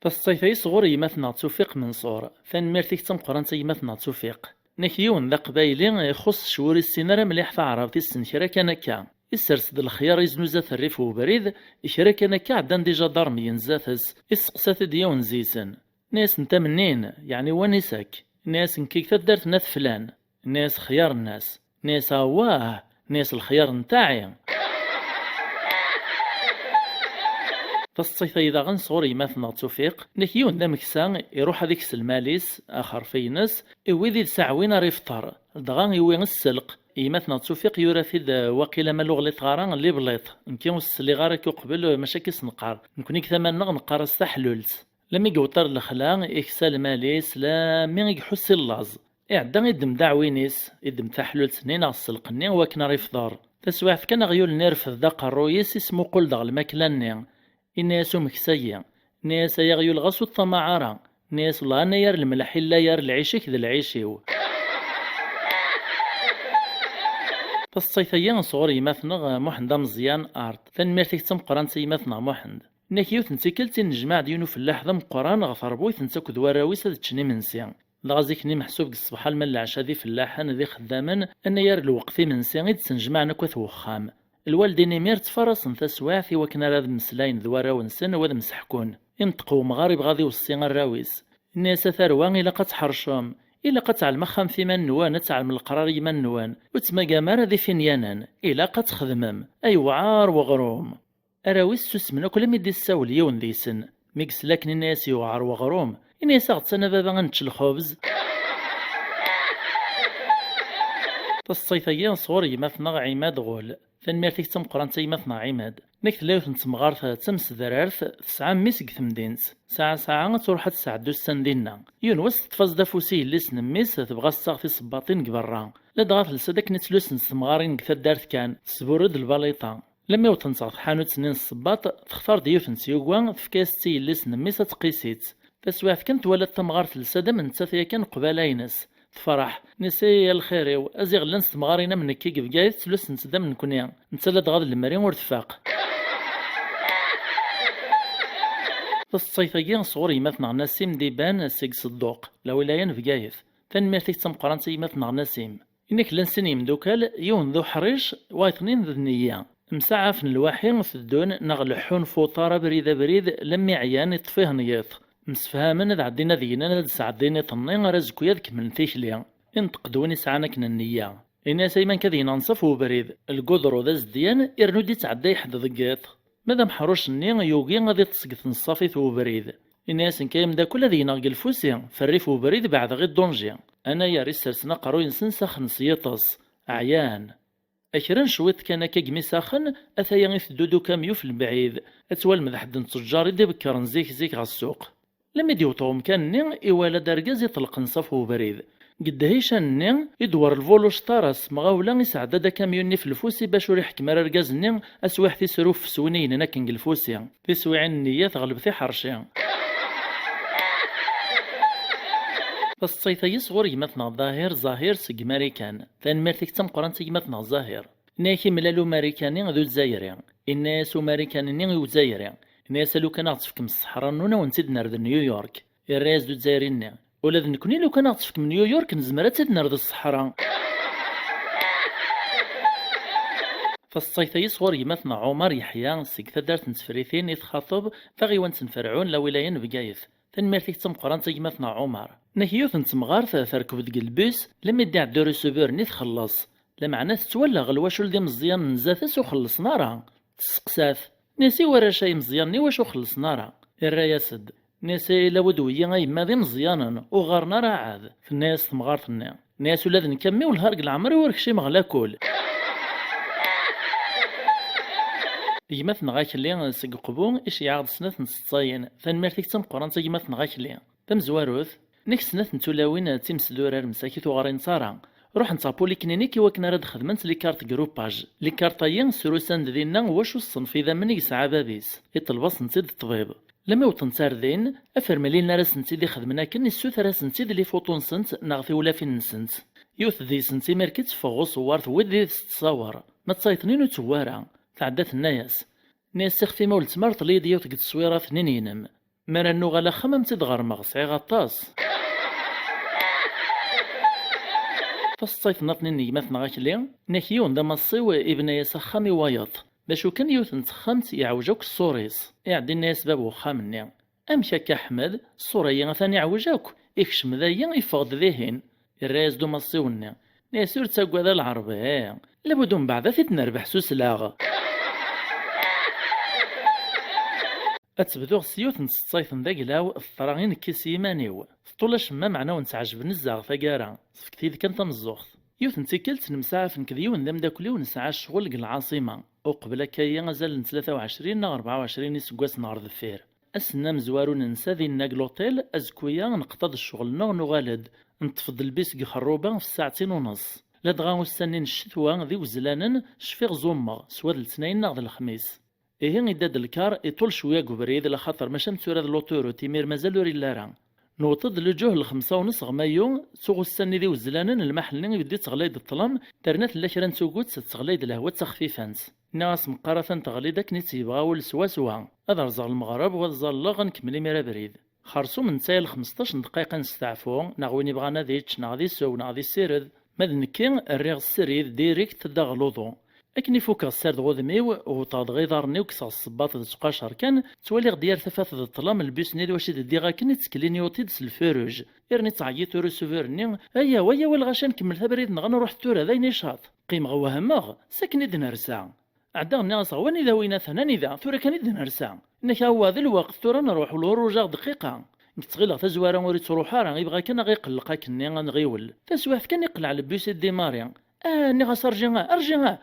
Speaker 1: فالصيفي صغوري مثنى توفيق من صور ثان ميرتيك تمقران تي مثنى توفيق نكيون ذا قبايلي يخص شوري السينارة مليح فعرفتي السنشرة كانكا السرسد الخيار يزنوزات الريف وبريد إشرا كانكا عدان ديجا دارميين زاتس إسقسات ديون زيسن ناس نتا منين يعني ونساك ناس نكيك دارت ناس فلان ناس خيار الناس ناس واه ناس الخيار نتاعي فالصيف إذا غنصور يماثنا توفيق نكيون دا مكسان يروح هذيك الماليس آخر فينس ويدي ساعوين راه يفطر دغا يوين السلق يماثنا توفيق يرافد واقيلا مالو غليط غاران اللي بليط نكيون السلي غارك يقبل ماشاكي سنقار نكوني كثمان نقار استحللت لما يقوطر الخلا يكسال ماليس لا مين يحس اللاز إعدا يدم دعوينيس يدم تحلل سنين السلق نين وكنا ريفضار تسواعف كان غيول نيرفذ دا قرويس اسمو قول دغ الماكلة نين الناس مكسيا ناس يغيول غسو الطماعرة ناس الله أنا يار الملح إلا يار العيشك ذا العيشيو فالصيفيين صغور يماثنغ محند مزيان أرض تنميرتك تم قران سيماثنغ محند ناكيو تنسيكلتي نجمع ديونو في اللحظة مقران غفر بوي تنساكو دواراويس هاد تشني منسيان لغازيكني محسوب الصباح المال العشاء ذي في اللحن ذي خداما أن يار الوقت من سعيد تنجمع نكوث وخام الوالدين مير تفرس تسواعثي وكنا راد مسلاين ذوارا ونسن وذ مسحكون ينطقوا مغارب غادي والصين الراويس الناس ثروان إلا قد حرشهم إلا قد تعلم خام في من نوان تعلم القرار من نوان وتما جامار ذي فينيانا إلا قد خدمم أي وعار وغروم أراويس تسمنا كل مدي الساول يون ذي سن ميكس لكن الناس يوعر وغروم الناس غتسنى بابا غنتش الخبز الصيفيين صور يماثنا عماد غول تنميرتك تم قران تيماثنا عماد نك تلاوث نتمغارث تمس درارث تسعة ميسك ثمدينس ساعة تروح تسعة دوسان دينا يونوس تفاز دافوسي اللي سنميس تبغى الصاغ صباطين قبران لا دغاث لسدك نتلوس نتمغارين كثا دارت كان تسبورد الباليطان لما يوتنصاغ حانوت سنين الصباط تختار ديوث نسيوغوان فكاستي اللي سنميس تقيسيت تسواف كنت ولا تمغارث لسادة من تاثيا كان قبالاينس تفرح نسي الخير ازيغ لنس تمغارينا من كي بقايت تلوس نسدا من كونيا نتسلا دغاد المريم ورتفاق الصيفيين صغور يماثنا نسيم ديبان سيق صدوق لا ولايان بقايث تنميرتك تم قران يماثنا نسيم إنك لنسني مدوكال يون ذو حريش وايثنين ذو النية مسعف الواحين ثدون نغلحون فوطارة بريد لمي عيان يطفيه نياث مسفهامن ذا عدينا ذينا سعديني طنين رزقو يذك من تيشليا انتقدوني سعانك النية إنا سيمن كذينا نصف وبريد القدر ذا زديان إرنو دي تعدي حد ضقات ماذا محروش النين يوغي غادي تسقط نصافي وبريد الناس كايم دا كل ذي ناقل الفوسي فريف وبريد بعد غير دونجي أنا يا ريس قروي نسن ساخن سيطس عيان أكرن شويت كان كاقمي ساخن أثايا يثدودو كاميو في البعيد أتوال مذحد نتجار يدي بكرن زيك غالسوق لما يديوطوهم كان نين إوالا دارقاز يطلق نصف وبريد قد هيشان نين يدور الفولوش طارس مغاولا يسعد دا كاميوني في الفوسي باش يحك مرارقاز نين أسواح في سروف سونين ناكنج الفوسي في سويعين النية تغلب في حرشي فالصيفي صغور يمثنا ظاهر سق ماريكان ثان مارتك تم قران يمثنا ظاهر ناكي ملالو ماريكاني ذو الزايرين الناس ماريكاني ذو الزايرين الناس لو كان عطفكم الصحراء نونا ونسيد نرد نيويورك الراس دو الزايرين ولا ذنكوني لو كان عطفكم نيويورك نزمرا تسيد نرد الصحراء فالصيفي صغور يمثنا عمر يحيى سيك دارت نتفريثين يتخاطب فغيوان تنفرعون لولايين بقايث تنميرتك تم قران يمثنا عمر نكيوث نتمغار تركب ديك البيس لما يدي عدو ريسوفور ني تخلص لا معناه تتولى غلواشول دي مزيان من زاتس وخلصنا راه تسقساف نسي ورا شي مزيان ني واش وخلصنا راه الراياسد نسي لابد ويا يما ذي مزيانا وغارنا راه عاد في الناس تمغارتنا ناس ولاد نكمي والهرق العمر ورك شي مغلا كول يمثنا غاك اللي سق قبون اش يعرض سنة نسطاين تنميرتك تم قران يمثنا غاك اللي تم زواروث نكس ناس نتولاوين تيمس دورار مساكيت وغارين صارا روح نصابو لي كلينيكي وكنا راد خدمت لي كارت جروباج لي كارطايين سروسان ديالنا واش الصنف اذا من يسعى بابيس يطلباس نتيد الطبيب لما وطن ساردين افرملينا راس نتيدي خدمنا كني السوث راس نتيد لي فوطون سنت ناغفي ولا فين نسنت يوث ذي سنتي ماركت فغو صوارت ودي تصور ما تصايطنين وتوارا تعدات الناس ناس تخفي مول تمرت لي ديوت قد تصويره ثنين ينم مانا النوغه لا خمم تدغر مغصعي غطاس فالصيف نطنين يمثنا غاك اللي ناكيون دا مصيو ابن يسخامي وايط باش كان يوث نتخمت يعوجوك الصوريس يعدي الناس باب وخامني امشاك احمد الصوريه ثاني يعوجوك يكشم ذايا يفقد ذهن الراس دو مصيوني ناسور تساقوا ذا العربي لابد من بعد فتنا ربح سوسلاغ أتبدو السيوت نستيثن ذاك لاو الطراغين كيس يمانيو طولاش ما معنا ونتعجب نزاغ ثقارا سفكتي ذيك انت مزوخت يوث نتيكلت نمسعف نكذيون ذم داكلي ونسعى الشغل العاصمة وقبل كايا غزال 23 نا 24 يسقواس نهار ذفير أسنا مزوارو ننسى ذي ناكلوتيل أزكويا نقتض الشغل نغالد نتفض البيس خروبا في الساعتين ونص لا دغا السنين الشتوى ذي وزلانن شفيغ زومة سواد الاثنين ناغ الخميس إيه إداد الكار يطول شوية قبريد لخاطر ماشا مسورة لوتورو تيمير مازالو ريلارا نوطد لجوه الخمسة ونص غمايو تسوغ السني ذي وزلانن المحل يبدي تغليد الظلام ترنات لاكرا نسوقوت تغليد الهوى تخفيفانس ناس مقارة تغليد كني تيبغاو سوا سوا هذا رزق المغرب وهذا الله غنكملي ميرا بريد خرصو من تايل 15 دقيقة نستعفو ناغويني بغانا ذيتش ناغدي سو ناغدي سيرد ماذ نكين الريغ السريد ديريكت داغلوضو أكني فوق السرد غوذميو وطاد غيظارني وكسا الصباط تقاشر كان توالي غدير ثفاث الظلام البيس نيد واش ديغا كني تسكليني وطيد سلفروج إرني تعيط ورسوفرني أيا ويا والغاشا نكمل ثبريد نغنروح تورا ذا نشاط قيم غوهماغ ساكني دنرسا عدا ناس غواني ذا وين ثناني ذا ثورا كاني دنرسا إنك هو ذا الوقت ثورا نروح لوروجا دقيقة نتغيلا تزوارا وري تروحا راه يبغى كان غيقلقا كني غنغيول تسواف كان يقلع البيس ديماريا ني غاسرجي ارجي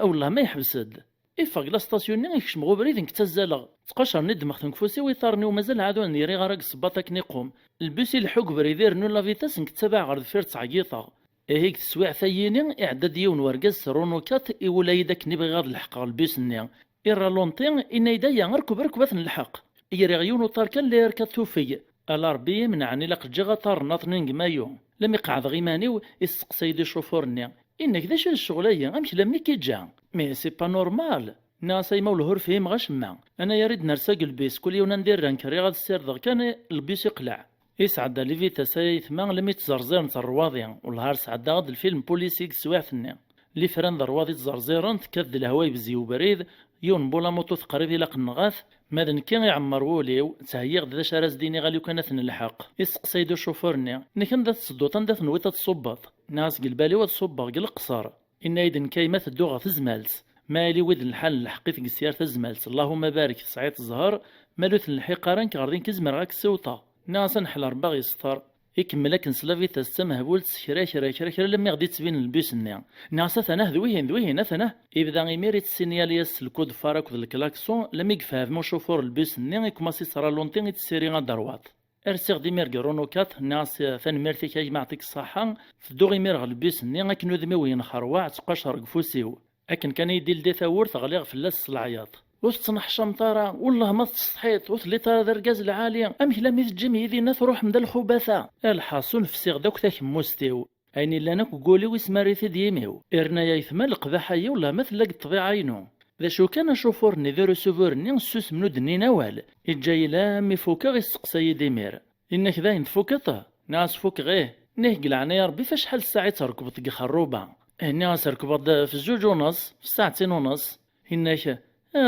Speaker 1: والله ما يحبسد إفاق لا ستاسيوني يكشم غوبريد نكتزالغ تقاشر ندمخ تنكفوسي ويطارني ومازال عادو نيري غراك صباطك نيقوم البيسي الحوك بريدير نو لافيتاس نكتبع غير دفير تعيطا هيك تسويع ثييني إعداد يون ورقاس رونوكات إولا يداك نبغي غاد الحق البيس نيا إرا لونطين إنا يدايا نركب ركبات الحق إيري غيون وطار كان لي ركات توفي الاربي منعني لق جيغا طار ناطنين مايو لم يقعد غيمانيو يسقسي دي شوفورني إنك ذا شو الشغلية أمشي لمي كي جا مي سي با نورمال ناس يما والهور فيهم غشما أنا يريد نرساق البيس كل يوم ندير رانكري غاد السير كان البيس يقلع يسعد ليفيتا سايث ما لم يتزرزير ترواضيا والهار سعد غاد الفيلم بوليسيك سواثني لي فران ضرواضي تزرزيرن تكذ الهواي بزيو بريد يون بولا موتو تقريب إلى قنغاث ماذا كان يعمر ووليو تهيغ ذا شراز ديني غاليو كانت الحق يسقسي دو شوفورني نكن ذا تصدوطا ذا ثنويتا تصبط ناس قلبالي وتصبغ قل قصار إن ايدن كيما تدوغ تزمالت مالي ود الحل الحقيق السيار تزمالت اللهم بارك سعيد الزهر مالوث الحقارن كغاردين كزمر غاك السوطة ناس نحل باغي يسطر يكمل لكن سلافي تستمه بولت كرا لما غادي تبين البيس النيا ناس ثناه ذويهن ثناه يبدا غيميريت السينياليس الكود فارك ذا الكلاكسون لما يفهم شوفور البيس النيا يكماسي صرا لونتين يتسيري غدروات ارسيغ دي ميرغ رونوكات ناس ثان ميرتي كي يعطيك الصحة فدو غيميرغ البيس النيا كنو ذمي وين خروع تقاشر قفوسيو لكن كان يدير دي ثور تغليغ في اللاس العياط وتصنح شمطارة والله ما تستحيط وثلي ترى ذا الركاز العالية أمك لم يتجمي يدينا تروح من ذا الخبثاء الحاصل في سيغ دوك ثاك موستيو أيني لانك قولي ويسماري ديميو إرنا يثمى القذا حي ولا مثل لك الطبيعة عينو ذا شو كان شوفورني ذا رسوفورني نسوس منو دني نوال إجاي لا ميفوكا غي السقساي ديمير إنك ذا ينفوكطه ناس فوك غيه نهقلعنا يا ربي فاش حال الساعة تركب تقي خروبة هنا تركب في الزوج ونص في الساعتين ونص هناك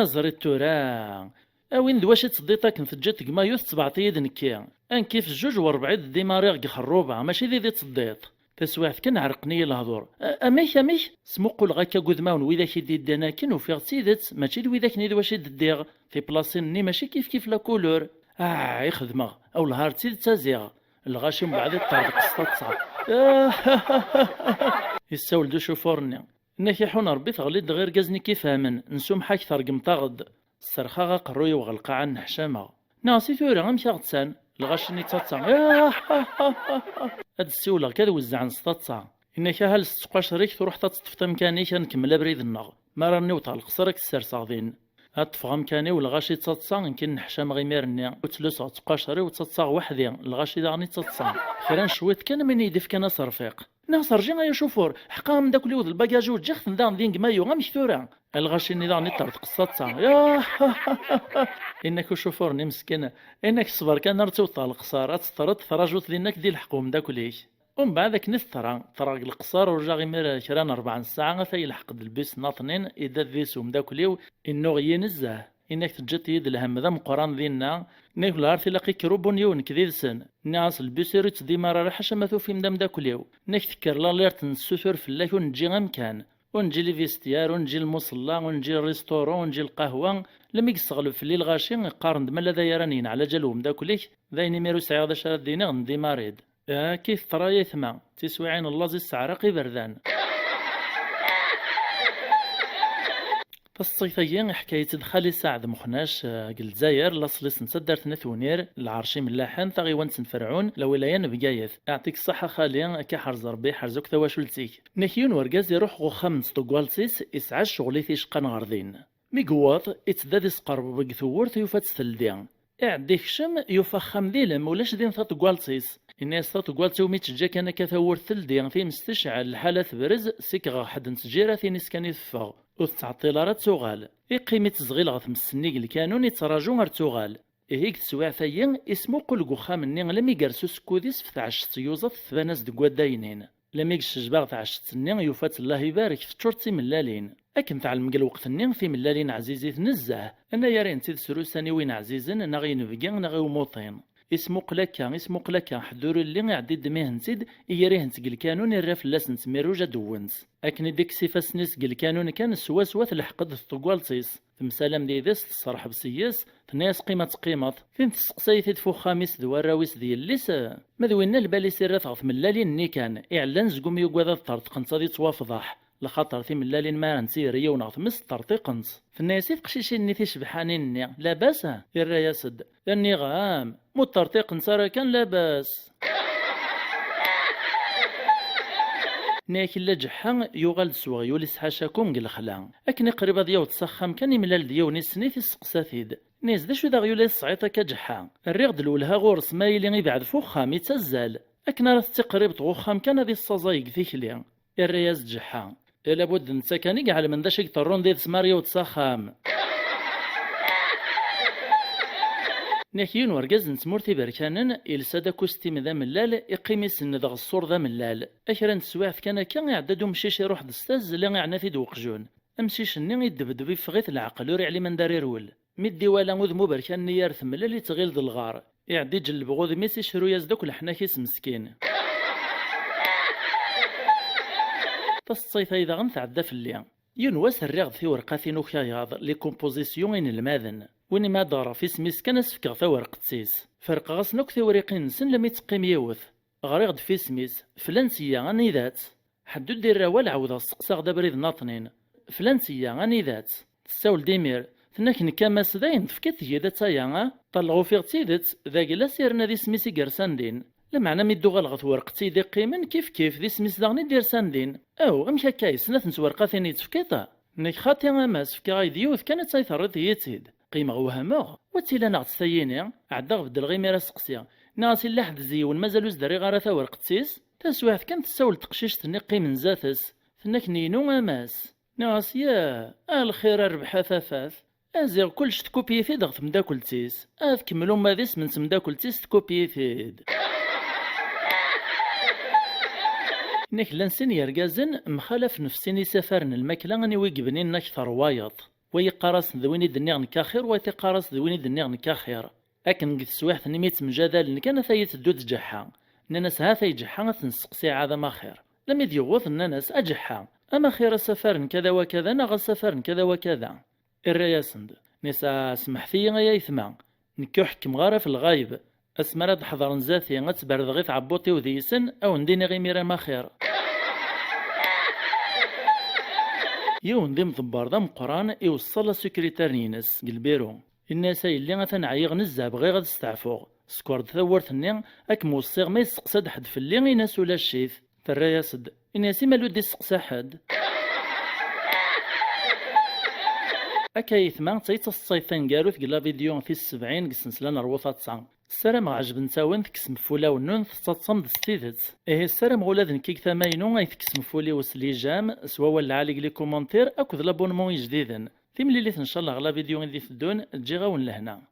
Speaker 1: زريت تورا وين دواش تصديطك نتجات كما يوث 7 يد نكيا ان كيف الجوج وربع ديماريغ خروبه ماشي ذي تصديط تسواعت كان عرقني الهضور اميش سموقول غاكا قدماون وإذا كي داناكن وفي سيدت ماشي وإذا كني دواش دير في بلاصين ماشي كيف لا كولور يخدمه او الهار تزيد تزيغ الغاشي من بعد الطريق قسطات يساول دو شوفورني إنك يحون ربي تغليد غير قزني كيفامن نسوم حاك ثرقم طاغد السرخا غا قروي وغلقا عن نحشامة ناسي ثوري غمشي غتسان الغاشني تاتسا هاد السيولة كذا وزع عن سطاتسا إنك هل ستقاش ريك تروح تطفت مكاني كان كمل بريد النغ ما راني وطال قصرك السرساغدين هتفغ مكاني والغاشي تاتسا يمكن نحشام غيميرني وتلوسا تقاشري وتاتسا وحدي الغاشي داغني تاتسا خيران شويت كان من يدف كان صرفيق ناصر جينا يا شوفور حقام داك اليود الباكاج وجخت ندان دينك مايو غمش ثورا الغاشي النظام نطرد قصات يا انك شوفور مسكين انك صبر كان رتو طال قصارات طرد ثراجوت دينك دي الحكوم داك ليش ومن بعدك نثرا طرق القصار ورجع غير كران 4 ساعة في يلحق البيس ناطنين اذا ذيسوم داك ليو انه غينزه إنك تجت يد الهم ذا مقران ذينا نيكل عارف لاقي كروبون يون كذي سن ناس البيسيرت دي مرة راح شمثو في مدام داكليو نكتكر لا ليرت نسوثر في الله ونجي غمكان ونجي لي فيستيار ونجي المصلى ونجي الريستورون ونجي القهوة لما يستغلب في الليل غاشي قارن دما ذا يرانين على جالهم داكليك ذاين ميرو سعي غدا شراد دينا غندي مريض كيف ترى يثما تسويعين اللازي السعرقي بردان. الصيفيين حكاية دخالي سعد مخناش الجزائر لاصليس نتدارت نثونير العرشي ملاحن ثغيوان فرعون لولايان بقايث اعطيك الصحة خاليا كحرز ربي حرزوك ثواشلتيك نكيون ورقاز يروح غخام نستقوالسيس يسعاش شغلي في شقان غردين ميقواط اتداد يسقرب بقثور ثيوفات ستلديان اعديك شم يفخم ذيلم ولاش دين ثاتقوالسيس الناس ثاتقوالسيو ميتشجا كان كثور ثلديان في مستشعل الحالة برز سيكغا حد نسجيرة في نسكان يثفغ وتعطيلارات تغال قيمة صغير غث مسنيق الكانون يتراجو غير تغال هيك تسويع ثايين اسمو قلقو خامني لم يقرسو سكوديس في 10 تيوزات ثباناس دقوا داينين لم يقش جباغ 10 سنين يوفات الله يبارك في تشورتي ملالين اكن تعلم قال وقت النين في ملالين عزيزي نزه انا يارين تيد سروساني وين عزيزن نغي نفقان نغي وموطين اسمو قلاكا حضور اللي عدي دميه نسيد يريه نتقل كانون الراف لاس نتميرو جا دوونس اكن ديك سيفاس نسقل كانون كان سوا الحقد الطقوالسيس تمسالم ديدس تصرح بسياس تناس قيمة فين تسقسايث تفو خامس دوراويس ديال الليس مذوينا البالي سيرات غف ملالين نيكان اعلان زقوم يقواذا الطرد قنصادي توافضح لخاطر في ملالين ما نسيريا ونغث مس طرطيقنص في الناس قشيشين ني تشبحانين لا باس الرياسد لاني غام مو طرطيقنص راه كان لاباس ناكل لجحا يغال سواغيو لسحاشاكم قل خلا اكني قريبا دياو تسخم كان يملال دياو نسني في السقساثيد ناس داشو داغيو لا الصعيطه كجحا الريغد الولها غورس مايلي يبعد فوخام يتزال اكنا راه تقريب طوخام كان هذه الصزايق ذيكلي الرياز جحا لابد نتسكني على من داشيك طرون ديال سماريا وتسخام ناكيون ورقاز نتمورتي بركانن إلسادا كوستيم ذا ملال إقيميس ندغ الصور ذا ملال أكرا نتسواعث كان يعدادو مشيش يروح دستاز اللي عناثي دوقجون أمشيش ني يدبدب يفغيث العقل وريعلي من داري رول مدي ولا غذمو بركان نيارث ملال يتغيل ذا الغار يعدي جلب غوذ ميسي شرو يزدوك الحناكيس مسكين تصيف إذا غنتعدى في الليل ينواس الرغد في ورقاثي نوكاياض لي كومبوزيسيون الماذن وين ما دار في سميس كان سفكغ ثورق تسيس فرق غاس نوك ثوريقين نسن لم يتقيم يوث غريغد في سميس فلانسيا غني ذات حدو دير روال عوض السقساغ دبريد ناطنين فلانسيا غني ذات تساول ديمير ثناك نكاماس داين تفكت هي تايا طلعو في غتيدت ذاك لا سيرنا ذي سميسي كرساندين لمعنى ميدو غلغت ورقتي دي قيمن كيف ذي سميس داغني دير ساندين او غمشا كايس ناثنس ورقاثيني تفكيطا نيك خاطي غاماس فكا غايديوث كانت تايثرد يتيد قيمة وهماغ وتيلا ناغ تثييني عدا غبدل غي ميرا سقسيا ناغسي لاحد زيون مازالو زداري غارا ثاور قتسيس تاسواحد كانت تساول تقشيش تني قيمن زاثس ثناك نينو اماس ناغس يا الخير الربحة ثاثاث ازيغ كلش تكوبي فيد غث مداكلتيس كملو ماذيس من سمداكلتيس تكوبي فيد نيك لانسين يرقازن مخالف نفسيني سفرن الماكلة غني ويقبنين نكثر وايط ويقارس ذويني دنيغ نكاخير ويتقارس ذويني دنيغ نكاخير اكن قد سواحث نميت مجادل كان ثايت دود جحا نانس هاثي جحا تنسقسي عذا ما خير لم يديوث الناس اجحا اما خير سفر كذا وكذا نغ سفر كذا وكذا الرياسند نسا سمحتي غيا يثما نكوحكم غارة في الغايب اسمراد حضر نزاثي غتبرد غيث عبوطي وذيسن او نديني غي ميرا ما خير يون ديم ضبار دام قران يوصل السكرتير نينس البيرو الناس اللي غتنعيغ نزه بغي غاد استعفوغ سكورد ثورت النين اكم وصيغ ما يسقسد حد في اللي غيناس ولا الشيث ترياسد الناس مالو دي سقسا حد اكا يثمان تيتصيطين كاروث قلا فيديو في 70 قسنسلان روثات 9 السلام عجب نساون تكسم فولا ونون تتصم دستيدت السلام غولاد نكيك ثماينو يتكسم فولي وسليجام سوا ولا عليك لي كومونتير اكو لابونمون جديدا في مليليت ان شاء الله غلا فيديو غادي تدون تجي غاون لهنا